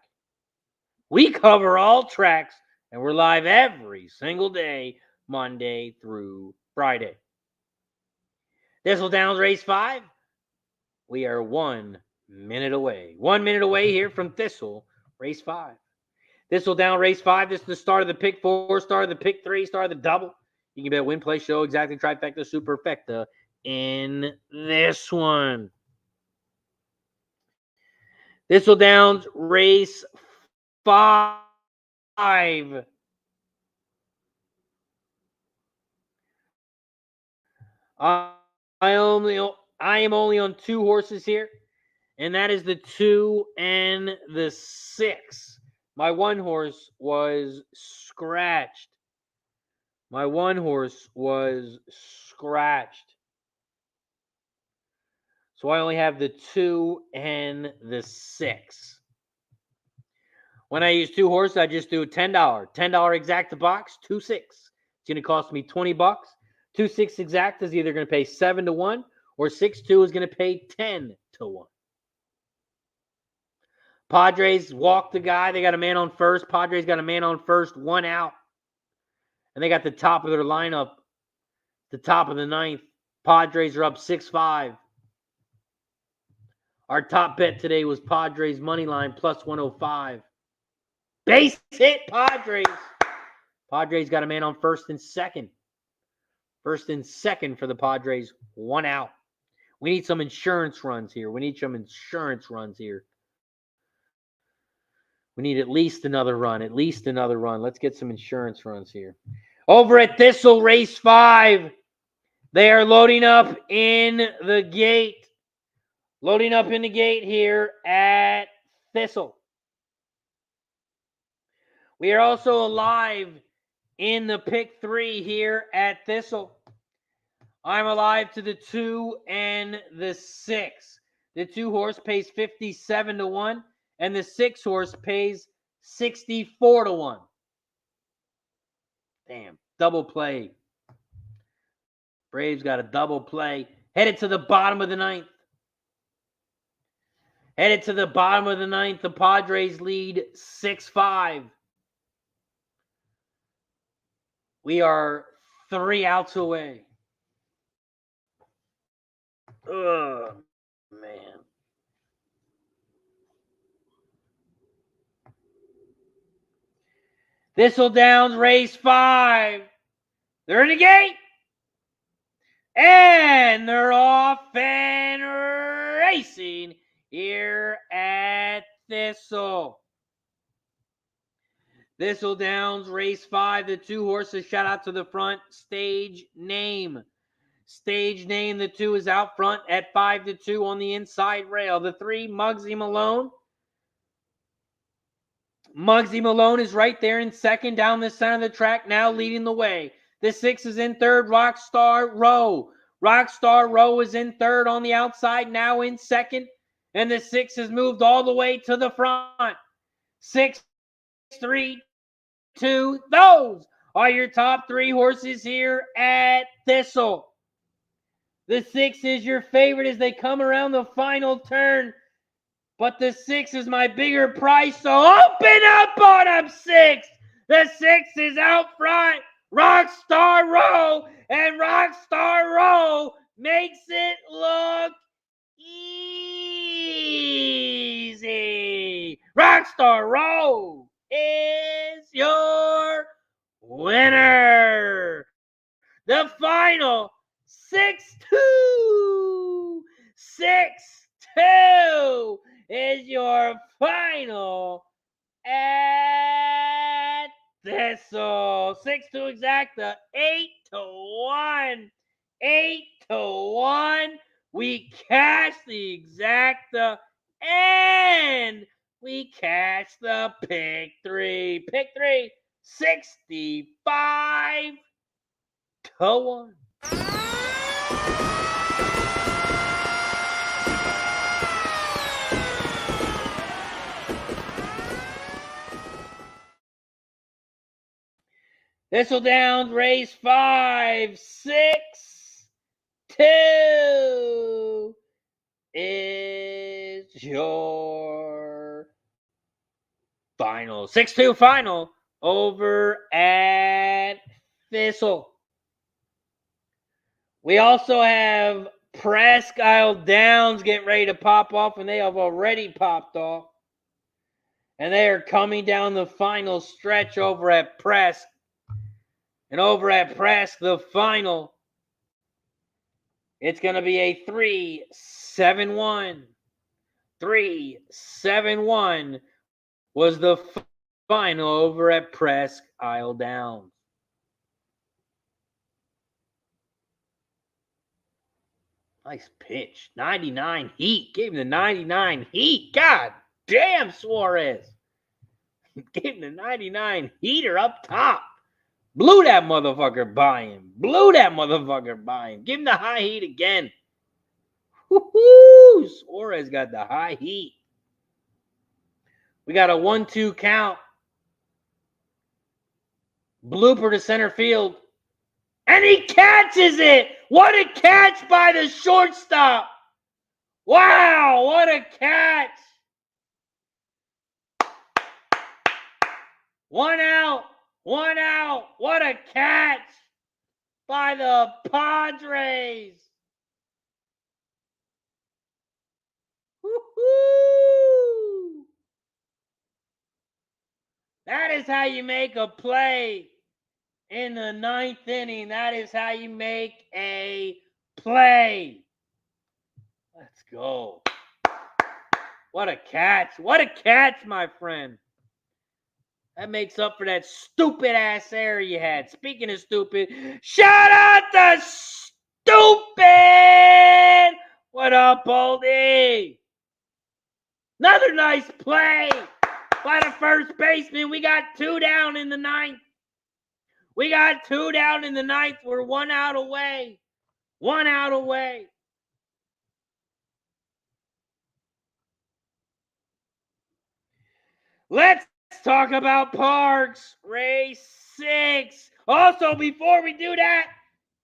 We cover all tracks, and we're live every single day, Monday through Friday. Thistle Downs Race 5. We are 1 minute away. 1 minute away here from Thistle Race 5. Thistledown Race 5. This is the start of the pick 4, start of the pick 3, start of the double. You can bet win, play, show, exactly, trifecta, superfecta in this one. Thistledowns Race 5. I am only on 2 horses here, and that is the 2 and the 6. My 1 horse was scratched. So I only have the 2 and the 6. When I use 2 horses, I just do $10. $10 exacta box, 2 6. It's going to cost me $20. 2 6 exacta is either going to pay 7 to 1 or 6 2 is going to pay 10 to 1. Padres walked the guy. They got a man on first. Padres got a man on first, 1 out. And they got the top of their lineup, the top of the 9th. Padres are up 6-5. Our top bet today was Padres money line plus 105. Base hit, Padres. Padres got a man on first and second. First and second for the Padres, 1 out. We need some insurance runs here. We need at least another run. Let's get some insurance runs here. Over at Thistle Race 5, they are loading up in the gate. Loading up in the gate here at Thistle. We are also alive in the pick 3 here at Thistle. I'm alive to the 2 and the 6. The 2 horse pays 57 to 1, and the 6 horse pays 64 to 1. Damn, double play. Braves got a double play. Headed to the bottom of the 9th. The Padres lead 6-5. We are 3 outs away. Oh, man. Thistledowns Race 5. They're in the gate. And they're off and racing here at Thistle. Thistledowns Race 5. The 2 horses shot out to the front. Stage name. The 2 is out front at 5 to 2 on the inside rail. The 3, Muggsy Malone. Muggsy Malone is right there in second down the center of the track, now leading the way. The 6 is in third, Rockstar Row. Rockstar Row is in third on the outside, now in second. And the 6 has moved all the way to the front. 6, 3, 2. Those are your top 3 horses here at Thistle. The 6 is your favorite as they come around the final turn. But the 6 is my bigger price, so open up on him, 6. The 6 is out front. Rockstar Row, and Rockstar Row makes it look easy. Rockstar Row is your winner. The final 6-2. 6-2 is your final at Thistle. 6-2 exacta. 8-1. 8-1. We cash the exacta and we cash the pick 3. Pick 3, 65-1. Thistle Downs race 5, 6-2 is your final. 6-2 final over at Thistle. We also have Presque Isle Downs getting ready to pop off, and they have already popped off. And they are coming down the final stretch over at Presque. And over at Presque, the final, it's going to be a 3-7-1. 3-7-1 was the final over at Presque Isle Downs. Nice pitch. 99 heat. Gave him the 99 heat. God damn, Suarez. Gave him the 99 heater up top. Blew that motherfucker by him. Blew that motherfucker by him. Give him the high heat again. Woo-hoo! Suarez got the high heat. We got a 1-2 count. Blooper to center field. And he catches it! What a catch by the shortstop! Wow, what a catch! 1 out. 1 out. What a catch by the Padres. Woo-hoo! That is how you make a play in the 9th inning. That is how you make a play. Let's go. What a catch. What a catch, my friend. That makes up for that stupid-ass error you had. Speaking of stupid, shout out to Stupid! What up, Oldie? Another nice play by the first baseman. We got 2 down in the 9th. We got 2 down in the 9th. We're 1 out away. 1 out away. Let's talk about Parx Race 6. Also, before we do that,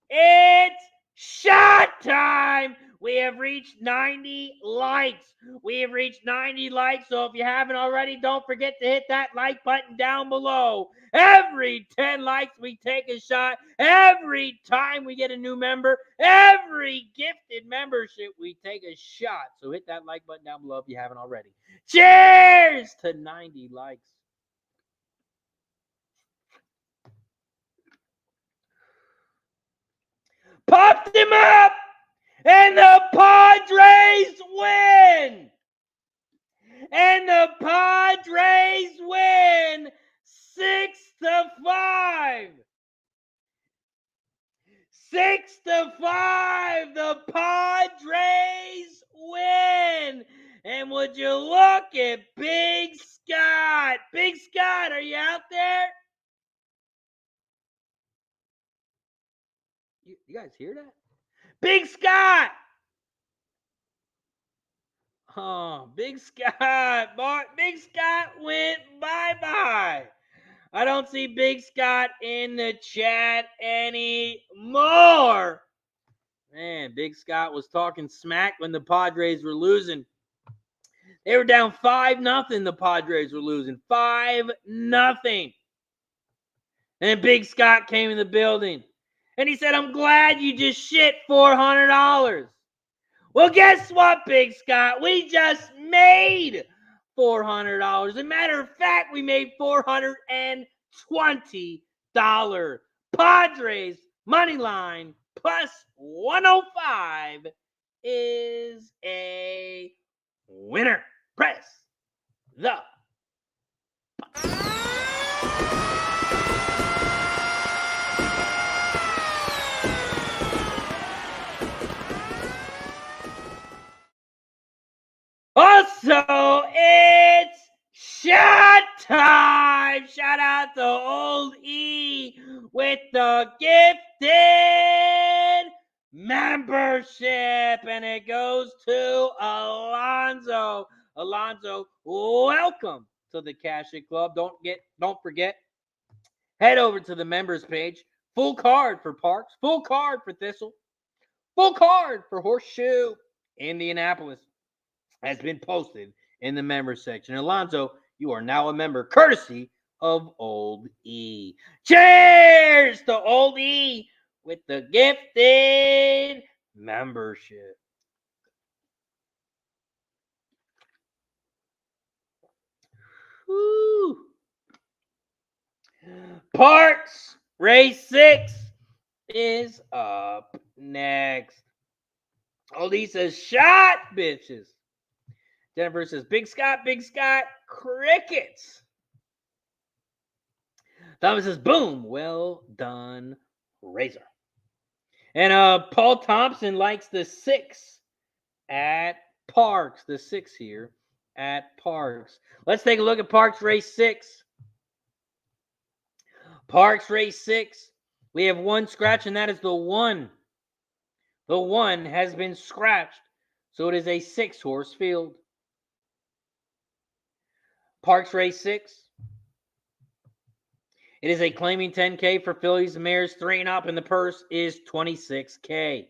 it's shot time. We have reached 90 likes. We have reached 90 likes. So if you haven't already, don't forget to hit that like button down below. Every 10 likes, we take a shot. Every time we get a new member, every gifted membership, we take a shot. So hit that like button down below if you haven't already. Cheers to 90 likes. Popped him up, and the Padres win. And the Padres win 6-5. 6-5. The Padres win. And would you look at Big Scott. Big Scott, are you out there? You guys hear that? Big Scott! Oh, Big Scott. Big Scott went bye-bye. I don't see Big Scott in the chat anymore. Man, Big Scott was talking smack when the Padres were losing. They were down 5-0. The Padres were losing 5-0. And then Big Scott came in the building. And he said, I'm glad you just shit $400. Well, guess what, Big Scott? We just made $400. As a matter of fact, we made $420. Padres money line plus 105 is a winner. Press the Also, it's shot time. Shout out to Old E with the gifted membership. And it goes to Alonzo. Alonzo, welcome to the Cash It Club. Don't forget, head over to the members page. Full card for Parx, full card for Thistle, full card for Horseshoe Indianapolis has been posted in the members section. Alonzo, you are now a member courtesy of Old E. Cheers to Old E with the gifted membership. Woo. Parx Race 6 is up next. Old E says, shot, bitches. Jennifer says, Big Scott, crickets. Thomas says, boom, well done, Razor. And Paul Thompson likes the 6 at Parx, the 6 here at Parx. Let's take a look at Parx Race 6. Parx Race 6, we have one scratch, and that is the 1. The 1 has been scratched, so it is a 6-horse field. Parx Race 6. It is a claiming 10K for fillies and mares 3 and up, and the purse is $26K.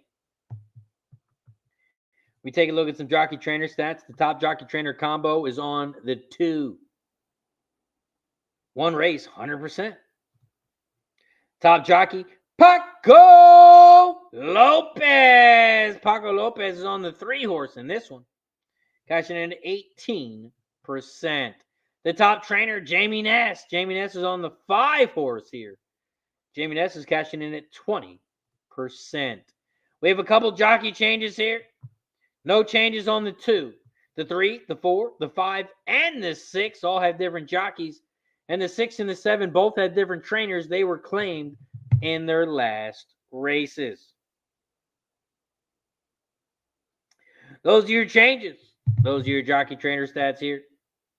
We take a look at some jockey trainer stats. The top jockey trainer combo is on the 2. 1 race, 100%. Top jockey, Paco Lopez. Paco Lopez is on the 3 horse in this one. Cashing in 18%. The top trainer, Jamie Ness. Jamie Ness is on the 5 horse here. Jamie Ness is cashing in at 20%. We have a couple jockey changes here. No changes on the 2. The 3, the 4, the 5, and the 6 all have different jockeys. And the 6 and the 7 both had different trainers. They were claimed in their last races. Those are your changes. Those are your jockey trainer stats here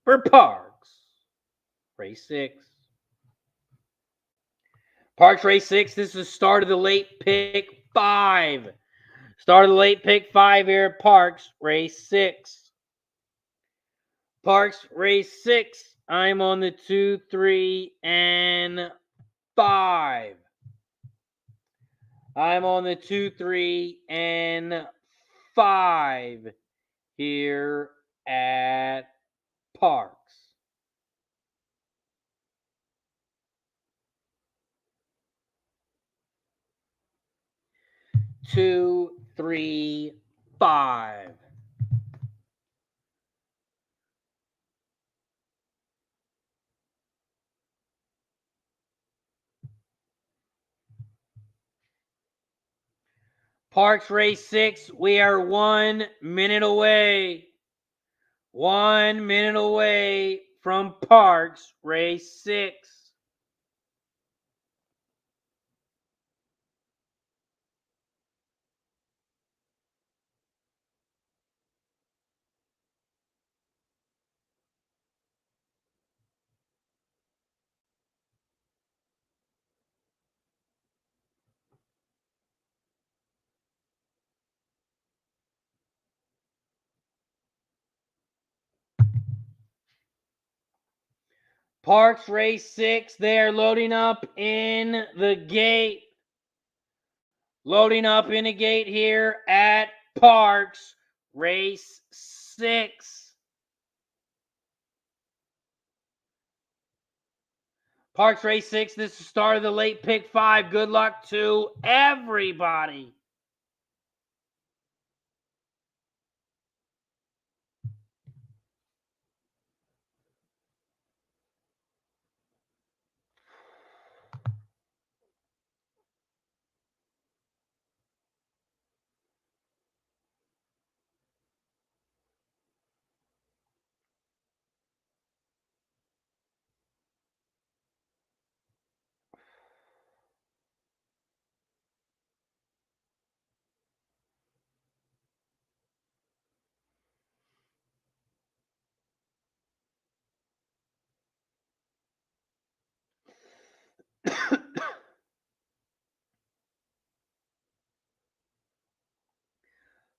for Parx Race 6. Parx Race 6, this is the start of the late pick 5. Start of the late pick 5 here at Parx Race 6. Parx Race 6, I'm on the 2, 3, and 5. I'm on the 2, 3, and 5 here at Parx. Two, 3, 5. Parx Race 6, we are 1 minute away. 1 minute away from Parx Race 6. Parx Race 6, they're loading up in the gate. Loading up in the gate here at Parx Race 6. Parx Race 6, this is the start of the late pick 5. Good luck to everybody.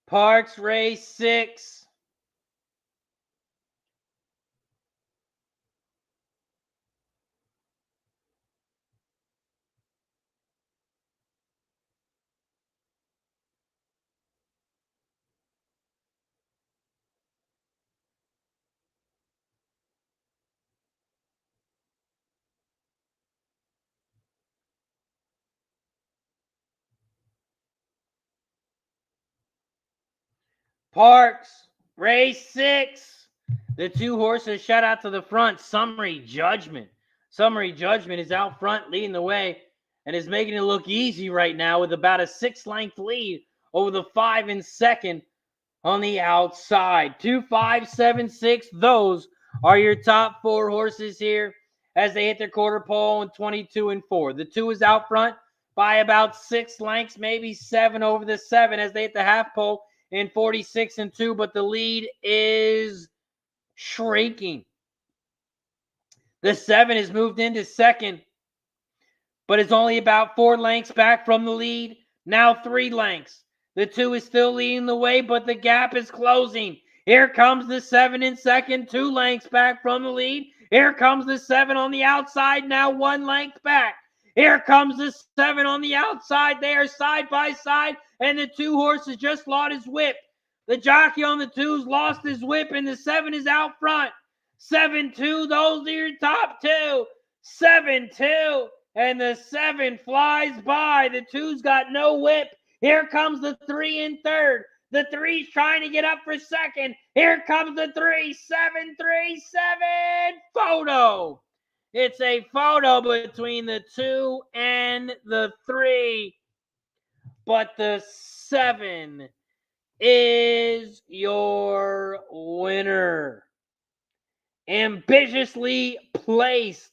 Parx Race 6. Parx Race 6. The 2 horses shut out to the front. Summary Judgment. Summary Judgment is out front leading the way and is making it look easy right now with about a 6-length lead over the 5 in second on the outside. 2, 5, 7, 6. Those are your top 4 horses here as they hit their quarter pole in 22 and 4. The 2 is out front by about 6 lengths, maybe 7 over the 7 as they hit the half pole in 46 and 2, but the lead is shrinking. The 7 has moved into second, but is only about 4 lengths back from the lead. Now 3 lengths. The 2 is still leading the way, but the gap is closing. Here comes the 7 in second, 2 lengths back from the lead. Here comes the 7 on the outside, now 1 length back. Here comes the 7 on the outside. They are side by side, and the 2 horses just lost his whip. The jockey on the 2's lost his whip, and the 7 is out front. 7-2, those are your top 2. 7-2, and the 7 flies by. The 2's got no whip. Here comes the 3 in third. The 3's trying to get up for second. Here comes the 3. 7, 3, 7. Photo. It's a photo between the 2 and the 3. But the 7 is your winner. Ambitiously placed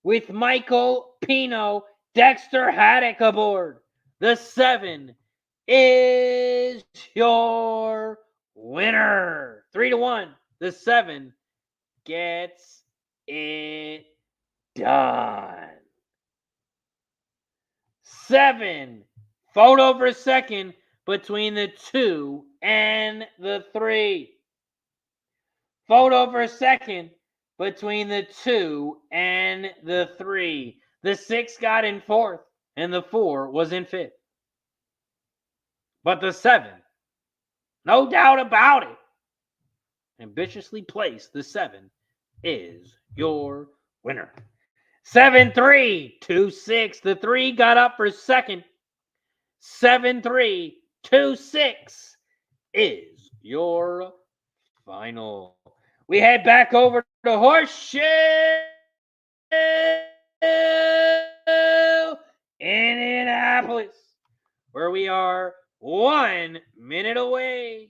with Michael Pino, Dexter Haddock aboard. The 7 is your winner. 3-1. The 7 gets it done. 7. Photo for second between the 2 and the 3. Photo for second between the 2 and the 3. The 6 got in fourth, and the 4 was in fifth. But the 7, no doubt about it, ambitiously placed, the 7 is your winner. 7-3, 2-6. The 3 got up for second. 7-3, 2-6 is your final. We head back over to Horseshoe Indianapolis, where we are 1 minute away.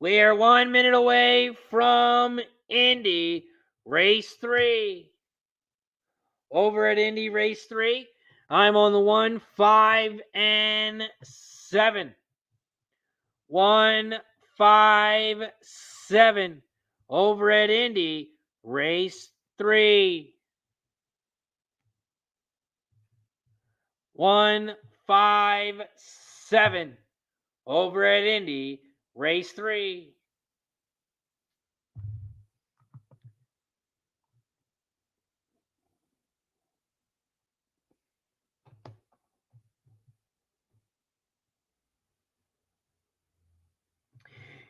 We are 1 minute away from Indy Race 3. Over at Indy Race 3, I'm on the 1, 5, and 7. 1, 5, 7. Over at Indy Race 3. 1, 5, 7. Over at Indy Race 3.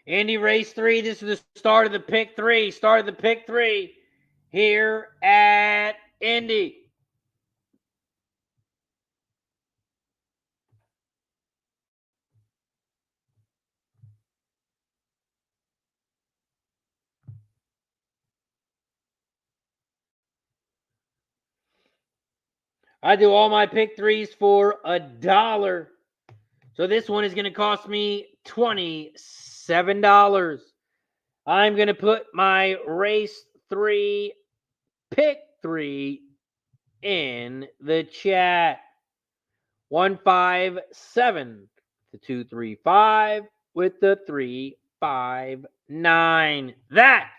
Indy Race 3. This is the start of the pick 3. Start of the pick 3 here at Indy. I do all my pick 3s for $1. So this one is going to cost me $27. I'm going to put my race 3 pick 3 in the chat. 157 to 235 with the 359. That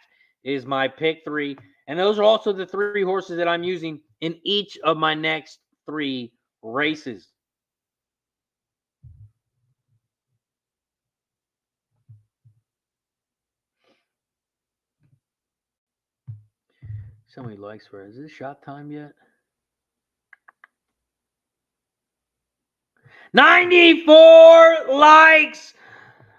is my pick 3. And those are also the 3 horses that I'm using in each of my next 3 races. Somebody likes for it. Is it shot time yet? 94 likes.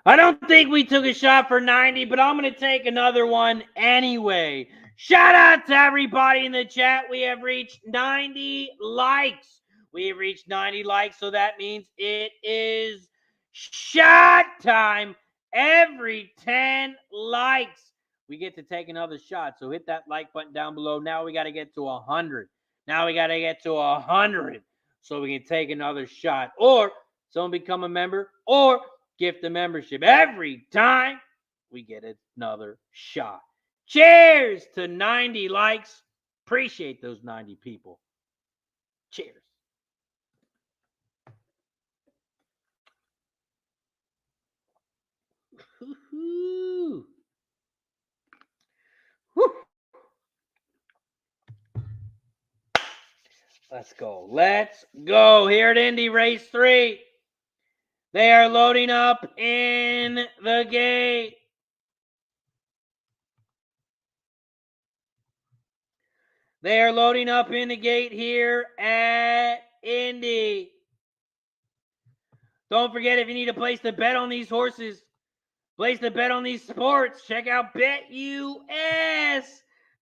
I don't think we took a shot for 90, but I'm going to take another one anyway. Shout out to everybody in the chat. We have reached 90 likes. We have reached 90 likes, so that means it is shot time. Every 10 likes, we get to take another shot. So hit that like button down below. Now we got to get to 100. Now we got to get to 100 so we can take another shot. Or someone become a member, or gift the membership. Every time we get another shot. Cheers to 90 likes. Appreciate those 90 people. Cheers. Woo-hoo. Woo. Let's go. Let's go. Here at Indy Race 3. They are loading up in the gate. They are loading up in the gate here at Indy. Don't forget, if you need a place to bet on these horses, place to bet on these sports, check out BetUS.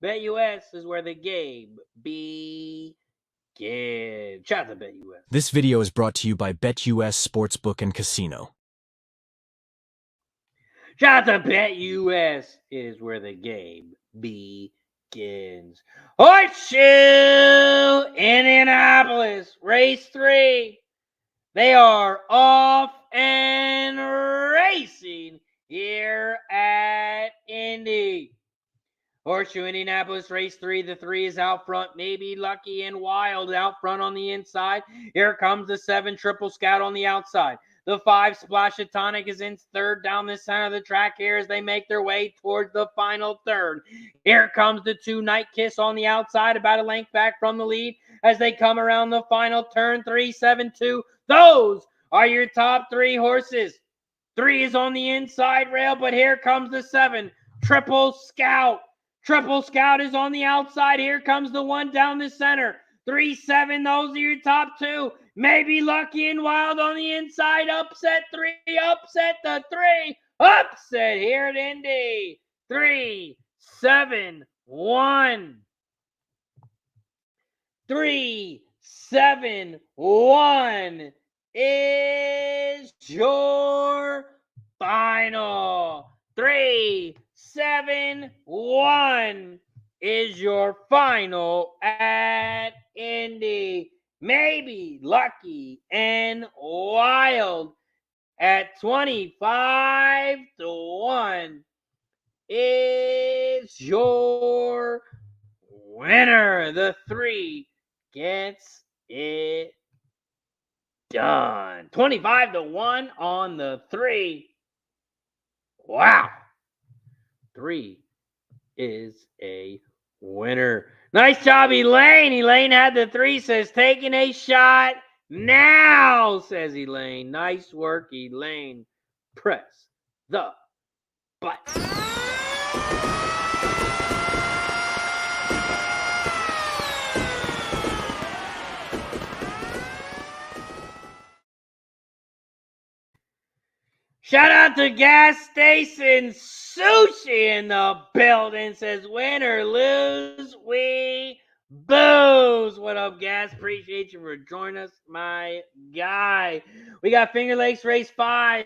BetUS is where the game begins. Shout out to BetUS. This video is brought to you by BetUS Sportsbook and Casino. Shout out to BetUS. It is where the game begins. Horseshoe Indianapolis, race 3. They are off and racing here at Indy. Horseshoe Indianapolis, race 3. The 3 is out front. Maybe Lucky and Wild out front on the inside. Here comes the 7 Triple Scout on the outside. The 5 Splash of Tonic is in third down the center of the track here as they make their way towards the final third. Here comes the 2 Night Kiss on the outside, about a length back from the lead as they come around the final turn. 3, 7, 2. Those are your top 3 horses. 3 is on the inside rail, but here comes the 7 Triple Scout. Triple Scout is on the outside. Here comes the 1 down the center. 3, 7. Those are your top 2. Maybe Lucky and Wild on the inside. Upset 3. Upset the 3. Upset here at Indy. 3, 7, 1. 3, 7, 1 is your final. 3, 7, 1 is your final at Indy. Maybe Lucky and Wild at 25 to 1 is your winner. The 3 gets it done. 25 to 1 on the 3. Wow. 3 is a winner. Nice job, Elaine. Elaine had the 3, says taking a shot now, says Elaine. Nice work, Elaine. Press the button. Shout out to Gas Station Sushi in the building. Says, win or lose, we booze. What up, Gas? Appreciate you for joining us, my guy. We got Fingerlakes Race 5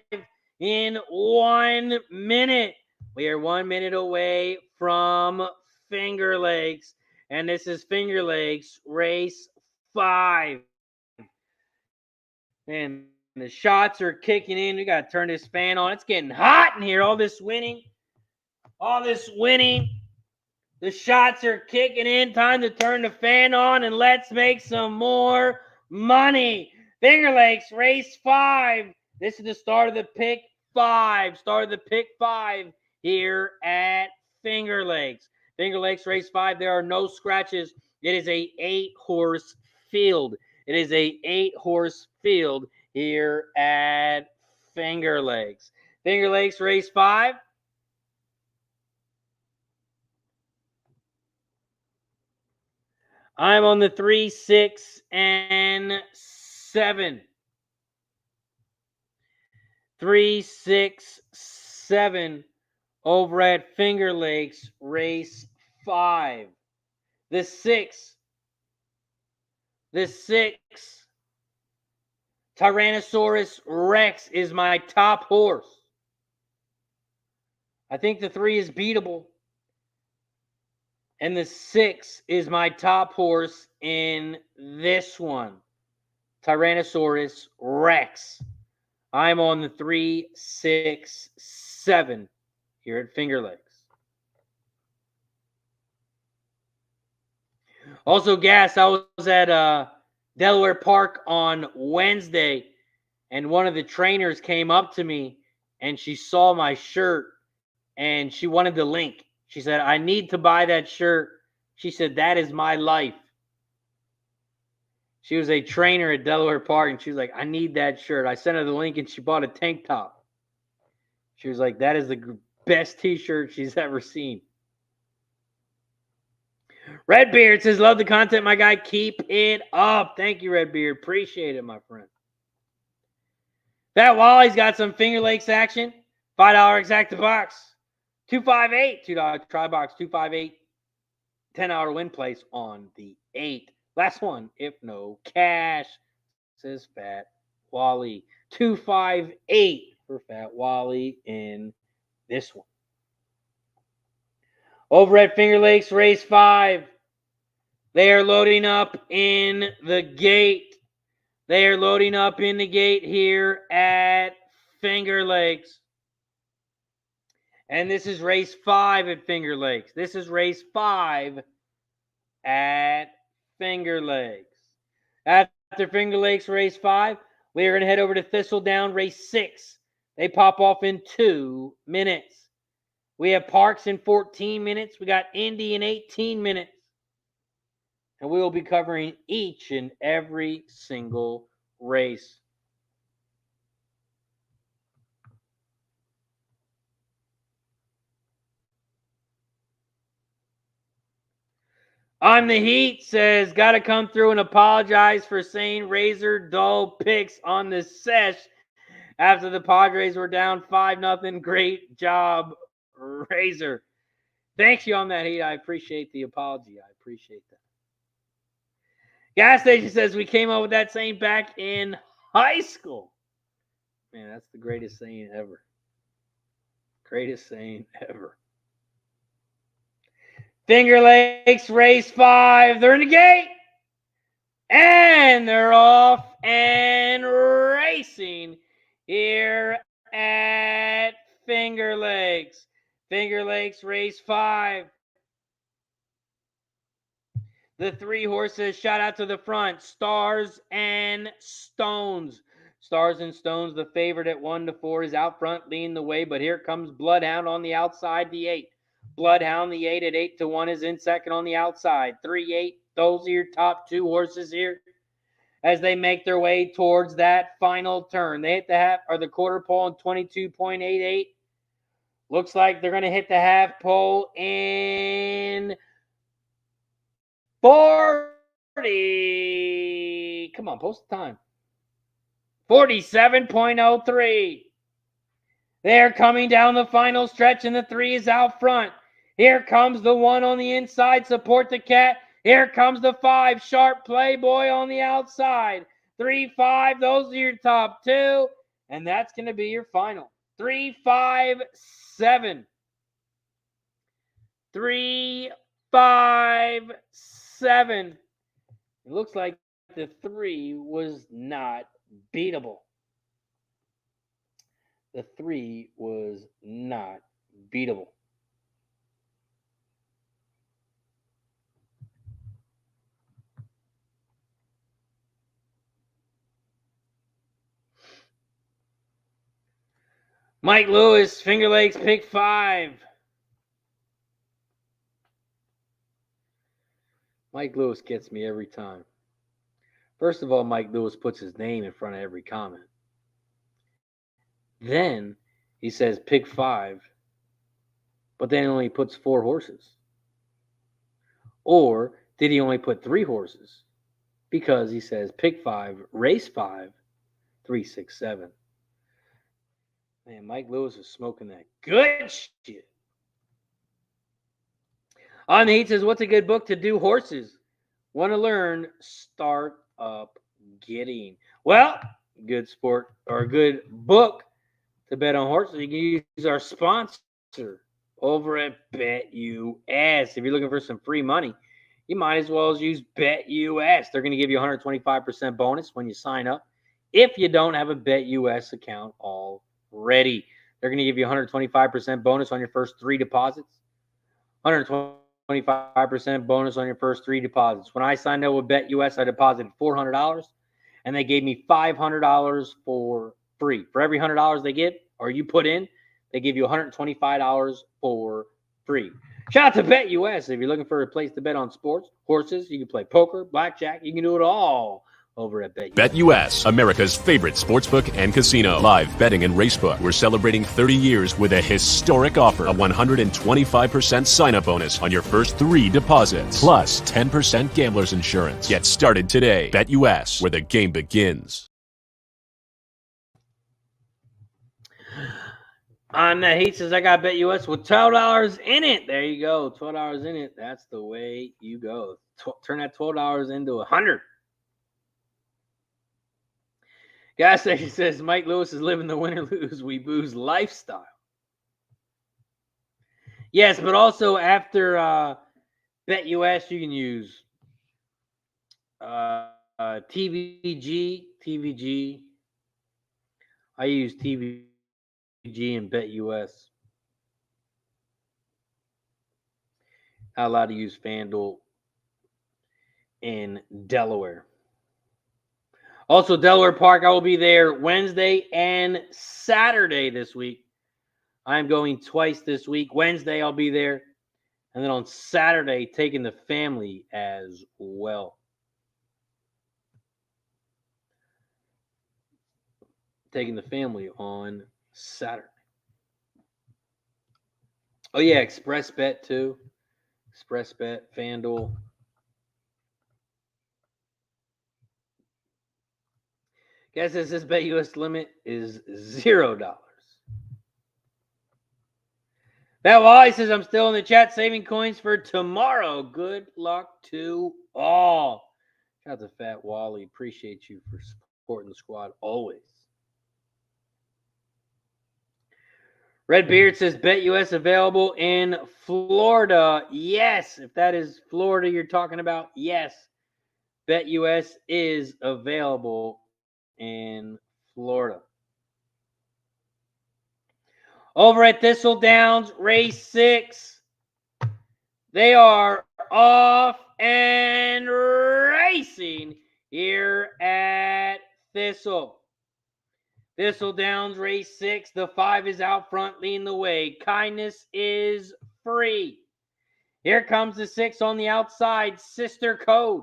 in 1 minute. We are 1 minute away from Fingerlakes, and this is Fingerlakes Race 5. Man, the shots are kicking in. We got to turn this fan on. It's getting hot in here. All this winning. The shots are kicking in. Time to turn the fan on and let's make some more money. Finger Lakes Race 5. This is the start of the pick 5. Here at Finger Lakes. Finger Lakes Race 5. There are no scratches. It is a 8-horse field. Here at Finger Lakes. Finger Lakes Race 5. I'm on the 3, 6, and 7. 3, 6, 7 over at Finger Lakes Race 5. The 6. Tyrannosaurus Rex is my top horse. I think the 3 is beatable. And the 6 is my top horse in this one. Tyrannosaurus Rex. I'm on the 3, 6, 7 here at Finger Lakes. Also, Gas, I was at Delaware Park on Wednesday, and one of the trainers came up to me, and she saw my shirt, and she wanted the link. She said, I need to buy that shirt. She said, that is my life. She was a trainer at Delaware Park, and she was like, I need that shirt. I sent her the link, and she bought a tank top. She was like, that is the best T-shirt she's ever seen. Redbeard says, love the content, my guy. Keep it up. Thank you, Redbeard. Appreciate it, my friend. Fat Wally's got some Finger Lakes action. $5 exacta box. $258. $2 try box. $258. $10 win place on the 8th. Last one, if no cash, says Fat Wally. $258 for Fat Wally in this one. Over at Finger Lakes Race 5, they are loading up in the gate. Here at Finger Lakes. And this is Race 5 at Finger Lakes. After Finger Lakes Race 5, we are going to head over to Thistledown Race 6. They pop off in 2 minutes. We have Parx in 14 minutes. We got Indy in 18 minutes. And we will be covering each and every single race. I'm the Heat says, got to come through and apologize for saying Razor dull picks on the sesh after the Padres were down 5-0. Great job, Razor. Thanks you on that, Heat. I appreciate the apology. I appreciate that. Gas Station says, we came up with that saying back in high school. Man, that's the greatest saying ever. Finger Lakes Race 5. They're in the gate. And they're off and racing here at Finger Lakes. Finger Lakes Race 5. The 3 horses shot out to the front. Stars and Stones. The favorite at 1-4 is out front leading the way, but here comes Bloodhound on the outside, the 8. Bloodhound, the 8 at 8-1 is in second on the outside. 3-8, those are your top 2 horses here as they make their way towards that final turn. They hit the half or the quarter pole in 22.88. Looks like they're going to hit the half pole in 40. Come on, post the time. 47.03. They're coming down the final stretch, and the 3 is out front. Here comes the 1 on the inside. Support the cat. Here comes the 5. Sharp Playboy on the outside. 3, 5. Those are your top 2. And that's going to be your final. 3, 5, 7. 3, 5, 7. It looks like the 3 was not beatable. The 3 was not beatable. Mike Lewis, Fingerlakes, pick 5. Mike Lewis gets me every time. First of all, Mike Lewis puts his name in front of every comment. Then he says pick 5, but then he only puts 4 horses. Or did he only put 3 horses? Because he says pick 5, race 5, 3, 6, 7. Man, Mike Lewis is smoking that good shit. On the Heat says, what's a good book to do horses? Want to learn? Start up getting. Well, good sport or a good book to bet on horses. You can use our sponsor over at BetUS. If you're looking for some free money, you might as well use BetUS. They're going to give you a 125% bonus when you sign up. If you don't have a BetUS account already, they're going to give you a 125% bonus on your first 3 deposits. 125% bonus on your first 3 deposits. When I signed up with BetUS, I deposited $400, and they gave me $500 for free. For every $100 they give or you put in, they give you $125 for free. Shout out to BetUS. If you're looking for a place to bet on sports, horses, you can play poker, blackjack, you can do it all over at BetUS. BetUS, America's favorite sportsbook and casino. Live betting and racebook. We're celebrating 30 years with a historic offer. A 125% sign-up bonus on your first 3 deposits. Plus 10% gambler's insurance. Get started today. BetUS, where the game begins. On the Heat says, I got BetUS with $12 in it. There you go. $12 in it. That's the way you go. Turn that $12 into $100. Gas Station says, Mike Lewis is living the win or lose, we booze lifestyle. Yes, but also after BetUS, you can use TVG. I use TVG and BetUS. Not allowed to use FanDuel in Delaware. Also, Delaware Park, I will be there Wednesday and Saturday this week. I'm going twice this week. Wednesday, I'll be there. And then on Saturday, taking the family as well. Taking the family on Saturday. Oh, yeah, Express Bet, too. Express Bet, FanDuel. Guess this BetUS limit is $0. That Wally says I'm still in the chat saving coins for tomorrow. Good luck to all. Shout out to Fat Wally. Appreciate you for supporting the squad always. Red Beard says BetUS available in Florida. Yes, if that is Florida you're talking about, yes. BetUS is available in Florida. Over at Thistle Downs, race 6. They are off and racing here at Thistle. Thistle Downs, race 6. The 5 is out front, leading the way. Kindness is free. Here comes the 6 on the outside, Sister Code.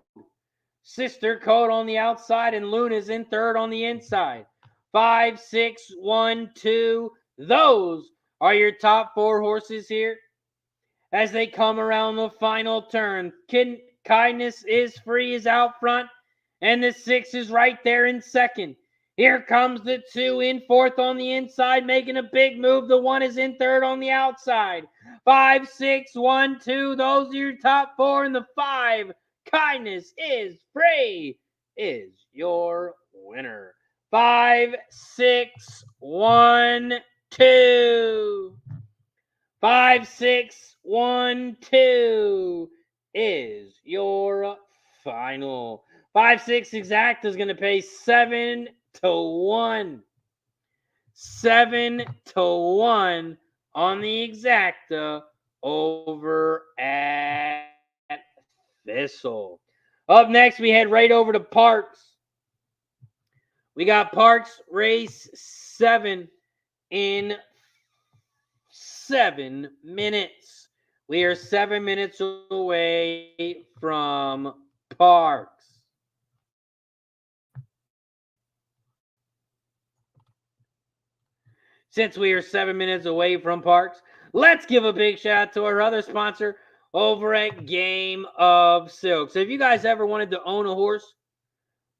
Sister Code on the outside, and Luna's in third on the inside. 5, 6, 1, 2. Those are your top 4 horses here as they come around the final turn. Kindness is free is out front, and the 6 is right there in second. Here comes the 2 in 4th on the inside, making a big move. The 1 is in 3rd on the outside. 5, 6, 1, 2. Those are your top 4. And the 5, Kindness is Free, is your winner. 5, 6, 1, 2. 5, 6, 1, 2 is your final. 5, 6 exact is going to pay 7 to 1. 7 to 1 on the exacta over at Thistle. Up next, we head right over to Parx. We got Parx Race 7 in 7 minutes. We are 7 minutes away from Parx. Since we are 7 minutes away from Parx, let's give a big shout out to our other sponsor over at Game of Silk. So if you guys ever wanted to own a horse,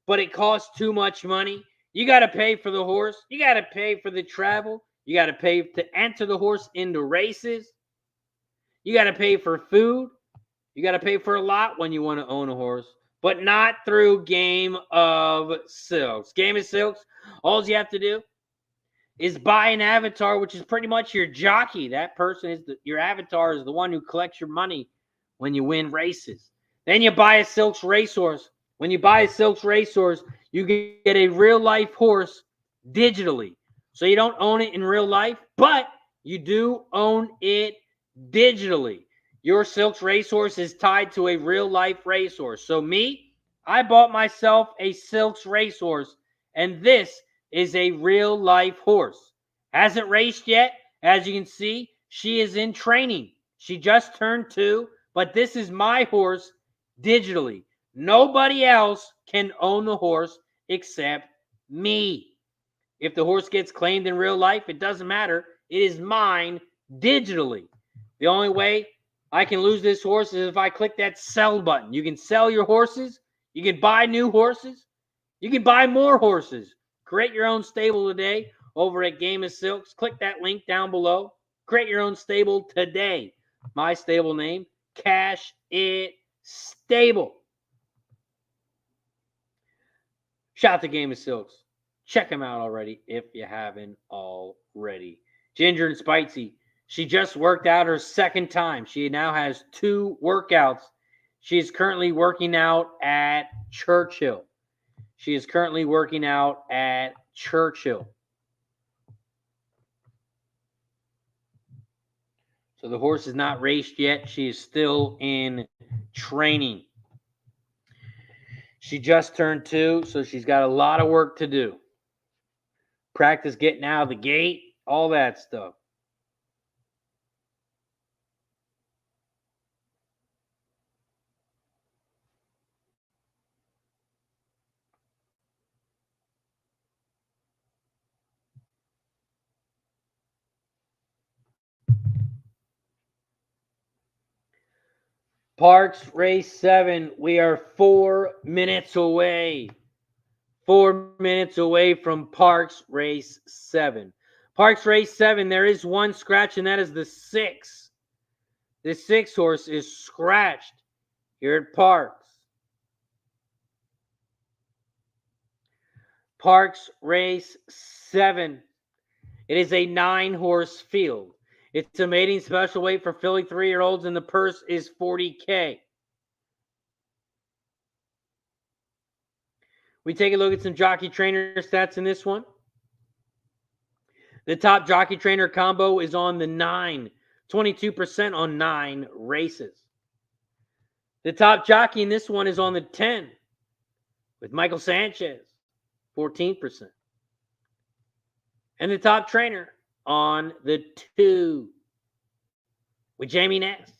but it costs too much money, you got to pay for the horse, you got to pay for the travel, you got to pay to enter the horse into races, you got to pay for food, you got to pay for a lot when you want to own a horse, but not through Game of Silks. Game of Silks, all you have to do is buy an avatar, which is pretty much your jockey. That person is your avatar is the one who collects your money when you win races. Then you buy a Silks racehorse. When you buy a Silks racehorse, you get a real life horse digitally. So you don't own it in real life, but you do own it digitally. Your Silks racehorse is tied to a real life racehorse. So me, I bought myself a Silks racehorse, and this is a real life horse. Hasn't raced yet. As you can see, she is in training. She just turned 2, but this is my horse digitally. Nobody else can own the horse except me. If the horse gets claimed in real life, it doesn't matter. It is mine digitally. The only way I can lose this horse is if I click that sell button. You can sell your horses. You can buy new horses. You can buy more horses. Create your own stable today over at Game of Silks. Click that link down below. Create your own stable today. My stable name, Cash It Stable. Shout out to Game of Silks. Check them out already if you haven't already. Ginger and Spicy. She just worked out her 2nd time. She now has 2 workouts. She is currently working out at Churchill. She is currently working out at Churchill. So the horse is not raced yet. She is still in training. She just turned 2, so she's got a lot of work to do. Practice getting out of the gate, all that stuff. Parx Race 7, we are 4 minutes away. 4 minutes away from Parx Race 7. Parx Race 7, there is one scratch, and that is the 6. The 6 horse is scratched here at Parx. Parx Race 7. It is a 9-horse field. It's a mating special weight for filly 3-year-olds, and the purse is $40K. We take a look at some jockey trainer stats in this one. The top jockey trainer combo is on the 9, 22% on 9 races. The top jockey in this one is on the 10 with Michael Sanchez, 14%. And the top trainer on the 2 with Jamie Ness,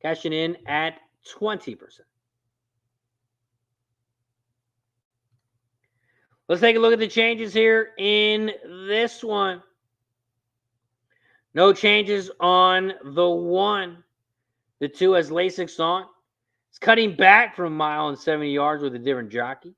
cashing in at 20%. Let's take a look at the changes here in this one. No changes on the 1. The 2 has Lasix on. It's cutting back from 1 mile and 70 yards with a different jockey.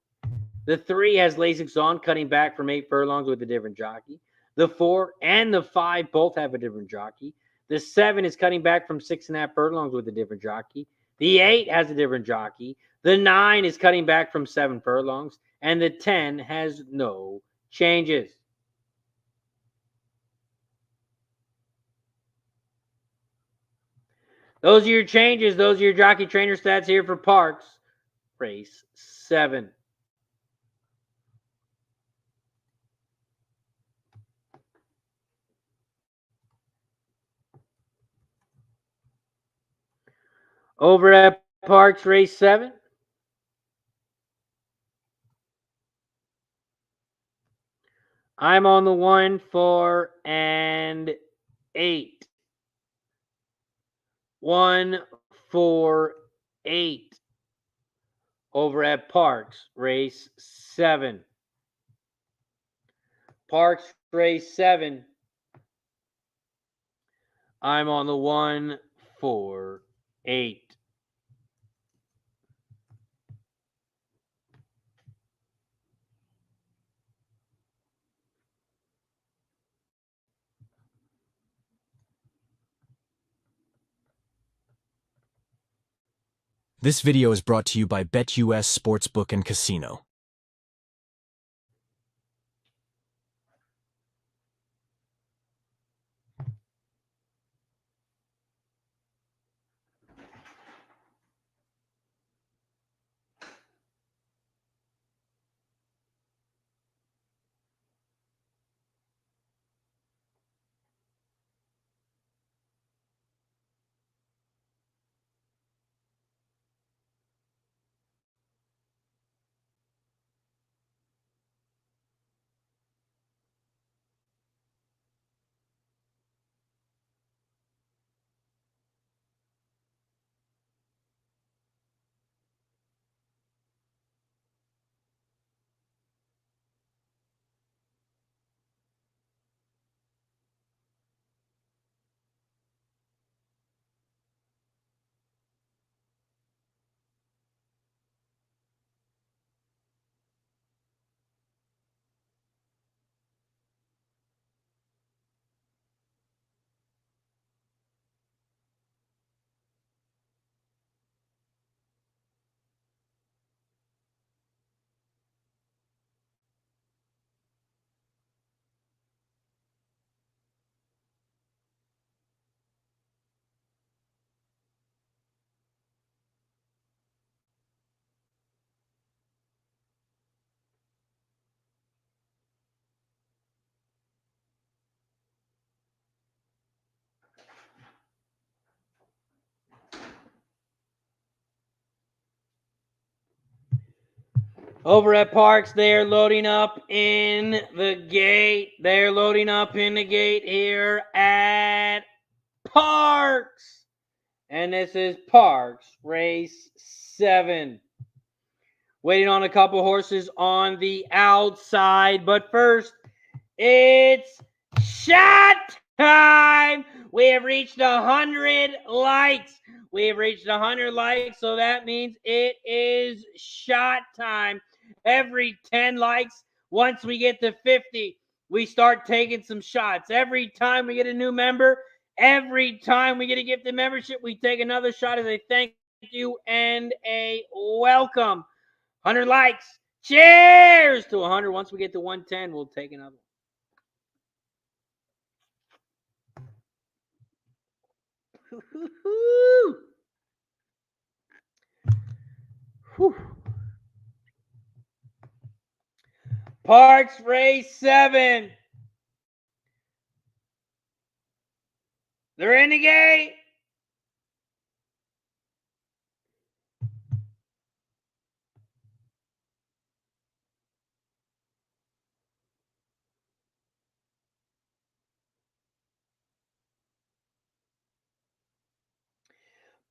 The 3 has Lasix on, cutting back from 8 furlongs with a different jockey. The 4 and the 5 both have a different jockey. The 7 is cutting back from 6.5 furlongs with a different jockey. The 8 has a different jockey. The 9 is cutting back from 7 furlongs. And the 10 has no changes. Those are your changes. Those are your jockey trainer stats here for Parx Race 7. Over at Parx Race 7, I'm on the 1, 4, and 8. 1, 4, 8. Over at Parx Race 7. Parx Race 7. I'm on the 1, 4, 8. This video is brought to you by BetUS Sportsbook and Casino. Over at Parx, they're loading up in the gate. They're loading up in the gate here at Parx. And this is Parx Race 7. Waiting on a couple horses on the outside. But first, it's shot time. We have reached 100 likes. We have reached 100 likes, so that means it is shot time. Every 10 likes, once we get to 50, we start taking some shots. Every time we get a new member, every time we get a gifted membership, we take another shot as a thank you and a welcome. 100 likes. Cheers to 100. Once we get to 110, we'll take another one. Whew. Parx Race 7. They're in the gate.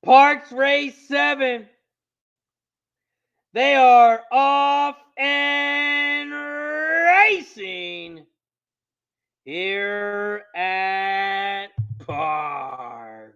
Parx Race 7. They are off and racing here at Parx.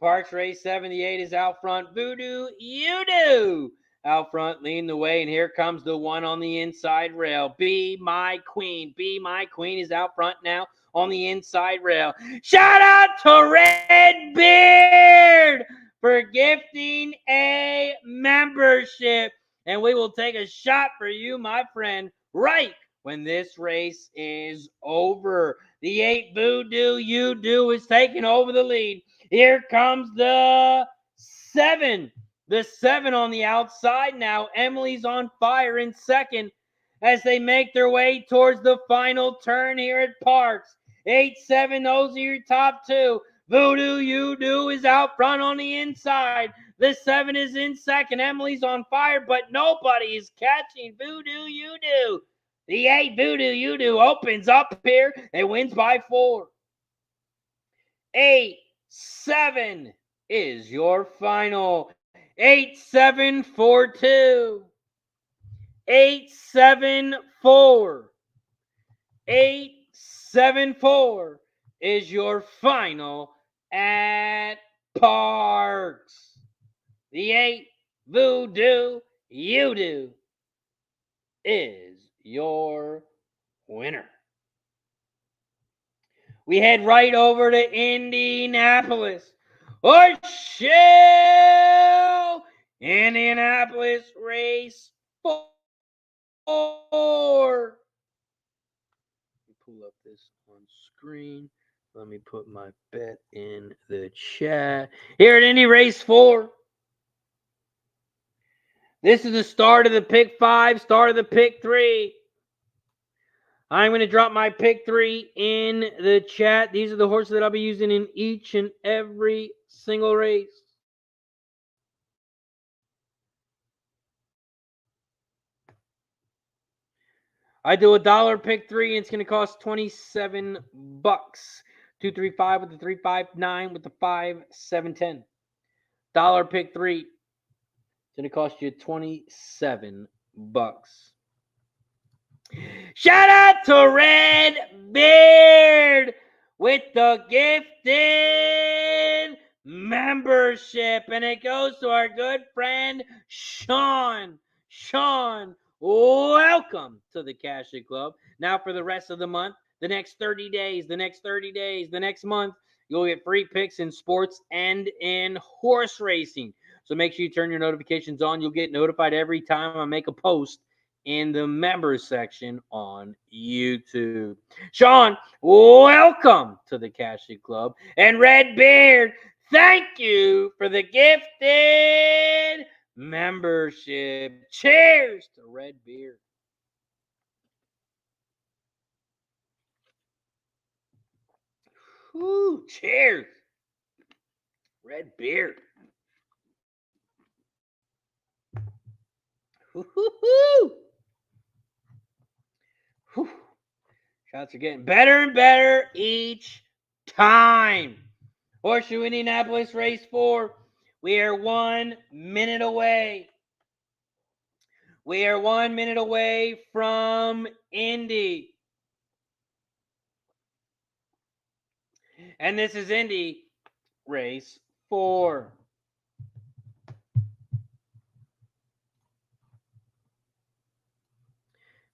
Parx Race 7, the 8 is out front. Voodoo, you do. out front, leading the way. And here comes the one on the inside rail. Be My Queen. Be My Queen is out front now on the inside rail. Shout out to Redbeard for gifting a membership. And we will take a shot for you, my friend, right when this race is over. The 8 Voodoo You Do is taking over the lead. Here comes the 7. The 7 on the outside now. Emily's on fire in second as they make their way towards the final turn here at Parx. 8-7, those are your top 2. Voodoo You Do is out front on the inside. The 7 is in second. Emily's on fire, but nobody is catching Voodoo You Do. The 8 Voodoo You Do opens up here and wins by 4. 8-7 is your final. 8-7-4-2. 8-7-4. 8-7-4 is your final at Parx. The 8 Voodoo You Do is your winner. We head right over to Indianapolis. Horseshoe Indianapolis race 4. Let me pull up this on screen. Let me put my bet in the chat. Here at Indy Race 4. This is the start of the pick 5, start of the pick 3. I'm going to drop my pick 3 in the chat. These are the horses that I'll be using in each and every single race. I do $1 pick 3, and it's going to cost $27. 235 with the 359 with the 5710. Dollar pick 3. It's going to cost you $27. Shout out to Redbeard with the gifted membership. And it goes to our good friend Sean. Sean, welcome to the Cash It Club. Now for the rest of the month, the next 30 days, the next month, you'll get free picks in sports and in horse racing. So make sure you turn your notifications on. You'll get notified every time I make a post in the members section on YouTube. Sean, welcome to the Cash It Club. And Redbeard, thank you for the gifted membership. Cheers to Redbeard. Ooh, cheers. Redbeard. Woo-hoo-hoo. Whew. Shots are getting better and better each time. Horseshoe Indianapolis race 4. We are 1 minute away. We are 1 minute away from Indy. And this is Indy race 4.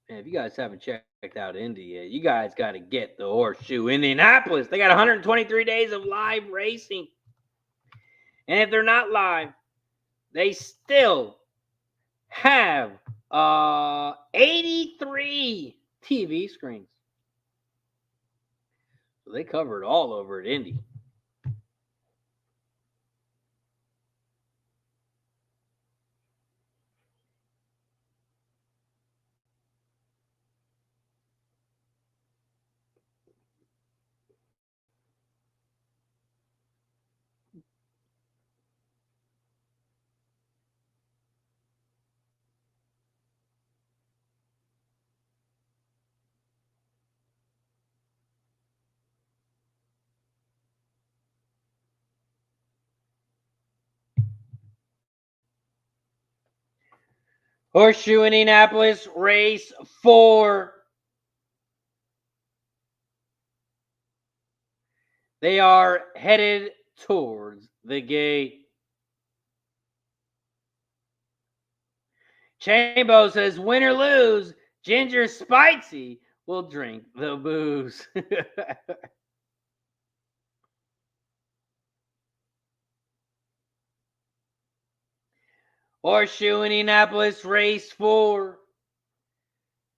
Man, if you guys haven't checked out Indy yet, you guys got to get the Horseshoe Indianapolis. They got 123 days of live racing. And if they're not live, they still have 83 TV screens. So they cover it all over at Indy. Horseshoe Indianapolis race 4. They are headed towards the gate. Chambo says, win or lose, Ginger Spicy will drink the booze. Horseshoe Indianapolis race 4.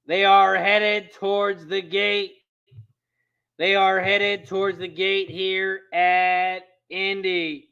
They are headed towards the gate. They are headed towards the gate here at Indy.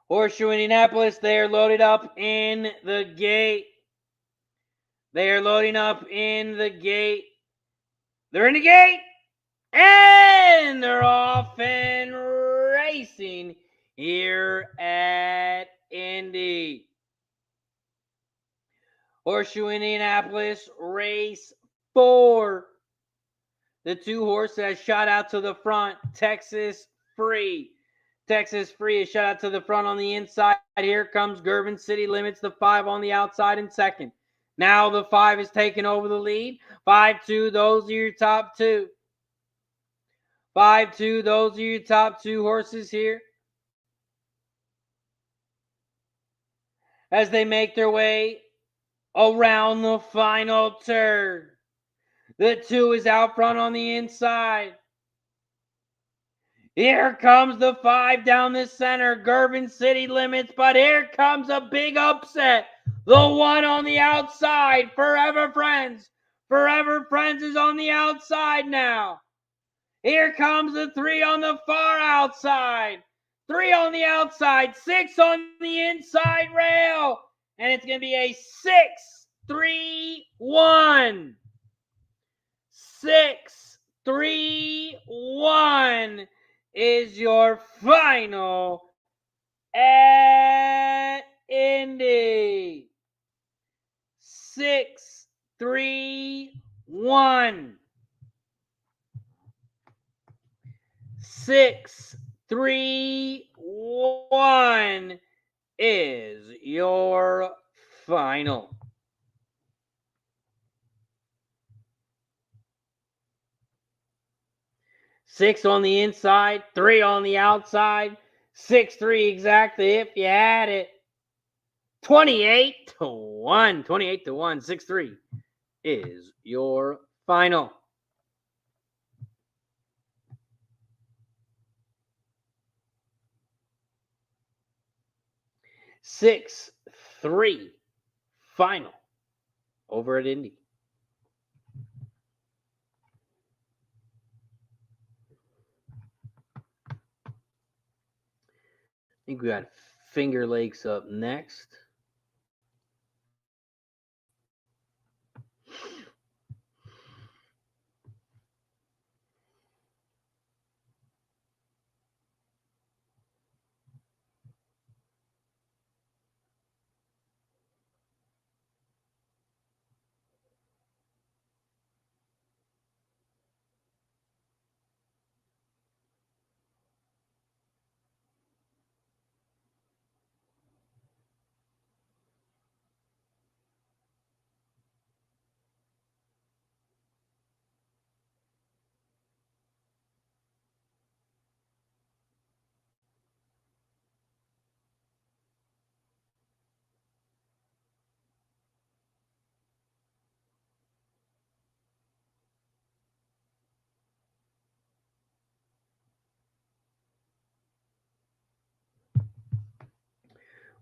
Horseshoe Indianapolis, they are loaded up in the gate. They are loading up in the gate. They're in the gate. And they're off and racing here at Indy. Horseshoe Indianapolis, race 4. The 2 horse that shot out to the front, Texas Free. Texas Free is shot out to the front on the inside. Here comes Gervin City Limits, the 5 on the outside in second. Now the 5 is taking over the lead. 5-2, those are your top 2. 5-2, those are your top 2 horses here. As they make their way around the final turn. The 2 is out front on the inside. Here comes the 5 down the center, Gervin City Limits, but here comes a big upset. The 1 on the outside, Forever Friends. Forever Friends is on the outside now. Here comes the 3 on the far outside. 3 on the outside, 6 on the inside rail. And it's going to be a 6-3-1. 6-3-1 is your final at Indy. 6-3-1. 6-3-1 is your final. Six on the inside, 3 on the outside, 6-3 exactly if you had it. 28-1, 28-1, 6-3 is your final. Six, 3 final over at Indy. I think we got Fingerlakes up next.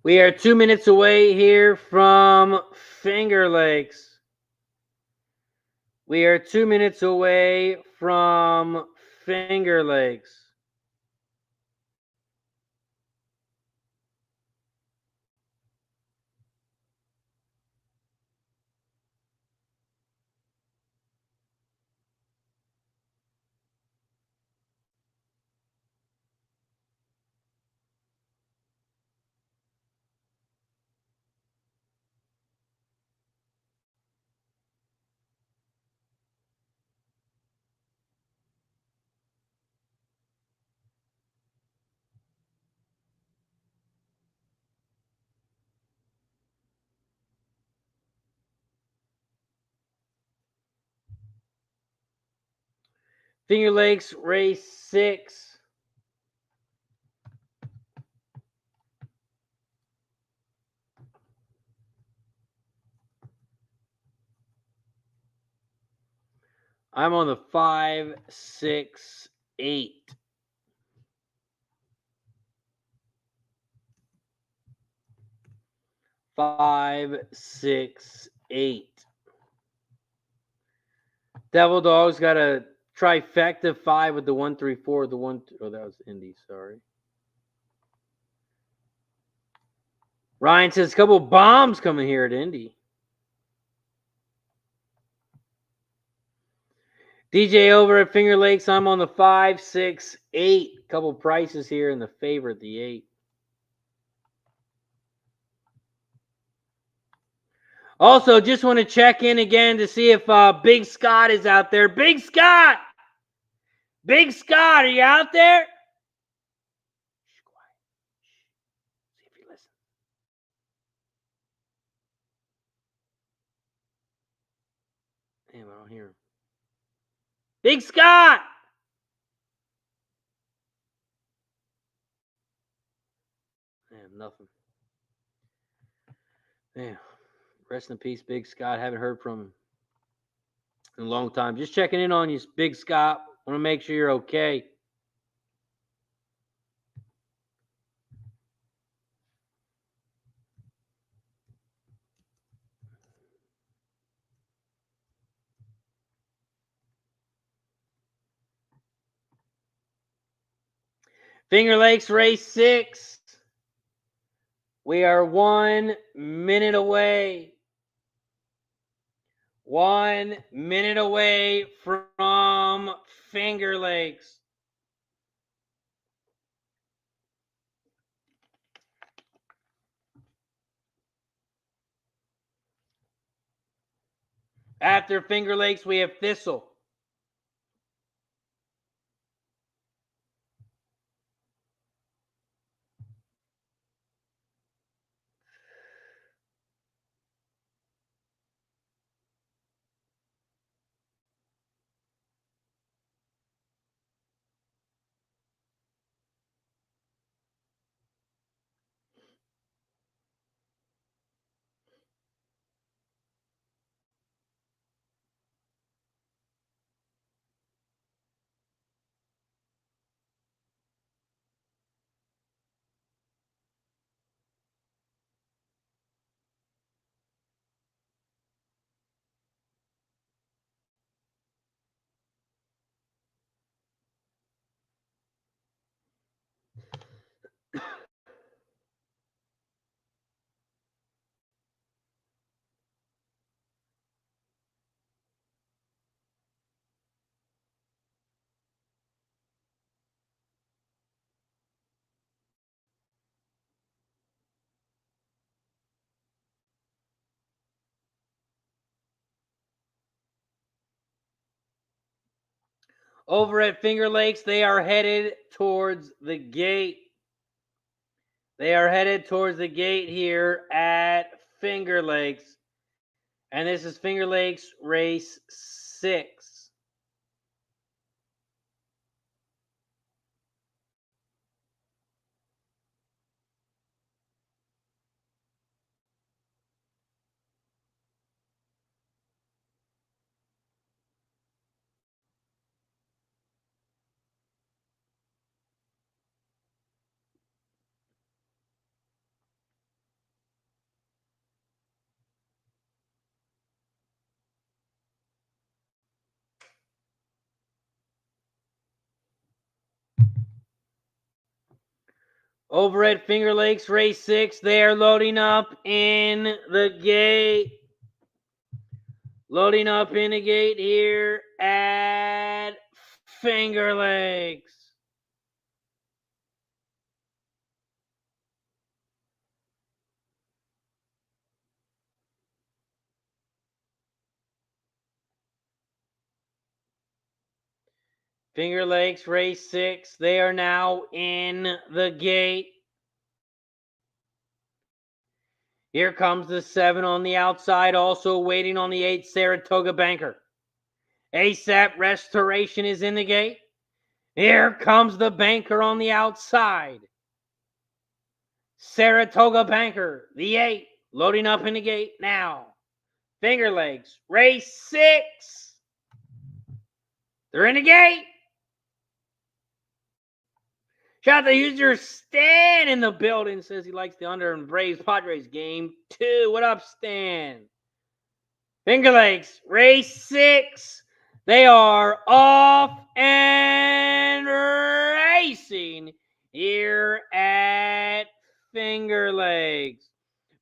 We are 2 minutes away here from Fingerlakes. We are 2 minutes away from Fingerlakes. Fingerlakes, race 6. I'm on the 5, 6, 8. Five, 6, 8. Devil Dog's got a trifecta 5 with the 1, 3, 4. The 1, oh, that was Indy. Sorry. Ryan says a couple bombs coming here at Indy. DJ over at Finger Lakes. I'm on the 5, 6, 8. Couple prices here in the favorite, the 8. Also, just want to check in again to see if Big Scott is out there. Big Scott! Big Scott, are you out there? Shh, quiet. Shh. See if you listen. Damn, I don't hear him. Big Scott! Damn, nothing. Damn. Rest in peace, Big Scott. Haven't heard from him in a long time. Just checking in on you, Big Scott. Want to make sure you're okay. Finger Lakes race 6. We are 1 minute away. 1 minute away from Finger Lakes. After Finger Lakes, we have Thistle. Over at Finger Lakes, they are headed towards the gate. They are headed towards the gate here at Finger Lakes. And this is Finger Lakes race 6. Over at Finger Lakes race 6, they are loading up in the gate. Loading up in the gate here at Finger Lakes. Finger Lakes race 6, they are now in the gate. Here comes the 7 on the outside, also waiting on the 8, Saratoga Banker. ASAP Restoration is in the gate. Here comes the banker on the outside. Saratoga Banker, the 8, loading up in the gate now. Fingerlakes, race 6. They're in the gate. Shout out to user Stan in the building. Says he likes the under and Braves Padres game 2. What up, Stan? Fingerlakes, race 6. They are off and racing here at Fingerlakes.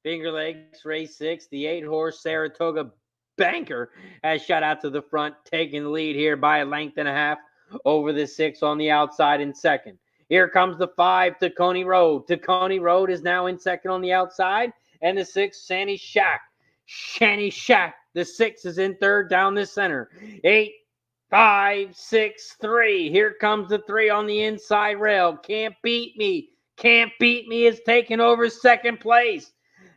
Fingerlakes, race 6. The 8-horse Saratoga Banker has shot out to the front, taking the lead here by a length and a half over the 6 on the outside in second. Here comes the 5, Tacony Road. Tacony Road is now in second on the outside. And the 6, Shanny Shack. Shanny Shack. The 6 is in third down the center. 8, 5, 6, 3. Here comes the 3 on the inside rail. Can't beat me. Can't beat me is taking over second place.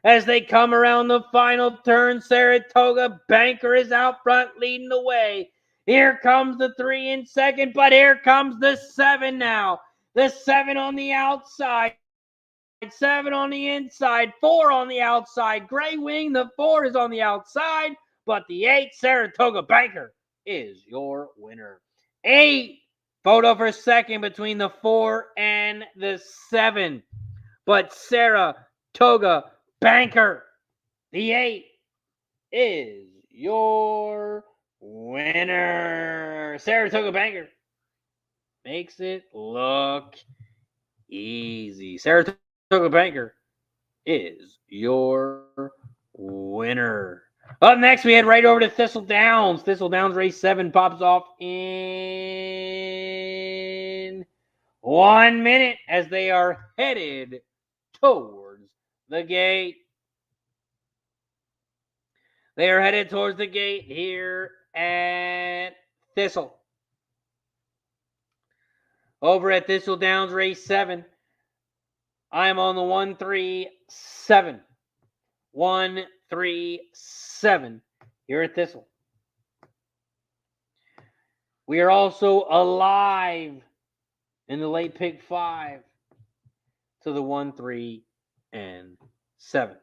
As they come around the final turn, Saratoga Banker is out front leading the way. Here comes the 3 in second, but here comes the 7 now. The 7 on the outside, 7 on the inside, 4 on the outside. Gray Wing, the 4 is on the outside, but the 8, Saratoga Banker, is your winner. 8, photo for second between the 4 and the 7. But Saratoga Banker, the 8, is your winner. Saratoga Banker makes it look easy. Saratoga Banker is your winner. Up next, we head right over to Thistle Downs. Thistle Downs race 7 pops off in 1 minute as they are headed towards the gate. They are headed towards the gate here at Thistle. Over at Thistle Downs race 7, I'm on the 137. 137 here at Thistle. We are also alive in the late pick 5 to the 1, 3, and 7.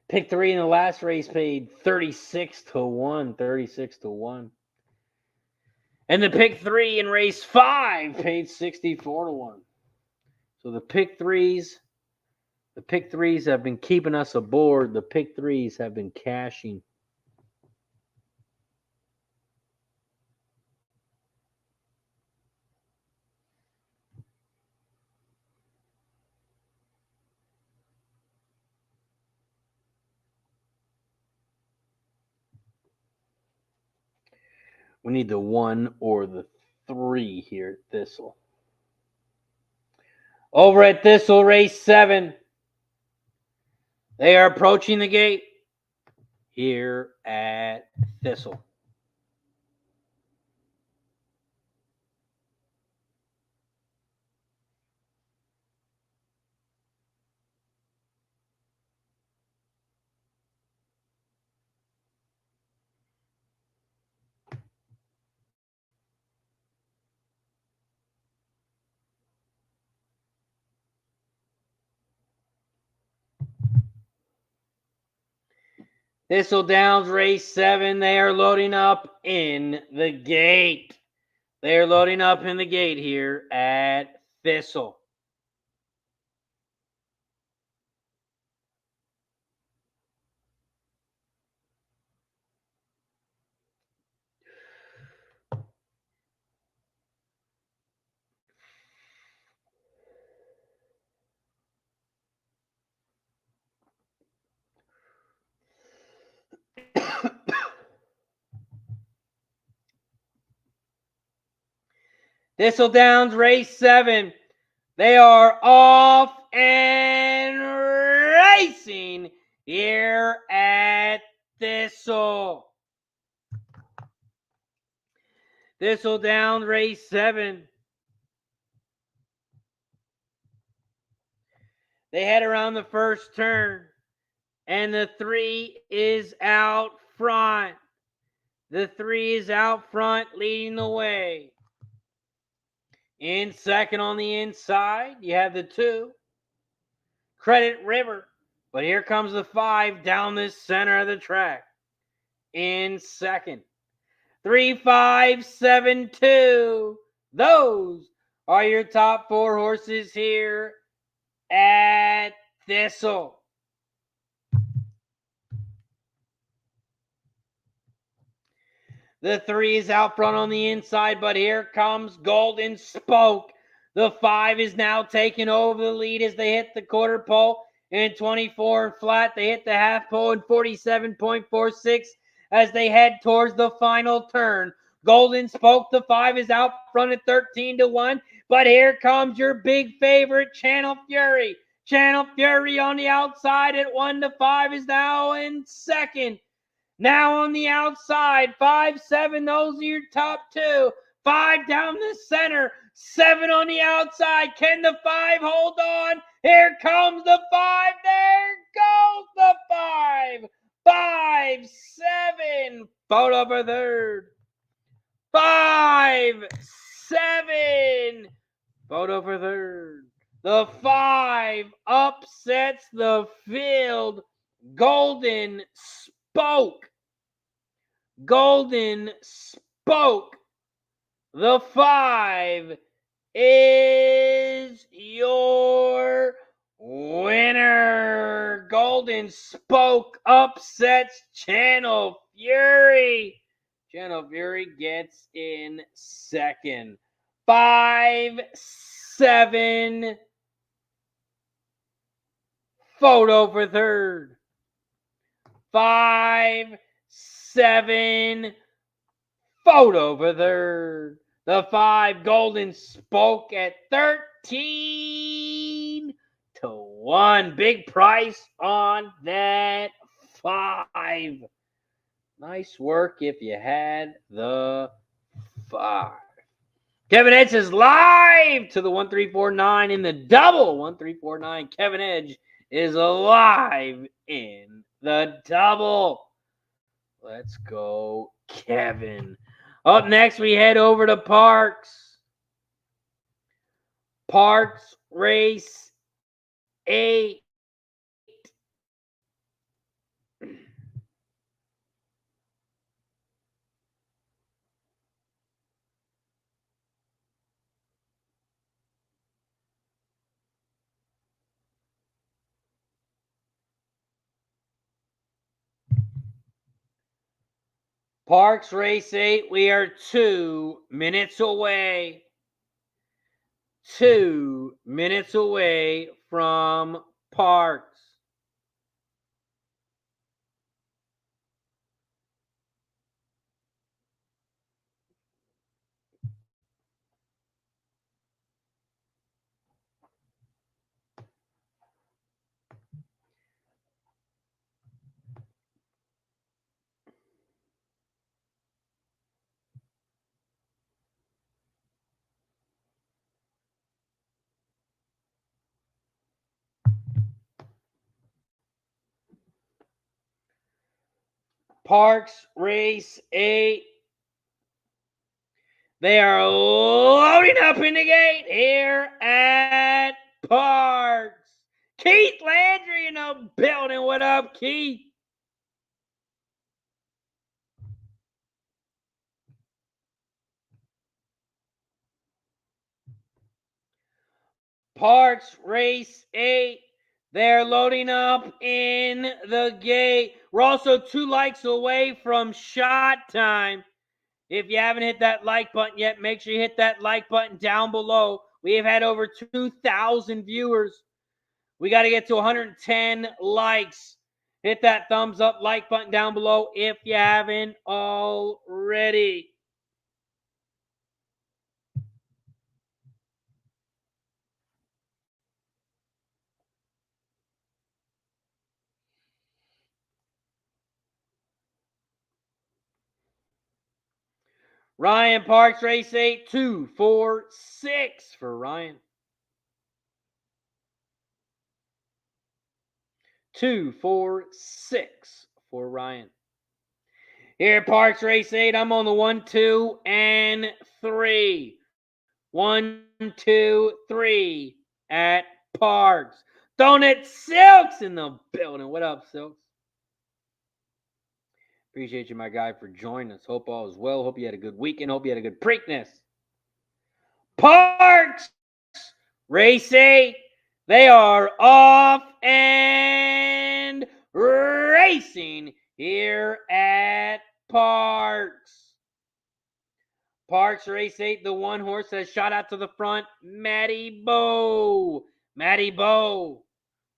Pick 3 in the last race paid 36 to 1. 36 to 1. And the pick 3 in race 5 paid 64 to 1. So the pick 3s have been keeping us aboard. The pick 3s have been cashing. We need the 1 or the 3 here at Thistle. Over at Thistle, race 7. They are approaching the gate here at Thistle. Thistle Downs race 7. They are loading up in the gate. They are loading up in the gate here at Thistle. Thistle Downs race 7. They are off and racing here at Thistle. Thistle Downs race 7. They head around the first turn, and the 3 is out front. The 3 is out front, leading the way. In second on the inside, you have the 2, Credit River. But here comes the 5 down the center of the track. In second, 3, 5, 7, 2. Those are your top 4 horses here at Thistle. The 3 is out front on the inside, but here comes Golden Spoke. The 5 is now taking over the lead as they hit the quarter pole in 24 and flat. They hit the half pole in 47.46 as they head towards the final turn. Golden Spoke, the 5 is out front at 13-1, but here comes your big favorite, Channel Fury. Channel Fury on the outside at 1-5 is now in second. Now on the outside, 5, 7, those are your top 2. 5 down the center, 7 on the outside. Can the 5 hold on? Here comes the 5. There goes the 5. 5, 7. Photo for third. 5, 7. Photo for third. The 5 upsets the field. Golden Spoke. Golden Spoke. The 5 is your winner. Golden Spoke upsets Channel Fury. Channel Fury gets in second. 5, 7. Photo for third. 5, 7. Photo for third. The 5 Golden Spoke at 13-1. Big price on that 5. Nice work if you had the 5. Kevin Edge is live to the 1349 in the double. 1349. Kevin Edge is alive in the double. Let's go, Kevin. Up next, we head over to Parx. Parx Race 8. Parx Race 8, we are 2 minutes away. 2 minutes away from Parx. Parx Race 8. They are loading up in the gate here at Parx. Keith Landry in the building. What up, Keith? Parx Race 8. They're loading up in the gate. We're also 2 likes away from shot time. If you haven't hit that like button yet, make sure you hit that like button down below. We have had over 2,000 viewers. We got to get to 110 likes. Hit that thumbs up like button down below if you haven't already. Ryan, Parx Race 8, 2, 4, 6 for Ryan. 2, 4, 6 for Ryan. Here at Parx Race 8, I'm on the 1, 2, and 3. 1, 2, 3 at Parx. Donut Silks in the building. What up, Silks? Appreciate you, my guy, for joining us. Hope all is well. Hope you had a good weekend. Hope you had a good Preakness. Parx Race 8. They are off and racing here at Parx. Parx Race 8, the one horse that shot out to the front, Matty Bow. Matty Bow.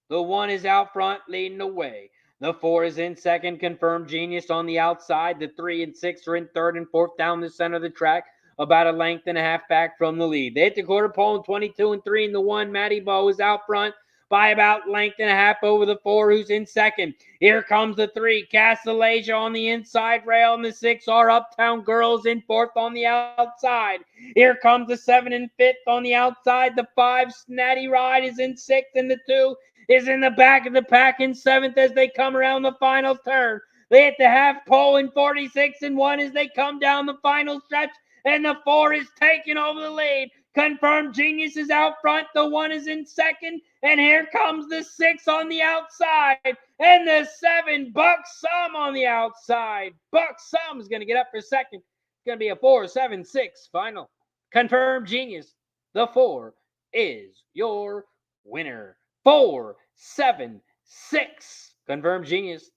The 1 is out front leading the way. The 4 is in second, Confirmed Genius on the outside. The 3 and 6 are in third and fourth down the center of the track, about a length and a half back from the lead. They hit the quarter pole in 22 and 3, and the 1, Matty Bow, is out front by about length and a half over the 4, who's in second. Here comes the 3, Castellasia on the inside rail, and the 6 are Uptown Girls in fourth on the outside. Here comes the 7 and 5th on the outside. The 5, Snatty Ride, is in sixth, and the 2 is in the back of the pack in seventh as they come around the final turn. They hit the half pole in 46 and 1 as they come down the final stretch, and the 4 is taking over the lead. Confirmed Genius is out front. The 1 is in second, and here comes the 6 on the outside, and the 7, Buck Sum, on the outside. Buck Sum is going to get up for second. It's going to be a 4-7-6 final. Confirmed Genius, the 4, is your winner. 4-7-6. Confirmed Genius.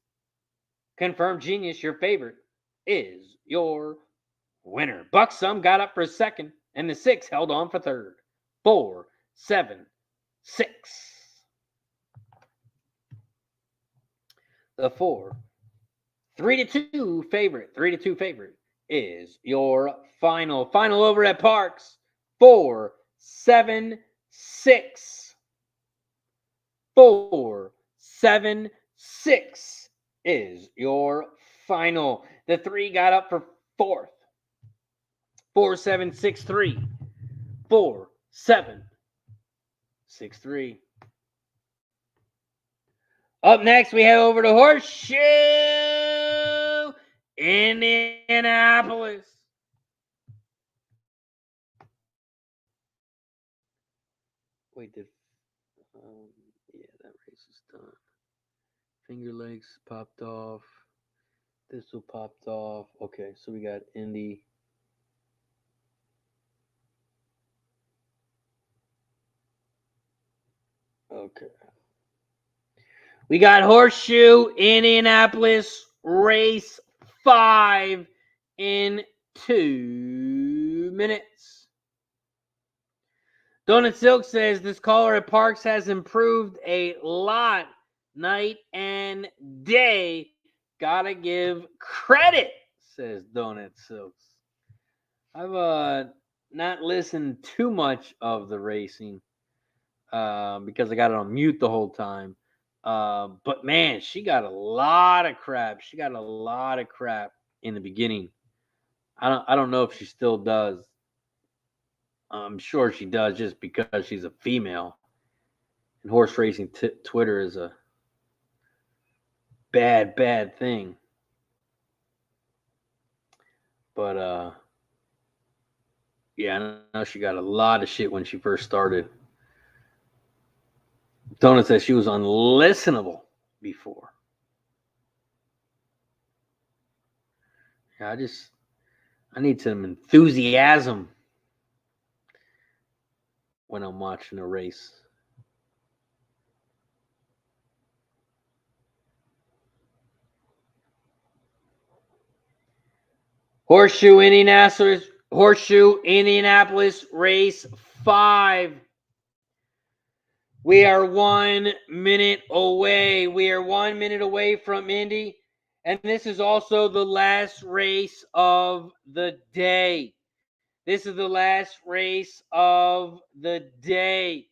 Confirmed Genius, your favorite, is your winner. Buxom got up for second, and the 6 held on for third. 4-7-6. The 4, 3-2 favorite. 3-2 favorite is your final. Final over at Parx. 4-7-6. 4-7-6 is your final. The 3 got up for fourth. 4-7-6-3. 4-7-6-3. Up next, we head over to Horseshoe Indianapolis. Wait, yeah, that race is done. Fingerlakes popped off. Thistle popped off. Okay, so we got Indy. Okay. We got Horseshoe Indianapolis race 5 in 2 minutes. Donut Silk says this caller at Parx has improved a lot night and day. Gotta give credit, says Donut Silks. I've not listened too much of the racing because I got it on mute the whole time. But man, she got a lot of crap. She got a lot of crap in the beginning. I don't know if she still does. I'm sure she does just because she's a female. And horse racing Twitter is a bad thing. But yeah, I know she got a lot of shit when she first started. Donut says she was unlistenable before. Yeah, I need some enthusiasm when I'm watching a race. Horseshoe Indianapolis race 5. We are 1 minute away. We are 1 minute away from Indy. And this is also the last race of the day. This is the last race of the day.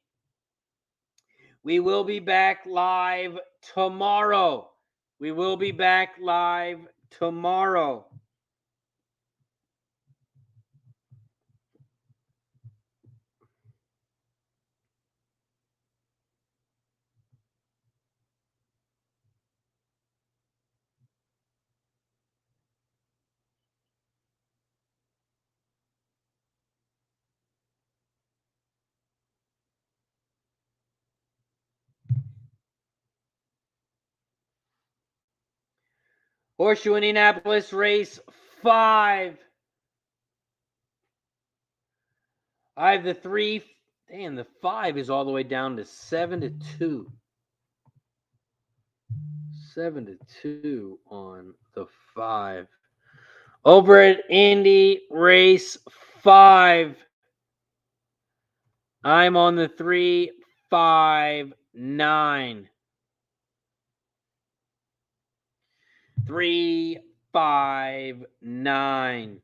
We will be back live tomorrow. We will be back live tomorrow. Horseshoe Indianapolis race 5. I have the 3. Damn, the 5 is all the way down to 7-2. 7-2 on the 5. Over at Indy race 5. I'm on the 3, 5, 9. 3, 5, 9.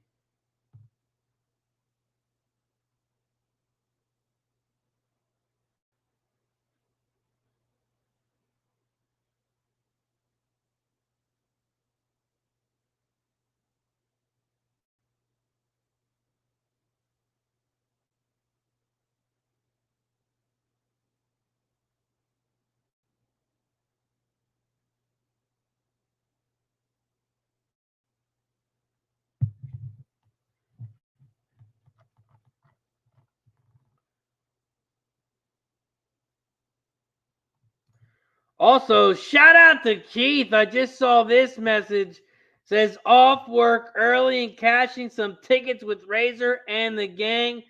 Also, shout out to Keith. I just saw this message. Says off work early and cashing some tickets with Razor and the gang.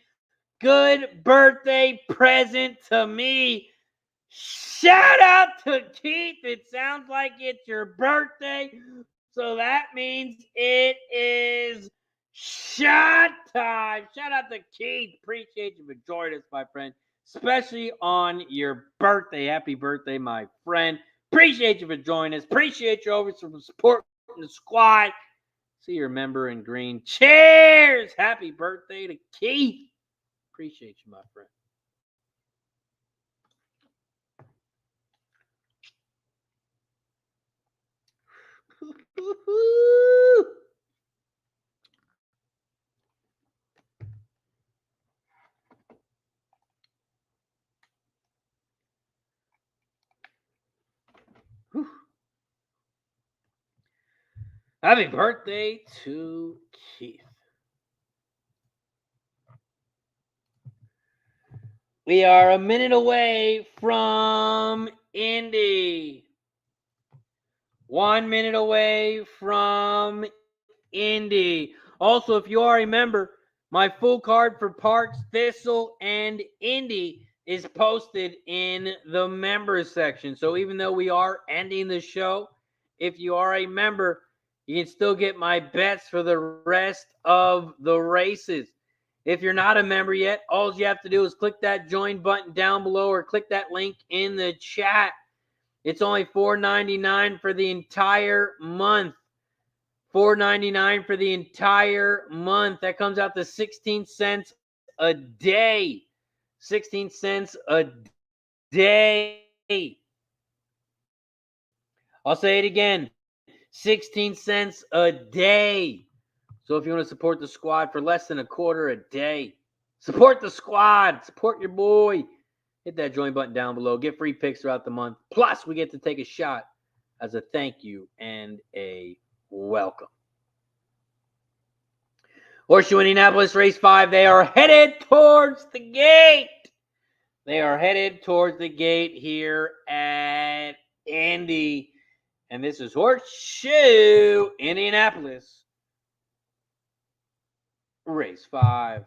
Good birthday present to me. Shout out to Keith. It sounds like it's your birthday. So that means it is shot time. Shout out to Keith. Appreciate you for joining us, my friend. Especially on your birthday. Happy birthday, my friend. Appreciate you for joining us. Appreciate you over for supporting the squad. See your member in green. Cheers! Happy birthday to Keith. Appreciate you, my friend. Happy birthday to Keith. We are a minute away from Indy. 1 minute away from Indy. Also, if you are a member, my full card for Parx, Thistle, and Indy is posted in the members section. So even though we are ending the show, if you are a member, you can still get my bets for the rest of the races. If you're not a member yet, all you have to do is click that join button down below or click that link in the chat. It's only $4.99 for the entire month. $4.99 for the entire month. That comes out to 16 cents a day. 16 cents a day. I'll say it again. 16 cents a day. So if you want to support the squad for less than a quarter a day, support the squad. Support your boy. Hit that join button down below. Get free picks throughout the month. Plus, we get to take a shot as a thank you and a welcome. Horseshoe Indianapolis race 5. They are headed towards the gate. They are headed towards the gate here at Indy. And this is Horseshoe Indianapolis race 5.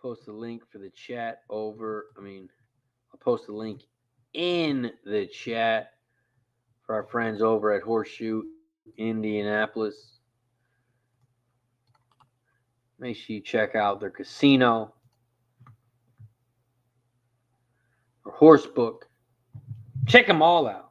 Post the link for the chat over. I'll post the link in the chat for our friends over at Horseshoe Indianapolis. Make sure you check out their casino or horse book. Check them all out.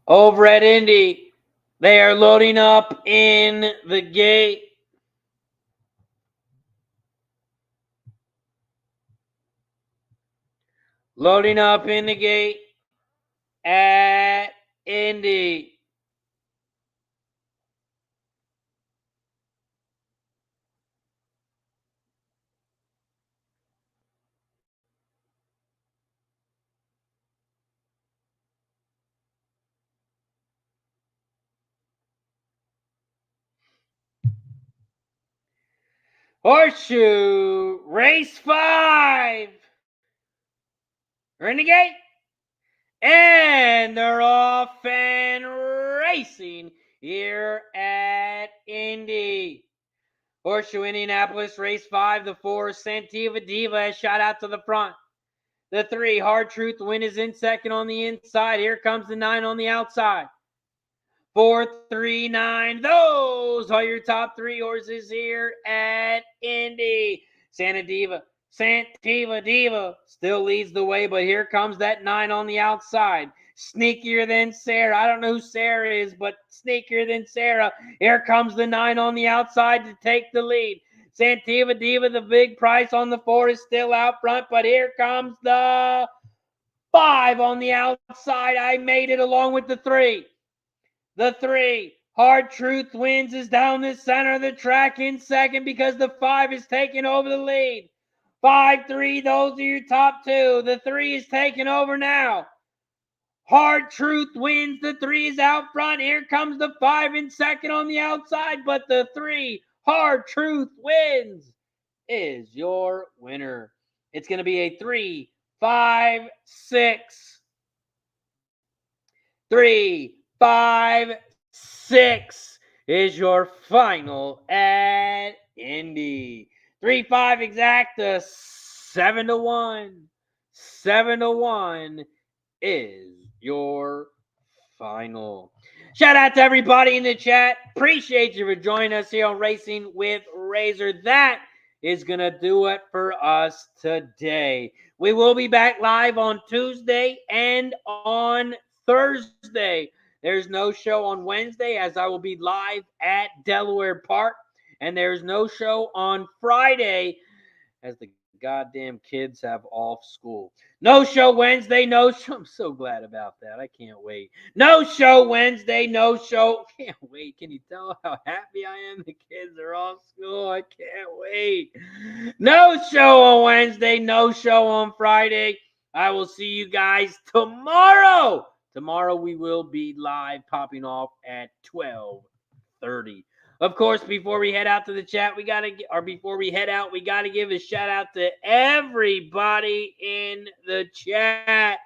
Over at Indy, they are loading up in the gate. Loading up in the gate at Indy. Horseshoe Race 5. Renegade. And they're off and racing here at Indy. Horseshoe Indianapolis, race 5. The 4, Santiva Diva has shot out to the front. The 3, Hard Truth Win is in second on the inside. Here comes the 9 on the outside. 4, 3, 9. Those are your top 3 horses here at Indy. Santiva Diva still leads the way, but here comes that 9 on the outside. Sneakier than Sarah. I don't know who Sarah is, but sneakier than Sarah. Here comes the 9 on the outside to take the lead. Santiva Diva, the big price on the 4, is still out front, but here comes the 5 on the outside. I made it along with the 3. The 3, Hard Truth Wins, is down the center of the track in second because the 5 is taking over the lead. 5, 3, those are your top 2. The 3 is taking over now. Hard Truth Wins. The 3 is out front. Here comes the 5 in second on the outside, but the 3, Hard Truth Wins, is your winner. It's going to be a 3, 5, 6. 3, 5, 6 is your final at Indy. 3, 5 exacta, 7-1. 7-1 is your final. Shout out to everybody in the chat. Appreciate you for joining us here on Racing with Razor. That is going to do it for us today. We will be back live on Tuesday and on Thursday. There's no show on Wednesday as I will be live at Delaware Park. And there's no show on Friday as the goddamn kids have off school. No show Wednesday, no show. I'm so glad about that. I can't wait. No show Wednesday, no show. Can't wait. Can you tell how happy I am? The kids are off school. I can't wait. No show on Wednesday, no show on Friday. I will see you guys tomorrow. Tomorrow we will be live popping off at 12:30. Of course, before we head out to the chat, we got to give a shout out to everybody in the chat,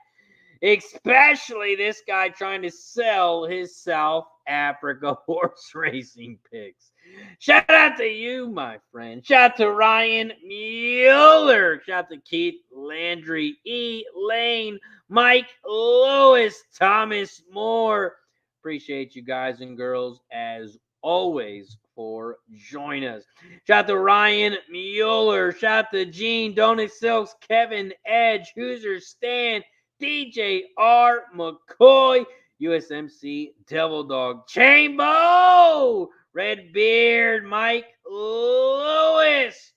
especially this guy trying to sell his South Africa horse racing picks. Shout out to you, my friend. Shout out to Ryan Mueller. Shout out to Keith Landry, E. Lane, Mike Lewis, Thomas Moore. Appreciate you guys and girls as always for joining us. Shout out to Ryan Mueller. Shout out to Gene, Donut Silks, Kevin Edge, Hoosier Stan, DJ R. McCoy, USMC Devil Dog, Chambo, Red Beard, Mike Lewis.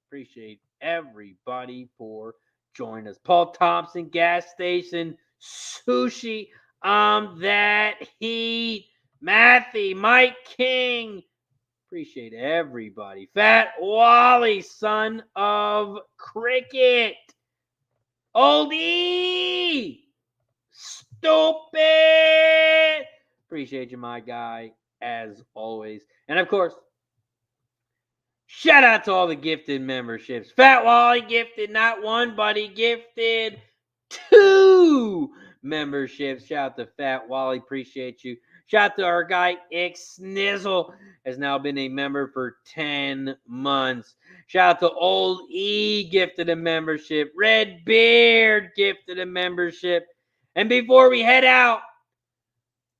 Appreciate everybody for joining us. Paul Thompson, Gas Station, Sushi, That Heat, Matthew, Mike King. Appreciate everybody. Fat Wally, son of cricket. Oldie. Stupid. Appreciate you, my guy, as always. And of course, shout out to all the gifted memberships. Fat Wally gifted not 1, but he gifted 2 memberships. Shout out to Fat Wally. Appreciate you. Shout out to our guy, X Snizzle, has now been a member for 10 months. Shout out to Old E, gifted a membership. Red Beard, gifted a membership. And before we head out,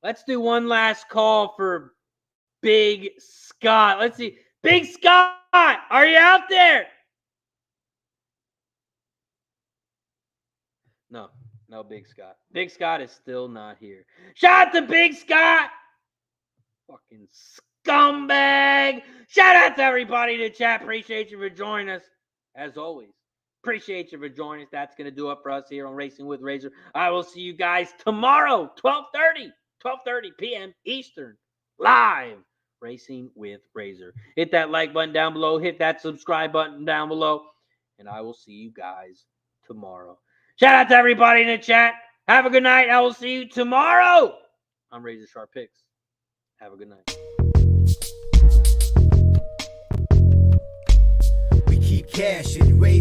let's do one last call for Big Scott. Let's see. Big Scott, are you out there? No, Big Scott. Big Scott is still not here. Shout out to Big Scott. Fucking scumbag. Shout out to everybody in the chat. Appreciate you for joining us. As always, appreciate you for joining us. That's going to do it for us here on Racing with Razor. I will see you guys tomorrow, 12:30 p.m. Eastern, live Racing with Razor. Hit that like button down below. Hit that subscribe button down below. And I will see you guys tomorrow. Shout out to everybody in the chat. Have a good night. I will see you tomorrow. I'm RazorSharpPicks. Have a good night.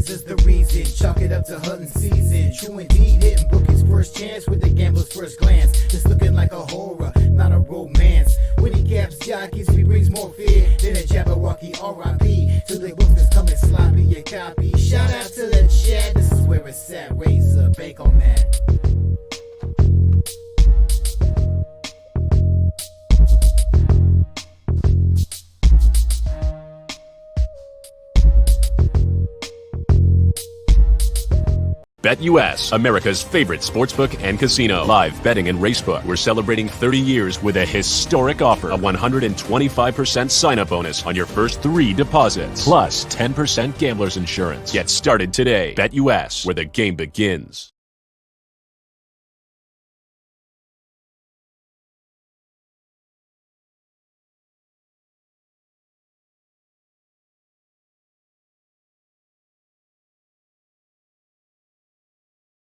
Millions is the reason, chalk it up to hunting season. True indeed, hitting book his first chance with the gambler's first glance. It's looking like a horror, not a romance. When he caps jockeys, he brings more fear than a Jabberwocky R.I.P. To the books that's coming sloppy, a copy. Shout out to the chat, this is where it's at. Razor, bake on that. BetUS, America's favorite sportsbook and casino. Live betting and racebook. We're celebrating 30 years with a historic offer. A 125% sign-up bonus on your first 3 deposits. Plus 10% gambler's insurance. Get started today. BetUS, where the game begins.